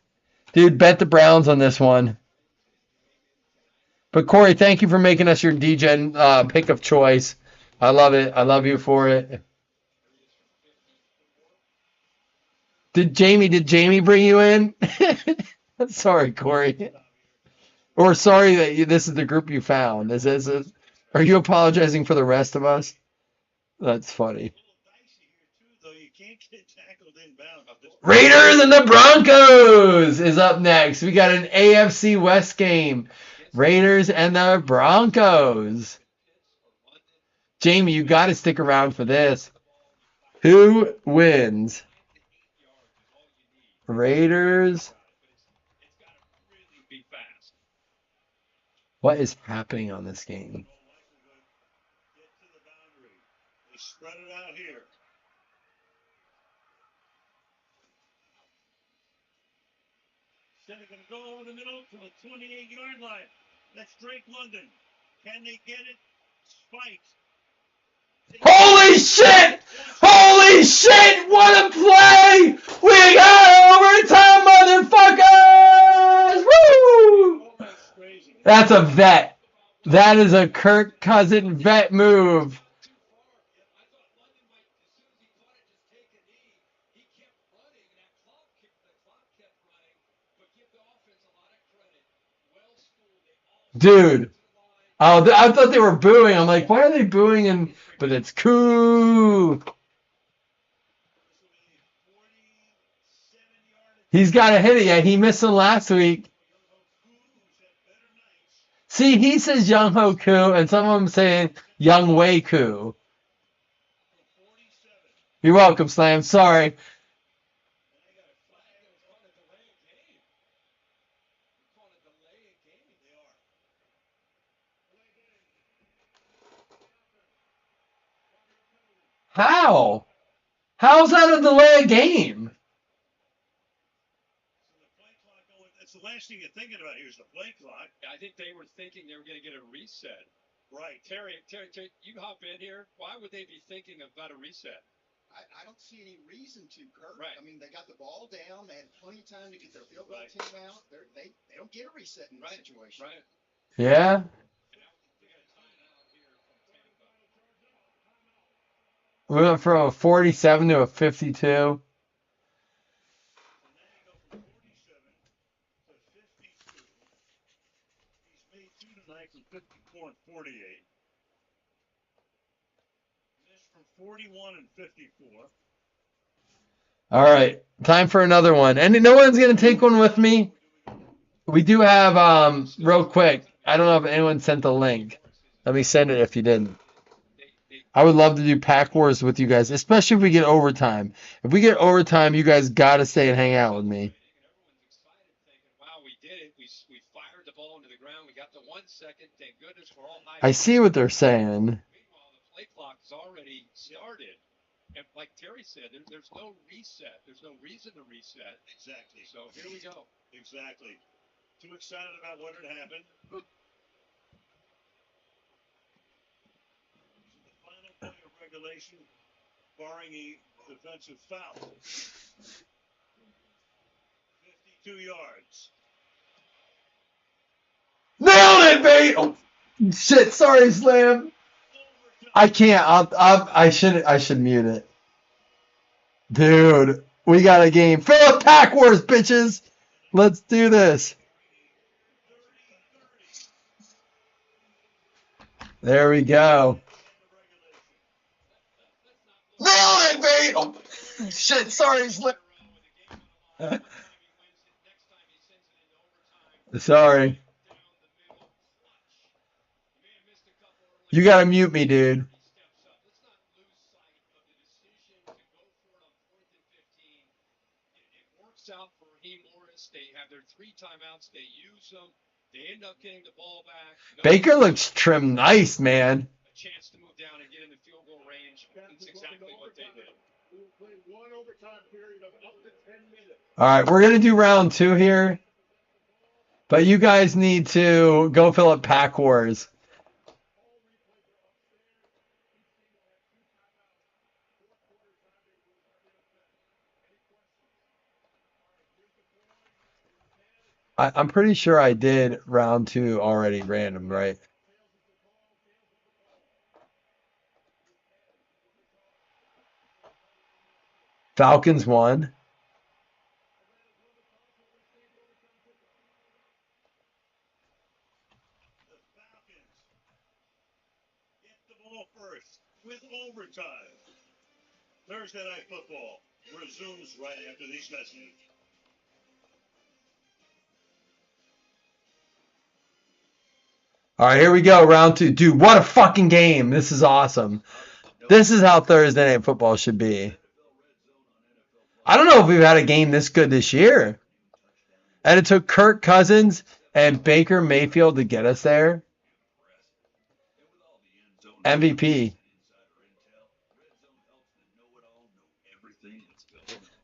Dude, bet the Browns on this one. But Corey, thank you for making us your DGen pick of choice. I love it. I love you for it. Did Jamie bring you in? Sorry, Corey. Or sorry that this is the group you found. Are you apologizing for the rest of us? That's funny. Raiders and the Broncos is up next. We got an AFC West game. Raiders and the Broncos. Jamie, you got to stick around for this. Who wins? Raiders. What is happening on this game? Spread it out here. Instead of going to go over the middle to the 28-yard line. That's Drake London. Can they get it? Spikes. Holy shit! Holy shit! What a play! We got overtime, motherfuckers! Woo! That's a vet. That is a Kirk Cousin vet move. Dude. Oh, I thought they were booing. I'm like, why are they booing? But it's cool. He's got to hit it yet. He missed it last week. See, he says Young Ho Koo, and some of them saying Young Wei Koo. You're welcome, Slam. Sorry. How? How's that a delay of game? That's the last thing you're thinking about here is the play clock. I think they were thinking they were going to get a reset. Right. Terry, you hop in here. Why would they be thinking about a reset? I don't see any reason to, Kurt. Right. I mean, they got the ball down. They had plenty of time to get their field goal team out. They don't get a reset in this situation. Right. Yeah. We went from a 47 to a 52. He's made 2 tonight from 54 and 48. Missed from 41 and 54. All right. Time for another one. And no one's going to take one with me. We do have, real quick, I don't know if anyone sent the link. Let me send it if you didn't. I would love to do Pack Wars with you guys, especially if we get overtime. If we get overtime, you guys got to stay and hang out with me. Wow, we did it. We fired the ball into the ground. We got the 1 second. Thank goodness we're all high. I see what they're saying. Meanwhile, the play clock has already started. And like Terry said, there's no reset. There's no reason to reset. Exactly. So here we go. Exactly. Too excited about what had happened. The final play of regulation, barring a defensive foul. 52 yards. Nailed it, babe! Oh, shit, sorry, Slam. I can't. I should mute it. Dude, we got a game. Fill up Pack Wars, bitches. Let's do this. There we go. Nailed it, babe! Oh, shit, sorry, Slam. Sorry. You gotta mute me, dude. Out for Raheem Morris. They have their 3 timeouts. They use them. They end up getting the ball back. Baker looks trimmed nice, man. A chance to move down and get in the field goal range. That's exactly what they did. We will play one overtime period of up to 10 minutes. All right, we're going to do round 2 here. But you guys need to go fill up Pack Wars. I'm pretty sure I did round 2 already random, right? Falcons won. Get the ball first with overtime. Thursday Night Football resumes right after these messages. All right, here we go. Round 2. Dude, what a fucking game. This is awesome. This is how Thursday Night Football should be. I don't know if we've had a game this good this year. And it took Kirk Cousins and Baker Mayfield to get us there. MVP.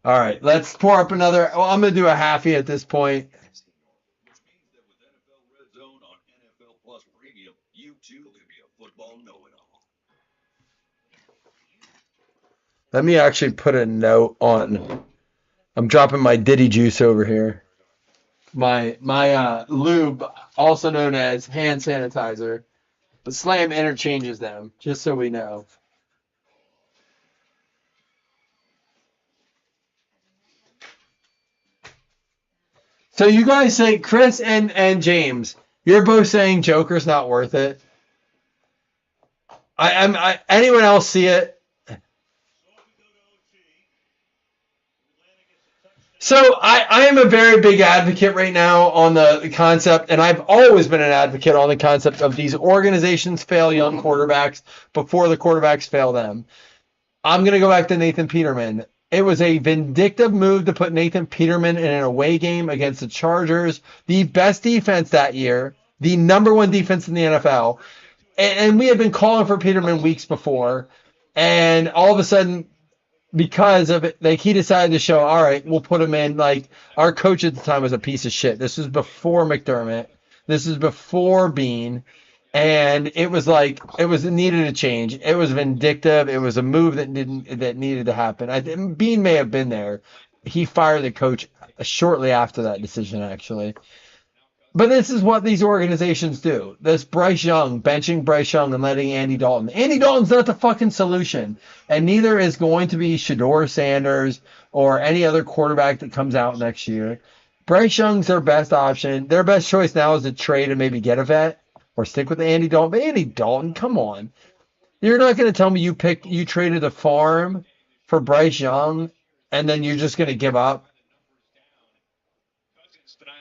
All right, let's pour up another. Well, I'm going to do a halfie at this point. Let me actually put a note on. I'm dropping my Diddy juice over here. My lube, also known as hand sanitizer. But Slam interchanges them, just so we know. So you guys say, Chris and James, you're both saying Joker's not worth it. Anyone else see it? So I am a very big advocate right now on the concept, and I've always been an advocate on the concept of these organizations fail young quarterbacks before the quarterbacks fail them. I'm going to go back to Nathan Peterman. It was a vindictive move to put Nathan Peterman in an away game against the Chargers, the best defense that year, the number 1 defense in the NFL. And we had been calling for Peterman weeks before, and all of a sudden, because of it, like, he decided to show, all right, we'll put him in. Like, our coach at the time was a piece of shit. This was before McDermott. This is before Bean. And it was like, it needed a change. It was vindictive. It was a move that needed to happen. Bean may have been there. He fired the coach shortly after that decision, actually. But this is what these organizations do. This Bryce Young, benching Bryce Young and letting Andy Dalton. Andy Dalton's not the fucking solution. And neither is going to be Shedeur Sanders or any other quarterback that comes out next year. Bryce Young's their best option. Their best choice now is to trade and maybe get a vet or stick with Andy Dalton. But Andy Dalton, come on. You're not going to tell me you traded a farm for Bryce Young and then you're just going to give up?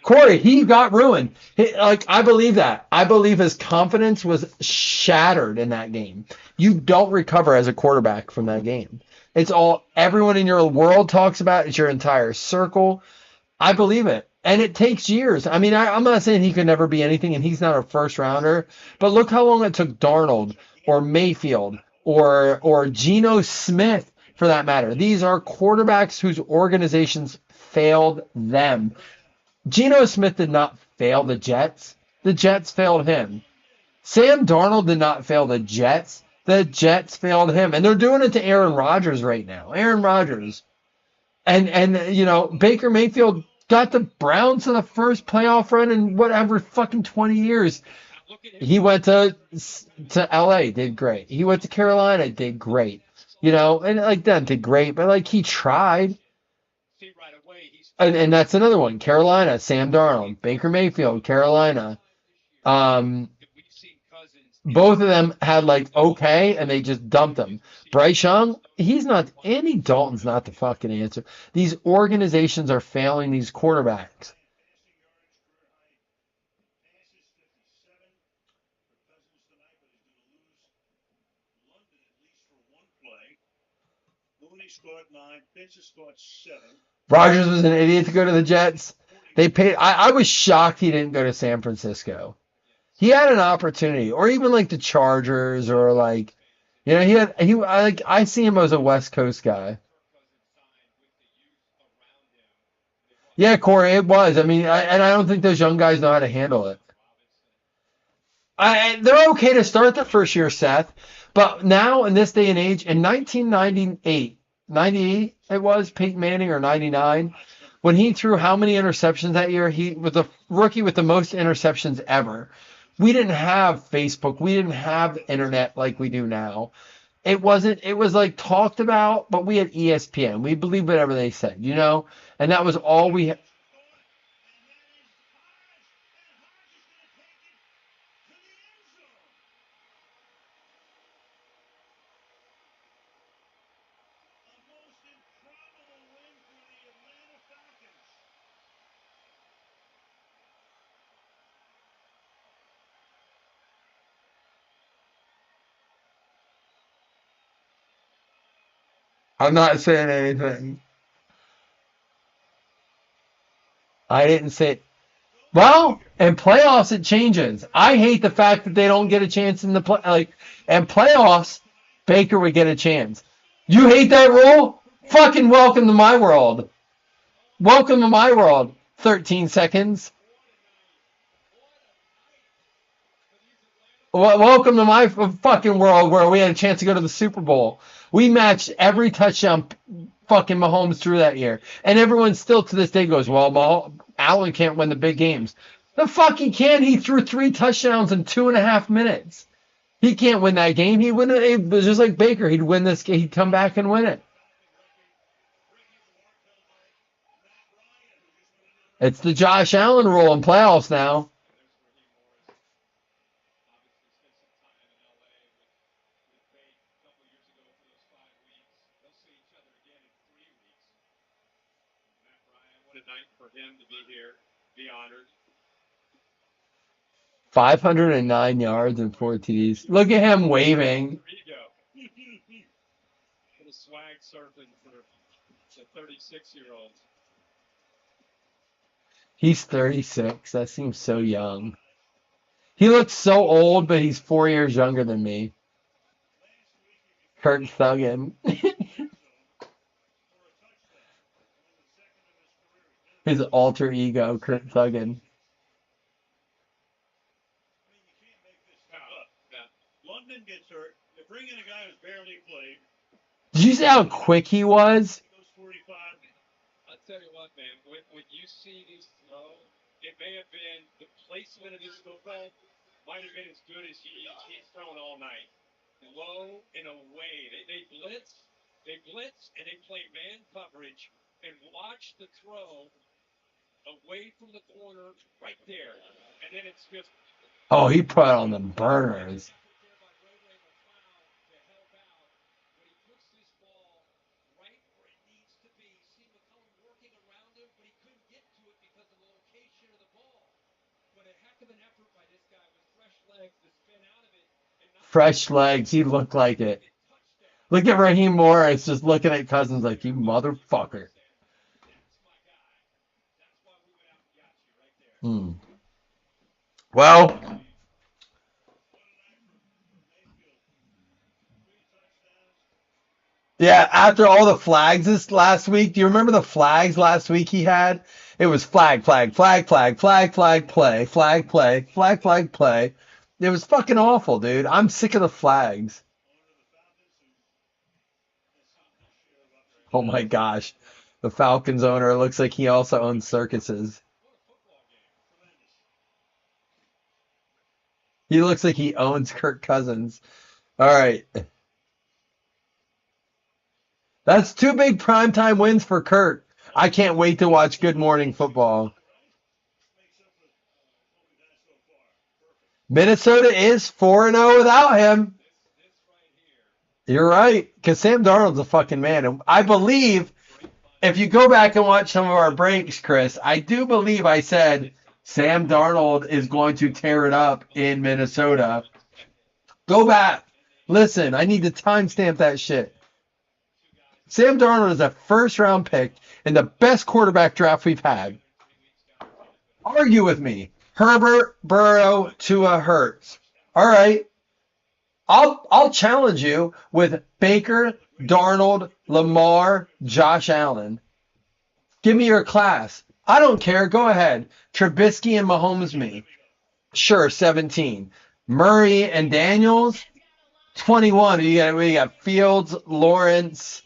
Corey, he got ruined. I believe that. I believe his confidence was shattered in that game. You don't recover as a quarterback from that game. It's all everyone in your world talks about. It's your entire circle. I believe it. And it takes years. I mean, I'm not saying he could never be anything, and he's not a first rounder. But look how long it took Darnold or Mayfield or Geno Smith, for that matter. These are quarterbacks whose organizations failed them. Geno Smith did not fail the Jets. The Jets failed him. Sam Darnold did not fail the Jets. The Jets failed him. And they're doing it to Aaron Rodgers right now. Aaron Rodgers. And you know, Baker Mayfield got the Browns to the first playoff run in whatever fucking 20 years. He went to LA, did great. He went to Carolina, did great. You know, and like that did great, but like he tried. And that's another one. Carolina, Sam Darnold, Baker Mayfield, Carolina. Both of them had like okay, and they just dumped them. Bryce Young, Andy Dalton's not the fucking answer. These organizations are failing these quarterbacks. Scored 9, Pitcher scored 7. Rodgers was an idiot to go to the Jets. They paid. I was shocked he didn't go to San Francisco. He had an opportunity, or even like the Chargers, or like, you know, I see him as a West Coast guy. Yeah, Corey, it was. I mean, and I don't think those young guys know how to handle it. They're okay to start the first year, Seth, but now in this day and age, in 1998, 98 it was Peyton Manning or 99, when he threw how many interceptions that year? He was the rookie with the most interceptions ever. We didn't have Facebook, we didn't have internet like we do now. It wasn't. It was like talked about, but we had ESPN. We believed whatever they said, and that was all we. I'm not saying anything. I didn't say. Well, in playoffs it changes. I hate the fact that they don't get a chance in the play. Like, and playoffs, Baker would get a chance. You hate that rule? Fucking welcome to my world. Welcome to my world. 13 seconds. Welcome to my fucking world where we had a chance to go to the Super Bowl. We matched every touchdown fucking Mahomes threw that year. And everyone still to this day goes, well, Allen can't win the big games. The fuck he can. He threw 3 touchdowns in 2.5 minutes. He can't win that game. He win it. It was just like Baker. He'd win this game. He'd come back and win it. It's the Josh Allen rule in playoffs now. For him to be here, be honored. 509 yards and 4 TDs. Look at him waving. There you go. Little swag surfing for the 36-year-old. He's 36. That seems so young. He looks so old, but he's 4 years younger than me. Kirk Thuggin. His alter ego, Kirk Thuggin. London gets hurt. They bring in a guy who's barely played. Did you see how quick he was? I'll tell you what, man. When you see these throw, it may have been the placement of his football might have been as good as he's thrown all night. Low and away. They blitz, and they play man coverage and watch the throw away from the corner right there. And then it's just. Oh, he put on the burners. Fresh legs. He looked like it. Look at Raheem Morris just looking at Cousins like, you motherfucker. Well, yeah, after all the flags this last week, do you remember the flags last week he had? It was flag, flag, flag, flag, flag, flag, play, flag, play, flag, flag, play. It was fucking awful, dude. I'm sick of the flags. Oh my gosh. The Falcons owner looks like he also owns circuses. He looks like he owns Kirk Cousins. All right. That's 2 big primetime wins for Kirk. I can't wait to watch Good Morning Football. Minnesota is 4-0 without him. You're right, because Sam Darnold's a fucking man. And I believe, if you go back and watch some of our breaks, Chris, I do believe I said Sam Darnold is going to tear it up in Minnesota. Go back. Listen, I need to timestamp that shit. Sam Darnold is a first-round pick in the best quarterback draft we've had. Argue with me. Herbert, Burrow, Tua, Hurts. All right. I'll challenge you with Baker, Darnold, Lamar, Josh Allen. Give me your class. I don't care. Go ahead. Trubisky and Mahomes me. Sure, 17. Murray and Daniels, 21. We got Fields, Lawrence,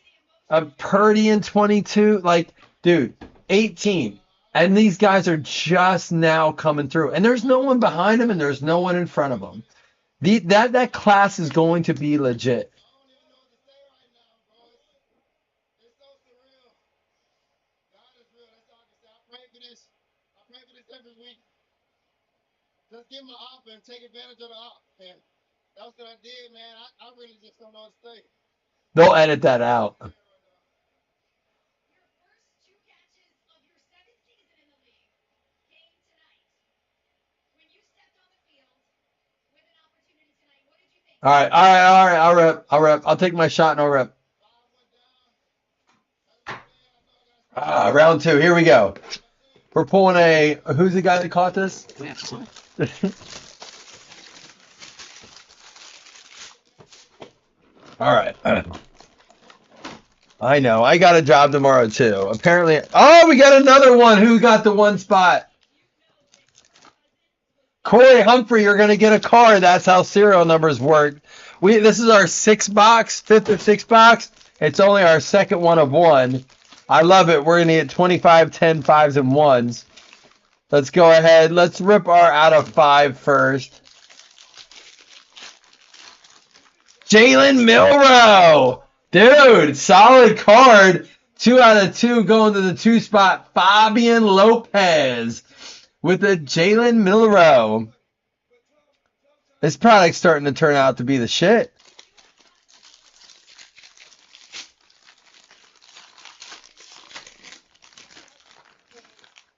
Purdy in 22. Like, dude, 18. And these guys are just now coming through. And there's no one behind them and there's no one in front of them. That class is going to be legit. Just give them an offer and take advantage of the offer. And that's what I did, man. I really just don't know what to say. They'll edit that out. All right. I'll rep. I'll take my shot and I'll rep. Round 2. Here we go. We're pulling a. Who's the guy that caught this? All right. I know. I got a job tomorrow too. Apparently. Oh, we got another one. Who got the one spot? Corey Humphrey, you're going to get a card. That's how serial numbers work. This is our 5th or 6 box. It's only our second one of one. I love it. We're going to get 25, 10, 5s, and 1s. Let's go ahead. Let's rip our out of 5 first. Jalen Milroe. Dude, solid card. 2 out of 2 going to the 2 spot. Fabian Lopez with the Jalen Milroe. This product's starting to turn out to be the shit.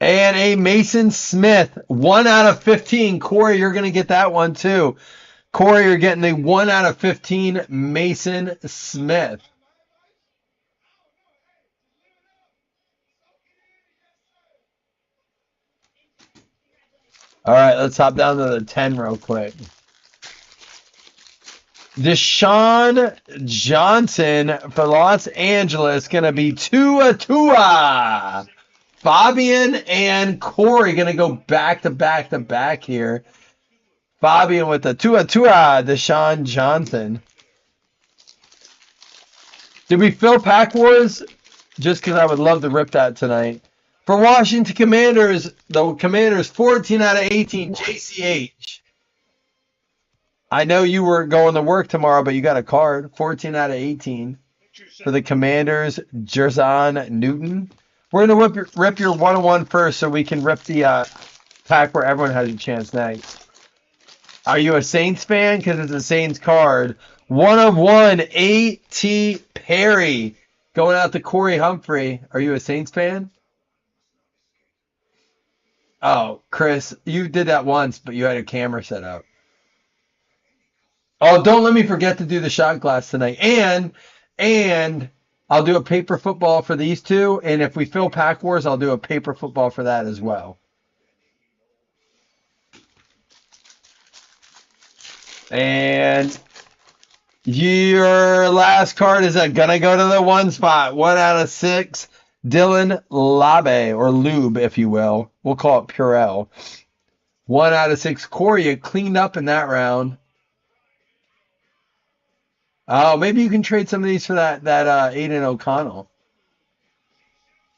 And a Mason Smith. 1 out of 15. Corey, you're going to get that one too. Corey, you're getting the 1 out of 15 Mason Smith. All right, let's hop down to the 10 real quick. Deshaun Johnson for Los Angeles going to be Tua. Fabian and Corey going to go back to back to back here. Fabian with the Tua, Deshaun Johnson. Did we fill Pack Wars? Just because I would love to rip that tonight. For Washington Commanders, the Commanders 14 out of 18, JCH. I know you were going to work tomorrow, but you got a card. 14 out of 18 for the Commanders, Jerzon Newton. We're going to rip your 101 first so we can rip the pack where everyone has a chance next. Are you a Saints fan? Because it's a Saints card. 1 of 1, A.T. Perry. Going out to Corey Humphrey. Are you a Saints fan? Oh, Chris, you did that once, but you had a camera set up. Oh, don't let me forget to do the shot glass tonight. And I'll do a paper football for these two. And if we fill Pack Wars, I'll do a paper football for that as well. And your last card is going to go to the 1 spot. 1 out of 6. Dylan Labe, or Lube, if you will. We'll call it Purell. 1 out of 6. Corey, you cleaned up in that round. Oh, maybe you can trade some of these for that Aiden O'Connell.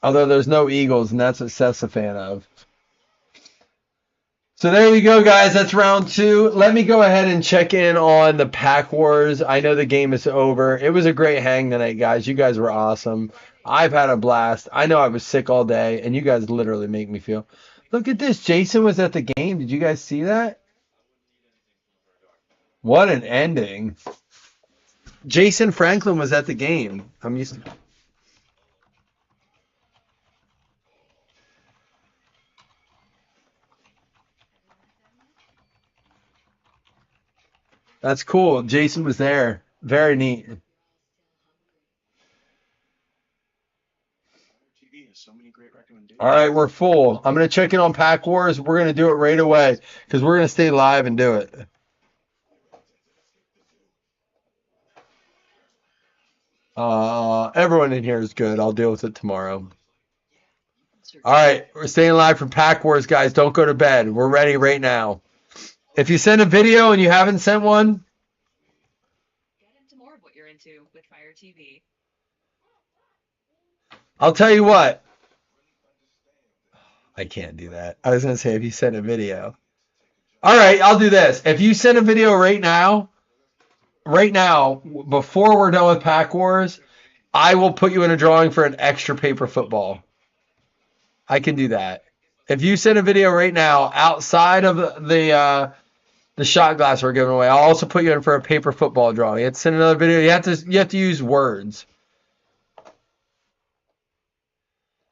Although there's no Eagles, and that's what Seth's a fan of. So there we go, guys. That's round 2. Let me go ahead and check in on the Pack Wars. I know the game is over. It was a great hang tonight, guys. You guys were awesome. I've had a blast. I know I was sick all day, and you guys literally make me feel. Look at this. Jason was at the game. Did you guys see that? What an ending. Jason Franklin was at the game. I'm used to. That's cool. Jason was there. Very neat. All right, we're full. I'm going to check in on Pack Wars. We're going to do it right away because we're going to stay live and do it. Everyone in here is good. I'll deal with it tomorrow. All right, we're staying live from Pack Wars, guys. Don't go to bed. We're ready right now. If you send a video and you haven't sent one, Get into more of what you're into with Fire TV. I'll tell you what. I can't do that. I was going to say if you send a video. All right, I'll do this. If you send a video right now, before we're done with Pack Wars, I will put you in a drawing for an extra paper football. I can do that. If you send a video right now outside of the shot glass we're giving away, I'll also put you in for a paper football drawing. You have to send another video. You have to use words.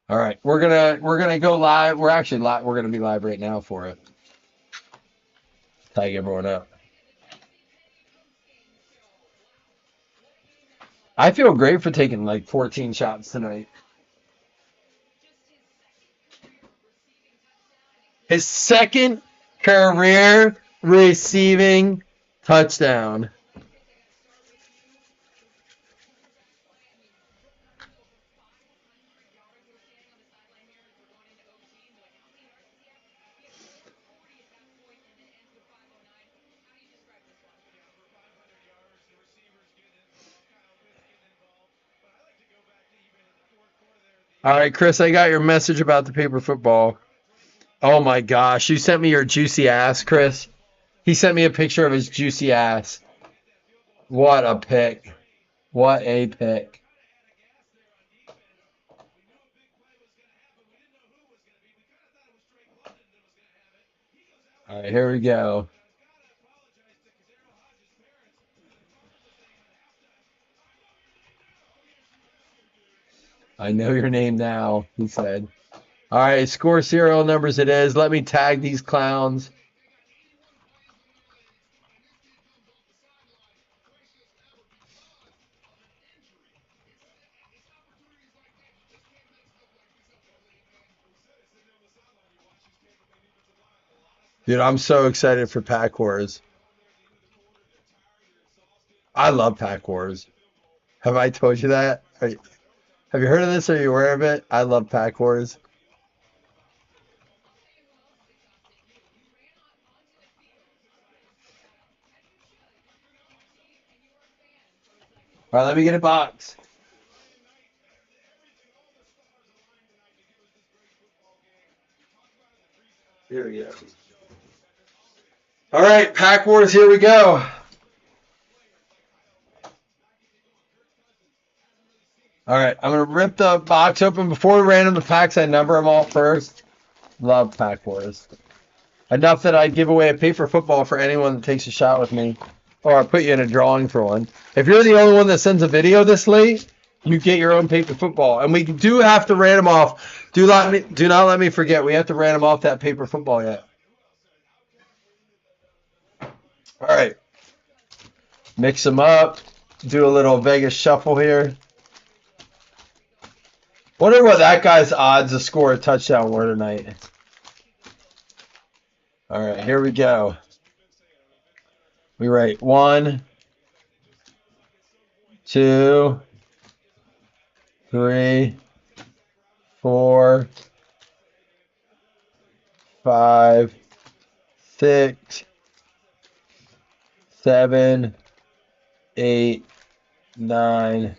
All right, we're gonna go live. We're actually live. We're gonna be live right now for it. Tag everyone up. I feel great for taking like 14 shots tonight. His second career receiving touchdown. All right, Chris, I got your message about the paper football. Oh my gosh, you sent me your juicy ass, Chris. He sent me a picture of his juicy ass. What a pick. What a pick. All right, here we go. I know your name now, he said. All right, score serial numbers it is. Let me tag these clowns. Dude, I'm so excited for Pack Wars. I love Pack Wars. Have I told you that? Have you heard of this? Are you aware of it? I love Pack Wars. All right, let me get a box. Here we go. All right, Pack Wars, here we go. All right, I'm going to rip the box open. Before we random the packs, I number them all first. Love Pack Wars. Enough that I'd give away a paper football for anyone that takes a shot with me. Or I'll put you in a drawing for one. If you're the only one that sends a video this late, you get your own paper football. And we do have to random off. Do not let me forget, we have to random off that paper football yet. All right. Mix them up. Do a little Vegas shuffle here. Wonder what that guy's odds to score a touchdown were tonight. All right, here we go. We write 1, 2, 3, 4, 5, 6, 7, 8, 9,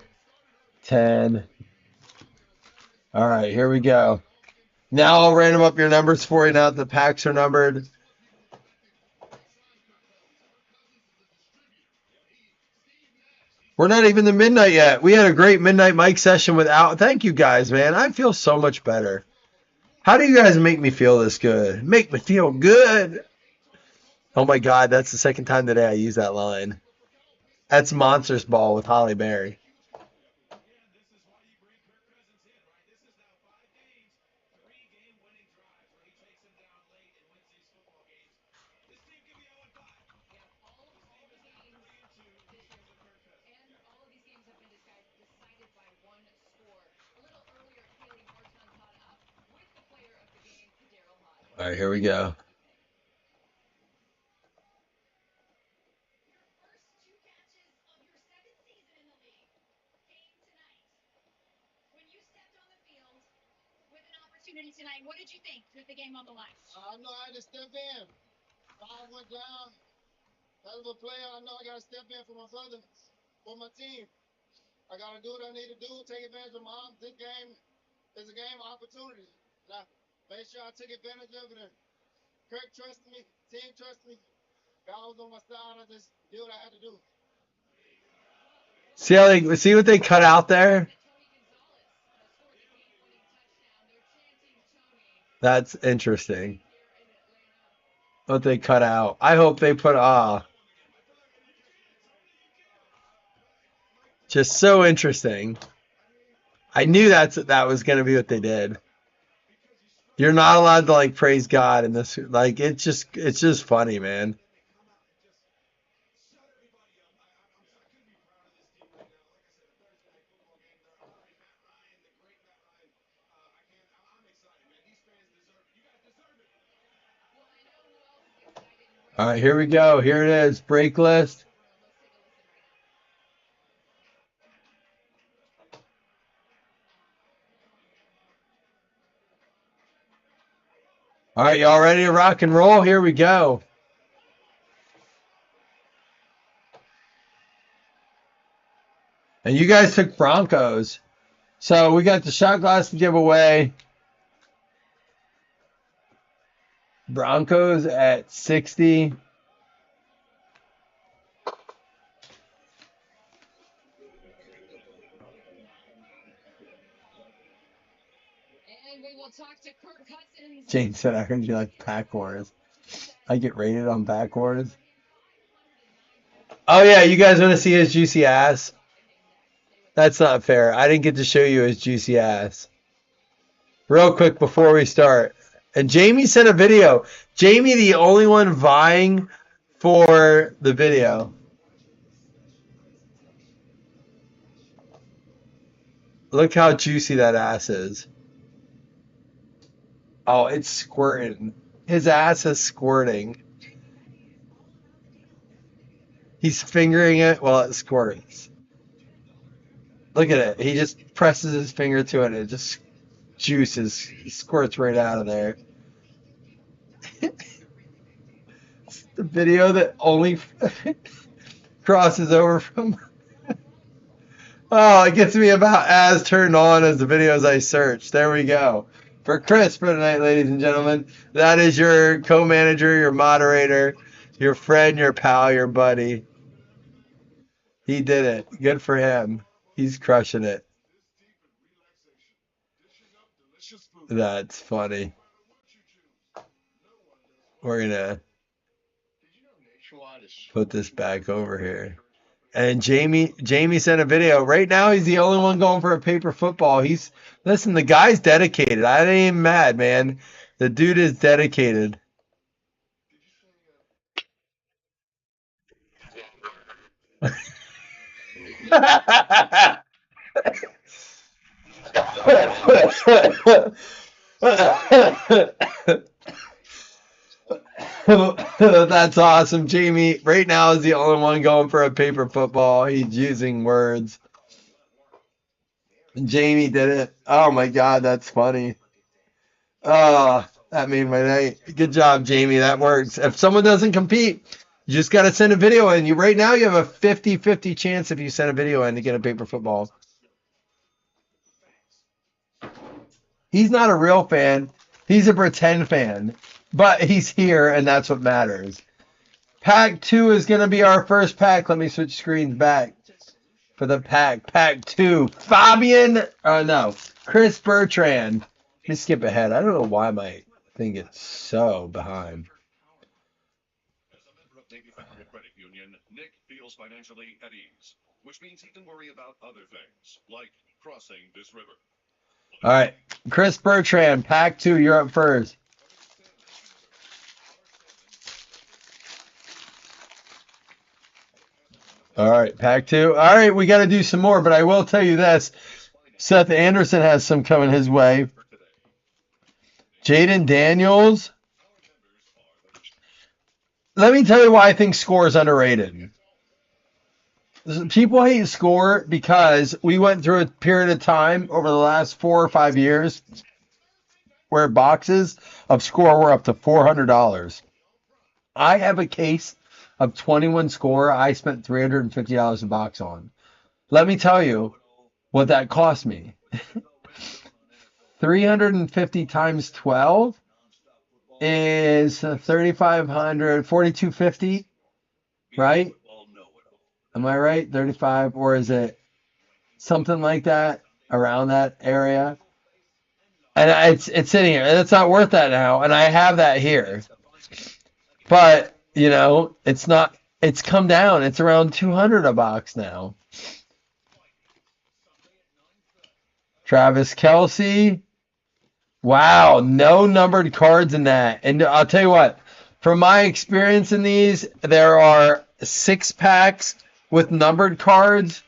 10. All right, here we go. Now I'll random up your numbers for you now that the packs are numbered. We're not even to midnight yet. We had a great midnight mic session without. Thank you guys, man. I feel so much better. How do you guys make me feel this good? Make me feel good. Oh my God, that's the second time today I use that line. That's Monsters Ball with Holly Berry. All right, here we go. tonight. What did you think with the game on the line? I know I had to step in. I went down. As a player, I know I got to step in for my brother, for my team. I got to do what I need to do, take advantage of this game is a game of opportunity. And I made sure I took advantage of it. And Kirk trusted me, team trusted me. God was on my side. I just did what I had to do. See what they cut out there? That's interesting. What they cut out. I hope they put just so interesting. I knew that was gonna be what they did. You're not allowed to like praise God in this. Like it's just funny, man. All right, here we go. Here it is. Break list. All right, y'all ready to rock and roll? Here we go. And you guys took Broncos. So we got the shot glass to give away. Broncos at 60. And we will talk to Kirk Cousins. Jane said, I heard you like Pack Wars. I get rated on Pack Wars. Oh, yeah, you guys want to see his juicy ass? That's not fair. I didn't get to show you his juicy ass. Real quick before we start. And Jamie sent a video. Jamie, the only one vying for the video. Look how juicy that ass is. Oh, it's squirting. His ass is squirting. He's fingering it while it squirts. Look at it. He just presses his finger to it and it just juices. He squirts right out of there. It's the video that only crosses over from... Oh, it gets me about as turned on as the videos I search. There we go. For Chris for tonight, ladies and gentlemen, that is your co-manager, your moderator, your friend, your pal, your buddy. He did it. Good for him. He's crushing it. That's funny. We're going to put this back over here. And Jamie sent a video. Right now, he's the only one going for a paper football. Listen, the guy's dedicated. I ain't even mad, man. The dude is dedicated. That's awesome. Jamie right now is the only one going for a paper football. He's using words. Jamie did it. Oh my God, that's funny. Oh, that made my night. Good job, Jamie. That works. If someone doesn't compete, you just got to send a video in. Right now you have a 50-50 chance if you send a video in to get a paper football. He's not a real fan. He's a pretend fan. But he's here, and that's what matters. Pack 2 is going to be our first pack. Let me switch screens back for the pack. Pack 2. Chris Bertrand. Let me skip ahead. I don't know why my thing gets so behind. As a member of Navy Federal Credit Union, Nick feels financially at ease, which means he can worry about other things, like crossing this river. All right. Chris Bertrand, Pack 2, you're up first. All right, Pack 2. All right, we got to do some more, but I will tell you this. Seth Anderson has some coming his way. Jaden Daniels. Let me tell you why I think Score is underrated. People hate Score because we went through a period of time over the last 4 or 5 years hardware boxes of Score were up to $400. I have a case of 21 Score I spent $350 a box on. Let me tell you what that cost me. 350 times 12 is 3,500, 4,250, right? Am I right? 35, or is it something like that, around that area? And it's sitting here, and it's not worth that now, and I have that here. But, you know, it's not, it's come down. It's around 200 a box now. Travis Kelce. Wow, no numbered cards in that. And I'll tell you what, from my experience in these, there are 6 packs with numbered cards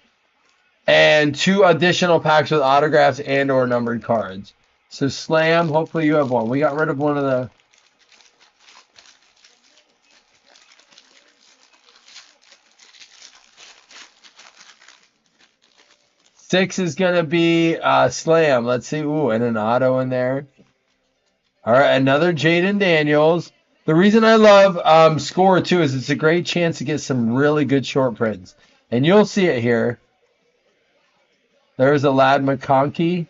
and 2 additional packs with autographs and or numbered cards. So Slam, hopefully you have one. We got rid of one of the... Six is going to be Slam. Let's see. Ooh, and an auto in there. All right, another Jaden Daniels. The reason I love Score, too, is it's a great chance to get some really good short prints. And you'll see it here. There's a Lad McConkey.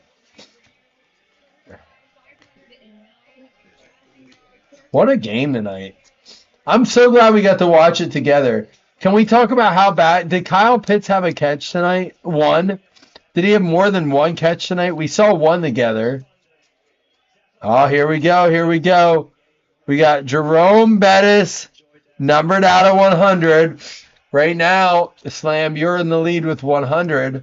What a game tonight. I'm so glad we got to watch it together. Can we talk about how bad... Did Kyle Pitts have a catch tonight? One. Did he have more than one catch tonight? We saw one together. Oh, here we go. Here we go. We got Jerome Bettis, numbered out of 100. Right now, Slam, you're in the lead with 100.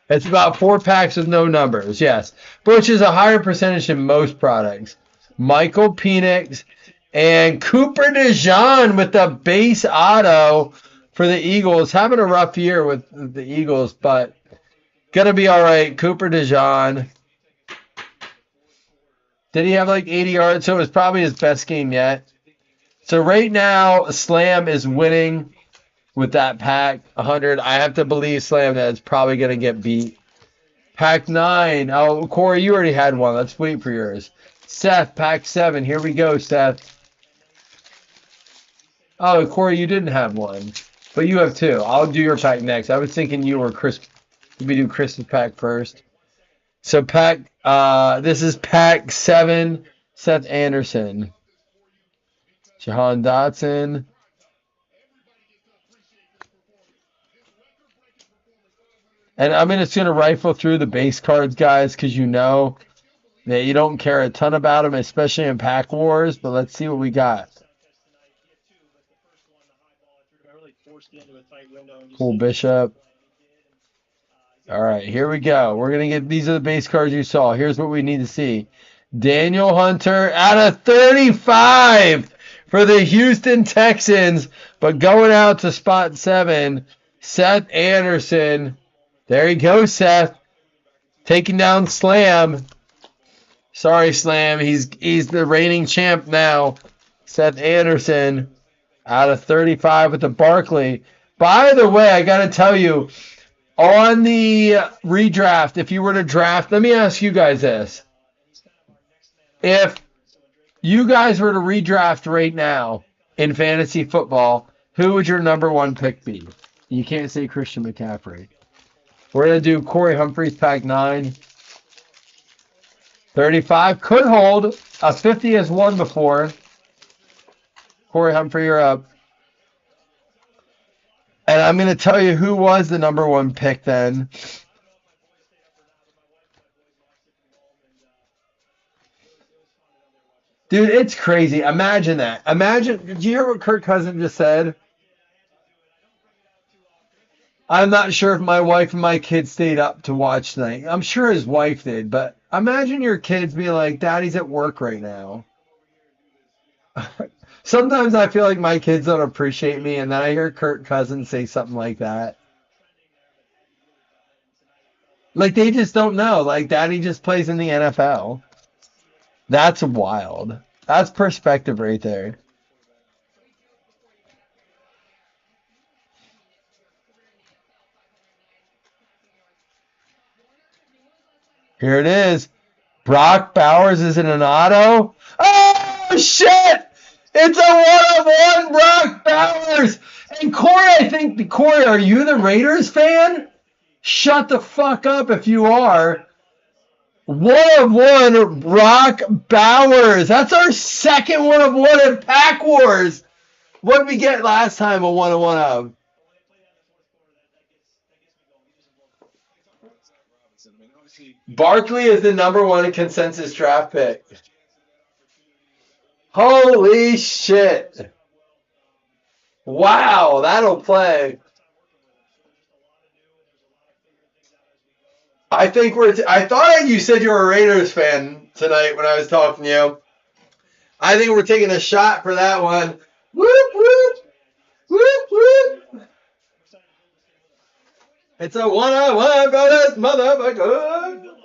It's about 4 packs with no numbers, yes. Which is a higher percentage than most products. Michael Penix and Cooper DeJean with the base auto for the Eagles. Having a rough year with the Eagles, but going to be all right. Cooper DeJean. Did he have like 80 yards? So it was probably his best game yet. So right now, Slam is winning with that pack, 100. I have to believe, Slam, that it's probably going to get beat. Pack 9. Oh, Corey, you already had one. Let's wait for yours. Seth, pack 7. Here we go, Seth. Oh, Corey, you didn't have one. But you have 2. I'll do your pack next. I was thinking you were Chris. We do Chris's pack first. So pack, this is pack 7. Seth Anderson. Jahan Dotson. And I'm just going to rifle through the base cards, guys, because you know that you don't care a ton about them, especially in Pack Wars. But let's see what we got. Cool Bishop. All right, here we go. We're going to get, these are the base cards you saw. Here's what we need to see. Daniel Hunter out of 35 for the Houston Texans. But going out to spot 7, Seth Anderson. There you go, Seth. Taking down Slam. Sorry, Slam. He's the reigning champ now. Seth Anderson out of 35 with the Barkley. By the way, I got to tell you, on the redraft, if you were to draft, let me ask you guys this. If you guys were to redraft right now in fantasy football, who would your number 1 pick be? You can't say Christian McCaffrey. We're going to do Corey Humphreys, pack 9. 35 could hold. A 50 has won before. Corey Humphrey, you're up. And I'm going to tell you who was the number 1 pick then. Dude, it's crazy. Imagine that. Imagine, did you hear what Kirk Cousins just said? I'm not sure if my wife and my kids stayed up to watch tonight. I'm sure his wife did, but imagine your kids being like, Daddy's at work right now. Sometimes I feel like my kids don't appreciate me, and then I hear Kirk Cousins say something like that. Like, they just don't know. Like, Daddy just plays in the NFL. That's wild. That's perspective right there. Here it is. Brock Bowers is in an auto. Oh, shit! It's a 1-of-1 Brock Bowers. And Corey, are you the Raiders fan? Shut the fuck up if you are. 1-of-1 Brock Bowers. That's our second 1-of-1 in Pack Wars. What did we get last time a 1-of-1 of? Barkley is the #1 consensus draft pick. Holy shit. Wow, that'll play. I thought you said you were a Raiders fan tonight when I was talking to you. I think we're taking a shot for that one. Whoop, whoop. Whoop, whoop. It's a 1-on-1 for this motherfucker.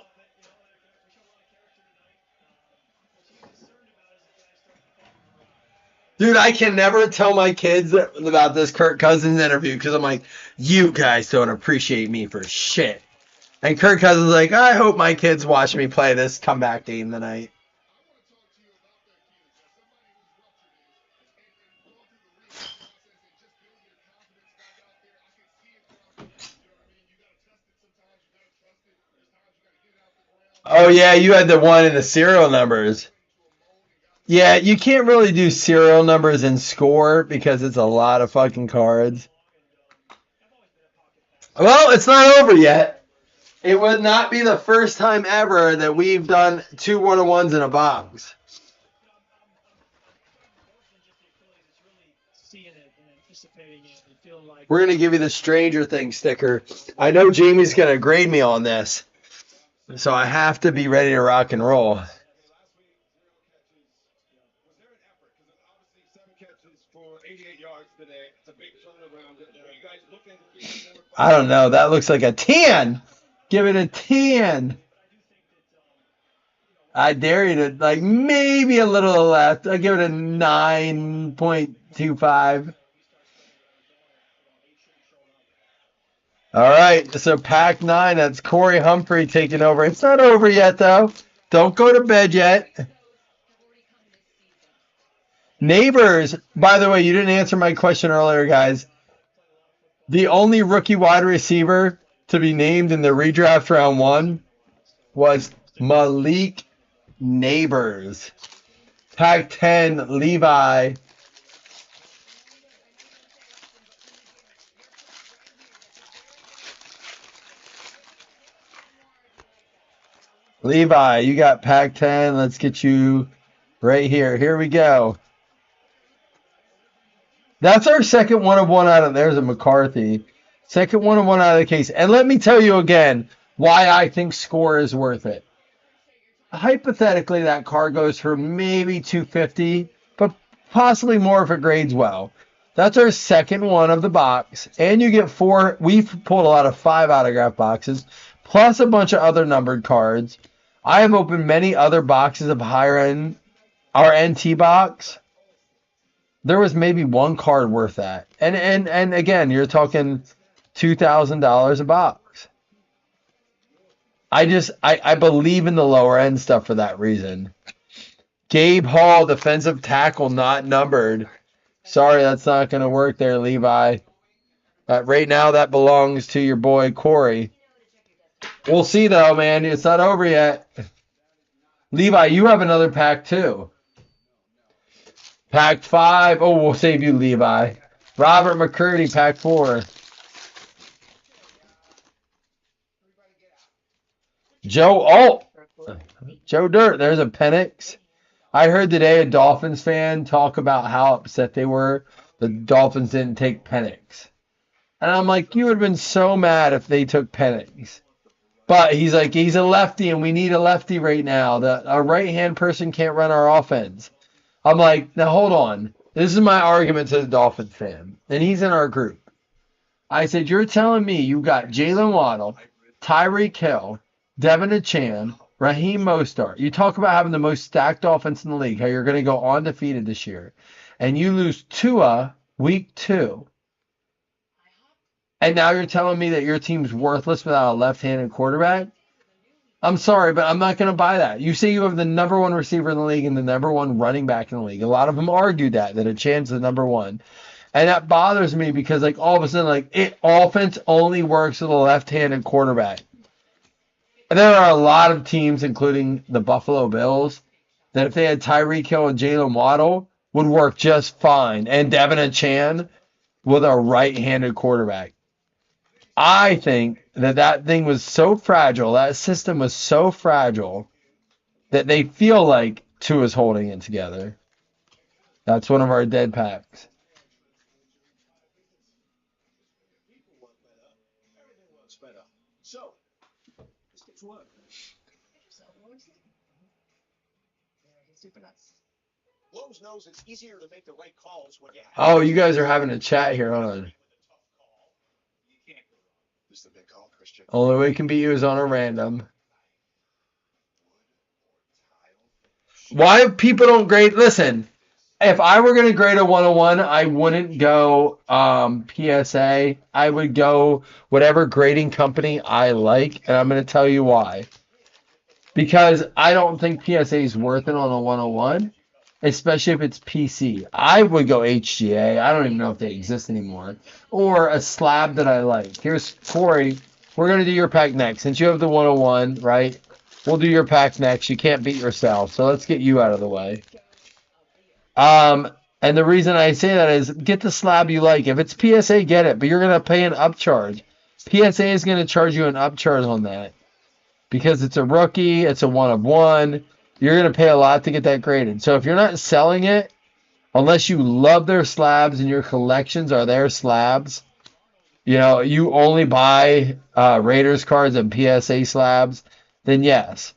Dude, I can never tell my kids about this Kirk Cousins interview because I'm like, you guys don't appreciate me for shit. And Kirk Cousins is like, I hope my kids watch me play this comeback game tonight. Oh, yeah, you had the one in the serial numbers. Yeah, you can't really do serial numbers in Score because it's a lot of fucking cards. Well, it's not over yet. It would not be the first time ever that we've done 2 1-of-1s in a box. We're going to give you the Stranger Things sticker. I know Jamie's going to grade me on this, so I have to be ready to rock and roll. I don't know. That looks like a 10. Give it a 10. I dare you to, like, maybe a little left. I'll give it a 9.25. All right. So pack 9. That's Corey Humphrey taking over. It's not over yet, though. Don't go to bed yet. Neighbors, by the way, you didn't answer my question earlier, guys. The only rookie wide receiver to be named in the redraft round 1 was Malik Neighbors. Pack 10, Levi. Levi, you got pack 10. Let's get you right here. Here we go. That's our second 1-of-1 out of there's a McCarthy. Second 1-of-1 out of the case. And let me tell you again why I think Score is worth it. Hypothetically, that card goes for maybe $250, but possibly more if it grades well. That's our second one of the box. And you get 4. We've pulled a lot of 5 autograph boxes, plus a bunch of other numbered cards. I have opened many other boxes of higher end. Our NT box, there was maybe one card worth that. And again, you're talking $2,000 a box. I believe in the lower end stuff for that reason. Gabe Hall, defensive tackle, not numbered. Sorry, that's not going to work there, Levi. Right now, that belongs to your boy, Corey. We'll see, though, man. It's not over yet. Levi, you have another pack, too. Pack 5. Oh, we'll save you, Levi. Robert McCurdy, pack 4. Joe Dirt. There's a Penix. I heard today a Dolphins fan talk about how upset they were the Dolphins didn't take Penix. And I'm like, you would have been so mad if they took Penix. But he's like, he's a lefty, and we need a lefty right now. A right-hand person can't run our offense. I'm like, now hold on. This is my argument to the Dolphins fan, and he's in our group. I said, you're telling me you got Jalen Waddle, Tyreek Hill, Devin Achane, Raheem Mostert. You talk about having the most stacked offense in the league, how you're going to go undefeated this year, and you lose Tua week 2. And now you're telling me that your team's worthless without a left-handed quarterback? I'm sorry, but I'm not going to buy that. You say you have the number one receiver in the league and the number one running back in the league. A lot of them argue that a chance is number one. And that bothers me because, like, all of a sudden, like, offense only works with a left-handed quarterback. And there are a lot of teams, including the Buffalo Bills, that if they had Tyreek Hill and Jalen Waddle, would work just fine. And Devin Achane with a right-handed quarterback. I think that thing was so fragile, that system was so fragile, that they feel like Tua's holding it together. That's one of our dead packs. So, let's get to work. Super nuts. Lowe's knows it's easier to make the right calls when you have. Oh, you guys are having a chat here on. This is the big call, Christian. Only way it can beat you is on a random. Why people don't grade? Listen, if I were going to grade a 101, I wouldn't go PSA. I would go whatever grading company I like, and I'm going to tell you why. Because I don't think PSA is worth it on a 101, especially if it's PC. I would go HGA. I don't even know if they exist anymore. Or a slab that I like. Here's Corey. We're going to do your pack next. Since you have the 101, right? We'll do your pack next. You can't beat yourself. So let's get you out of the way. And the reason I say that is get the slab you like. If it's PSA, get it. But you're going to pay an upcharge. PSA is going to charge you an upcharge on that. Because it's a rookie. It's a 1 of 1. You're going to pay a lot to get that graded. So if you're not selling it, unless you love their slabs and your collections are their slabs, you know, you only buy Raiders cards and PSA slabs, then yes.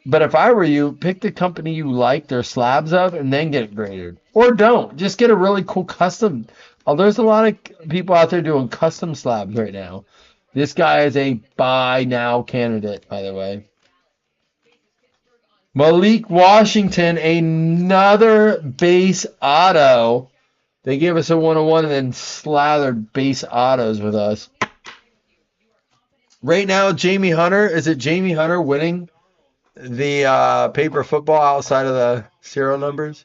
But if I were you, pick the company you like their slabs of and then get it graded. Or don't. Just get a really cool custom. Oh, there's a lot of people out there doing custom slabs right now. This guy is a buy now candidate, by the way. Malik Washington, another base auto. They gave us a 101 and then slathered base autos with us. Right now, Jamie Hunter. Is it Jamie Hunter winning the paper football outside of the serial numbers?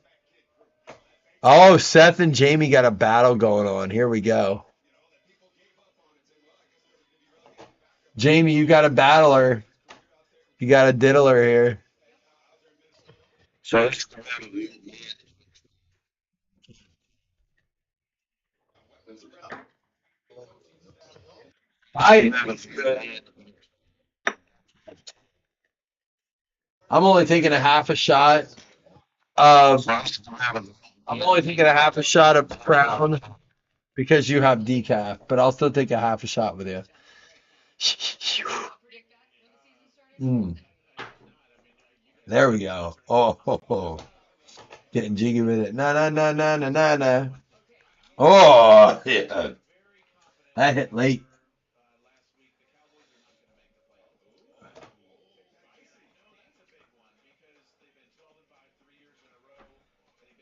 Oh, Seth and Jamie got a battle going on. Here we go. Jamie, you got a battler. You got a diddler here. So I'm only taking a half a shot of Crown because you have decaf, but I'll still take a half a shot with you. There we go. Oh. Getting jiggy with it. Na. Oh, yeah. That hit late.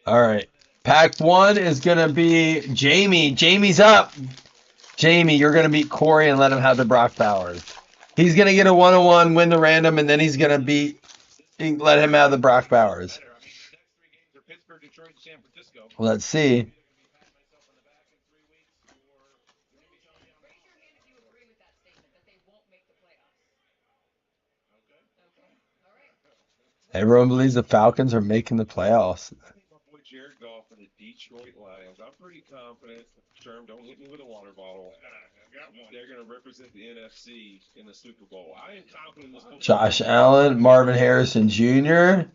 All right. Pack 1 is going to be Jamie. Jamie's up. Jamie, you're going to beat Corey and let him have the Brock Bowers. He's going to get a 101, win the random, and then he's going to let him have the Brock Bowers. Let's see. Everyone believes the Falcons are making the playoffs. Jared Goff and the Detroit Lions. I'm pretty confident. Sherm, don't hit me with a water bottle. They're going to represent the NFC in the Super Bowl. I am confident in this. Josh Allen, Marvin Harrison Jr.,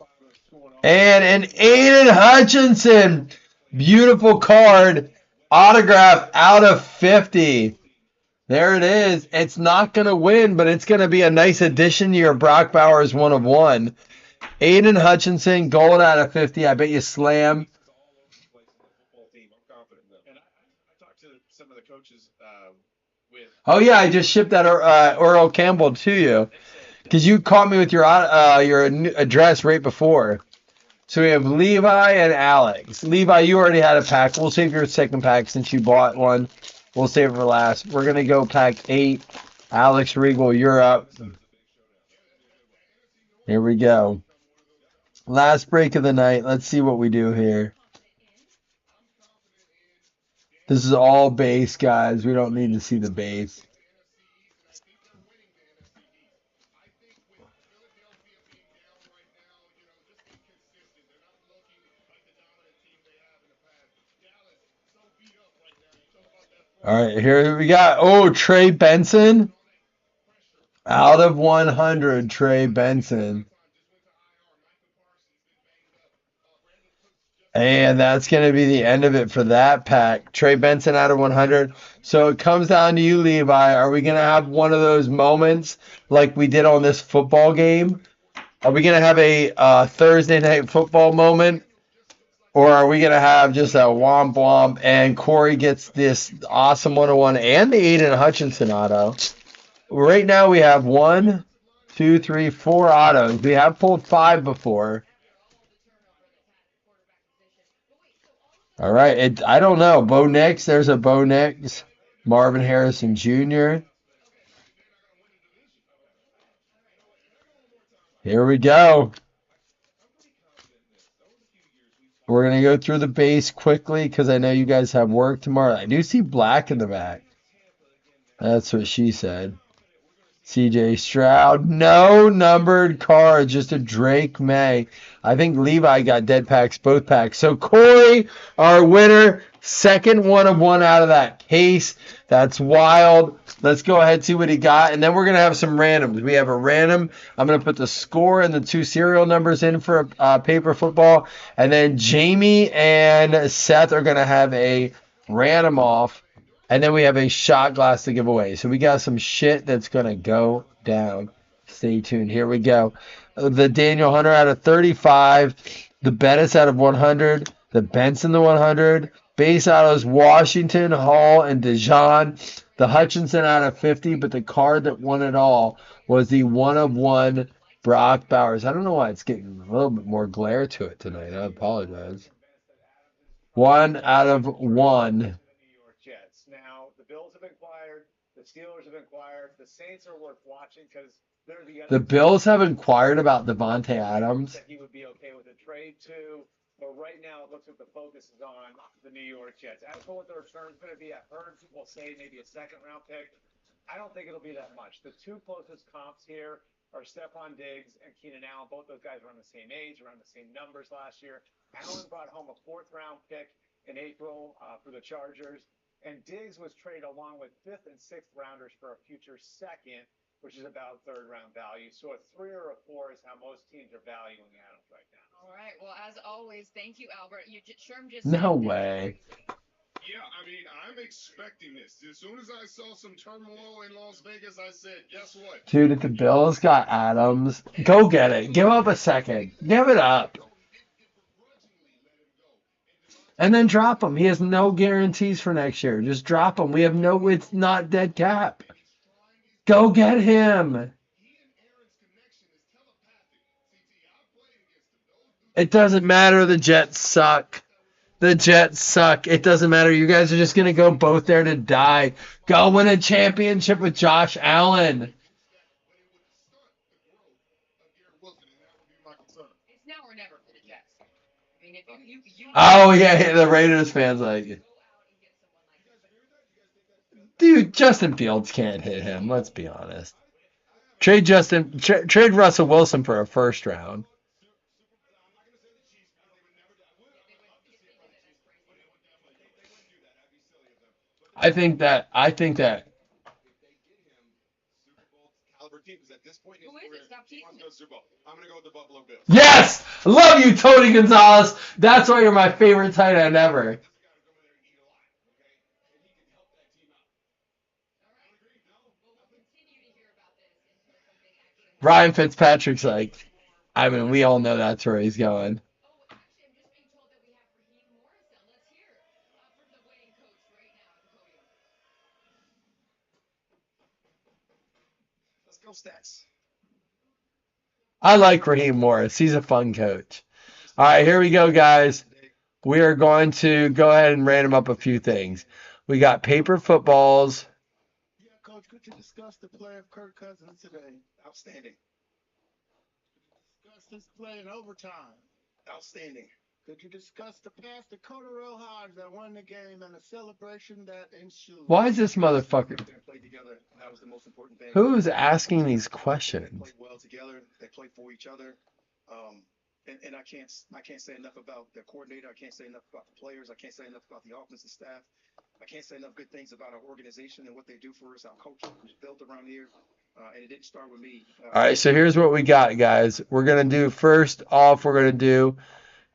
and an Aiden Hutchinson. Beautiful card. Autograph out of 50. There it is. It's not going to win, but it's going to be a nice addition to your Brock Bowers 1 of 1. Aiden Hutchinson, gold out of 50. I bet you slam. Oh, yeah, I just shipped that Earl Campbell to you because you caught me with your address right before. So we have Levi and Alex. Levi, you already had a pack. We'll save your second pack since you bought one. We'll save it for last. We're going to go pack 8. Alex Regal, you're up. Here we go. Last break of the night. Let's see what we do here. This is all base, guys. We don't need to see the base. All right, here we got. Oh, Trey Benson. Out of 100, Trey Benson. And that's going to be the end of it for that pack. Trey Benson out of 100. So it comes down to you, Levi. Are we going to have one of those moments like we did on this football game? Are we going to have a Thursday night football moment? Or are we going to have just a womp womp and Corey gets this awesome 101 and the Aiden Hutchinson auto? Right now we have 1, 2, 3, 4 autos. We have pulled 5 before. All right. I don't know. Bo Nix. There's a Bo Nix. Marvin Harrison Jr. Here we go. We're going to go through the base quickly because I know you guys have work tomorrow. I do see black in the back. That's what she said. CJ Stroud. No numbered cards, just a Drake May. I think Levi got dead packs, both packs. So Corey, our winner, second 1 of 1 out of that case. That's wild. Let's go ahead and see what he got. And then we're going to have some randoms. We have a random. I'm going to put the score and the 2 serial numbers in for paper football. And then Jamie and Seth are going to have a random off. And then we have a shot glass to give away. So we got some shit that's going to go down. Stay tuned. Here we go. The Daniel Hunter out of 35. The Bettis out of 100. The Benson the 100. Base autos Washington, Hall, and Dijon. The Hutchinson out of 50. But the card that won it all was the 1 of 1 Brock Bowers. I don't know why it's getting a little bit more glare to it tonight. I apologize. 1 out of 1. The Steelers have inquired. The Saints are worth watching because they're the Bills have inquired about Devontae Adams. That he would be okay with a trade too. But right now, it looks like the focus is on the New York Jets. As for what the return is going to be, I've heard people say maybe a second-round pick. I don't think it'll be that much. The 2 closest comps here are Stephon Diggs and Keenan Allen. Both those guys are around the same age, around the same numbers last year. Allen brought home a 4th-round pick in April for the Chargers. And Diggs was traded along with 5th and 6th rounders for a future 2nd, which is about 3rd-round value. So a 3 or a 4 is how most teams are valuing Adams right now. All right. Well, as always, thank you, Albert. Sherm just no way. Yeah, I mean, I'm expecting this. As soon as I saw some turmoil in Las Vegas, I said, guess what? Dude, if the Bills got Adams, go get it. Give up a second. Give it up. And then drop him. He has no guarantees for next year. Just drop him. We have no, it's not dead cap. Go get him. It doesn't matter. The Jets suck. The Jets suck. It doesn't matter. You guys are just going to go both there to die. Go win a championship with Josh Allen. It's now or never for the Jets. I mean, if you Oh, yeah, the Raiders fans like it. Dude, Justin Fields can't hit him. Let's be honest. Trade Russell Wilson for a 1st round. I think that Caliber teams at this point in his career, he wants to go Super Bowl. I'm going to go with the Buffalo Bills. Yes! Love you, Tony Gonzalez. That's why you're my favorite tight end ever. Ryan Fitzpatrick's like, I mean, we all know that's where he's going. Let's go Stats. I like Raheem Morris. He's a fun coach. All right, here we go, guys. We are going to go ahead and random up a few things. We got paper footballs. Yeah, Coach, could you discuss the play of Kirk Cousins today? Outstanding. Justice play in overtime? Outstanding. Could you discuss the pass to Cotero Hodge that won the game and the celebration that ensued? Why is this motherfucker? They played together. That was the most important thing. Who's asking these They questions? played well together. They played for each other. And I can't say enough about their coordinator. I can't say enough about the players. I can't say enough about the offensive staff. I can't say enough good things about our organization and what they do for us. Our culture was built around here, and it didn't start with me. All right, so here's what we got, guys. We're going to do, first off, we're going to do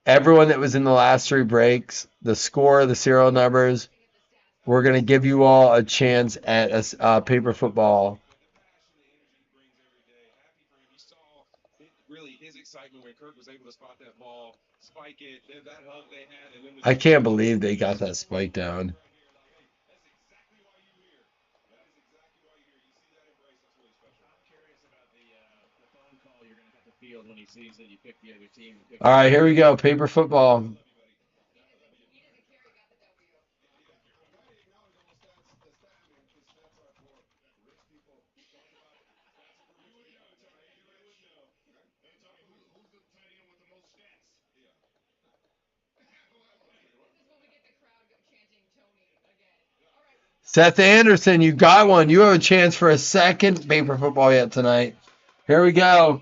everyone that was in the last 3 breaks, the score, the serial numbers. We're going to give you all a chance at a paper football. Really, his excitement when Kirk was able to spot that ball, spike it, that hug they had, and then I can't believe they got that spike down. When he sees that you pick the other team. All right, here we go. Paper football. Seth Anderson, you got one. You have a chance for a second paper football yet tonight. Here we go.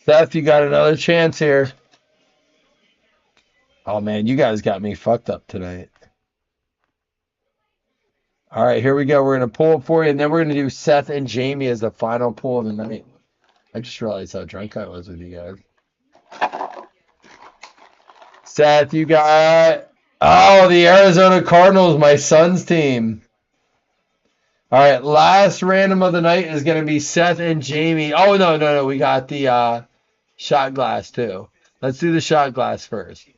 Seth, you got another chance here. Oh, man, you guys got me fucked up tonight. All right, here we go. We're going to pull it for you, and then we're going to do Seth and Jamie as the final pull of the night. I just realized how drunk I was with you guys. Seth, you got... Oh, the Arizona Cardinals, my son's team. All right, last random of the night is going to be Seth and Jamie. Oh, no. We got the shot glass, too. Let's do the shot glass first.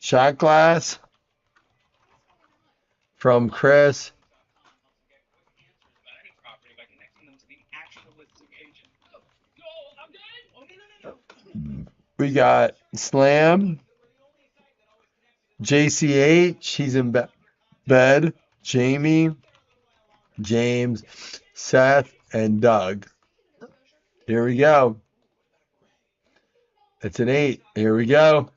Shot glass from Chris. We got Slam, JCH, he's in bed, Jamie, James, Seth, and Doug. Here we go. It's an 8. Here we go.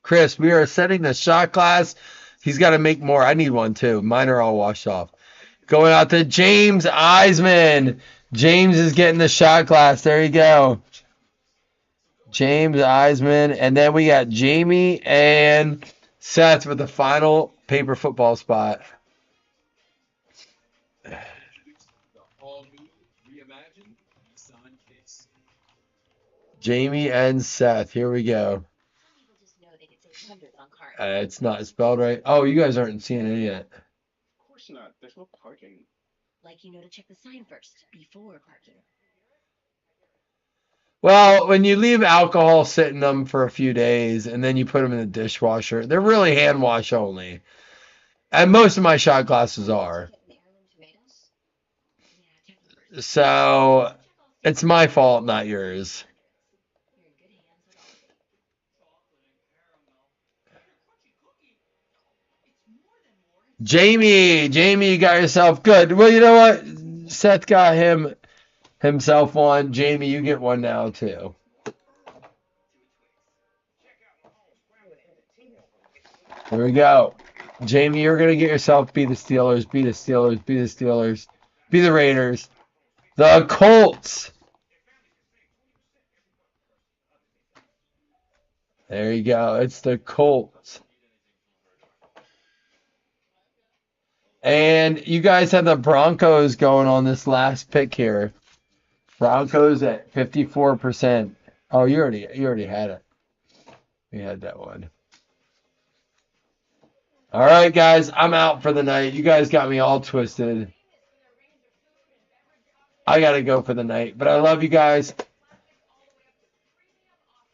Chris, we are setting the shot glass. He's got to make more. I need one too. Mine are all washed off. Going out to James Eisman. James is getting the shot glass. There you go. James Eisman. And then we got Jamie and Seth with the final paper football spot. Jamie and Seth. Here we go. It's not spelled right. Oh, you guys aren't seeing it yet. Of course not. There's no parking. Like, to check the sign first before parking. Well, when you leave alcohol sitting them for a few days and then you put them in the dishwasher, they're really hand wash only. And most of my shot glasses are. So it's my fault, not yours. Jamie, you got yourself good. Well, you know what? Seth got himself one. Jamie, you get one now too. Here we go. Jamie, you're gonna get yourself be the Steelers, be the Steelers, be the Steelers, be the Raiders, the Colts. There you go. It's the Colts. And you guys have the Broncos going on this last pick here. Broncos at 54%. Oh, you already had it. We had that one. All right, guys, I'm out for the night. You guys got me all twisted. I got to go for the night, but I love you guys.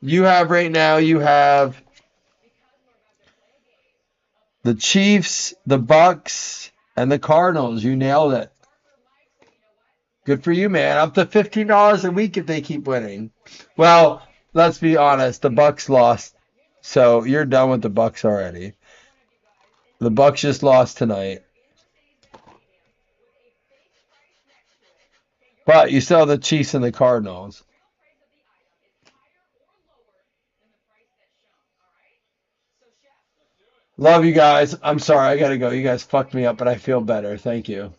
You have the Chiefs, the Bucks, and the Cardinals. You nailed it. Good for you, man. Up to $15 a week if they keep winning. Well, let's be honest. The Bucks lost, so you're done with the Bucks already. The Bucks just lost tonight. But you still have the Chiefs and the Cardinals. Love you guys. I'm sorry. I got to go. You guys fucked me up, but I feel better. Thank you.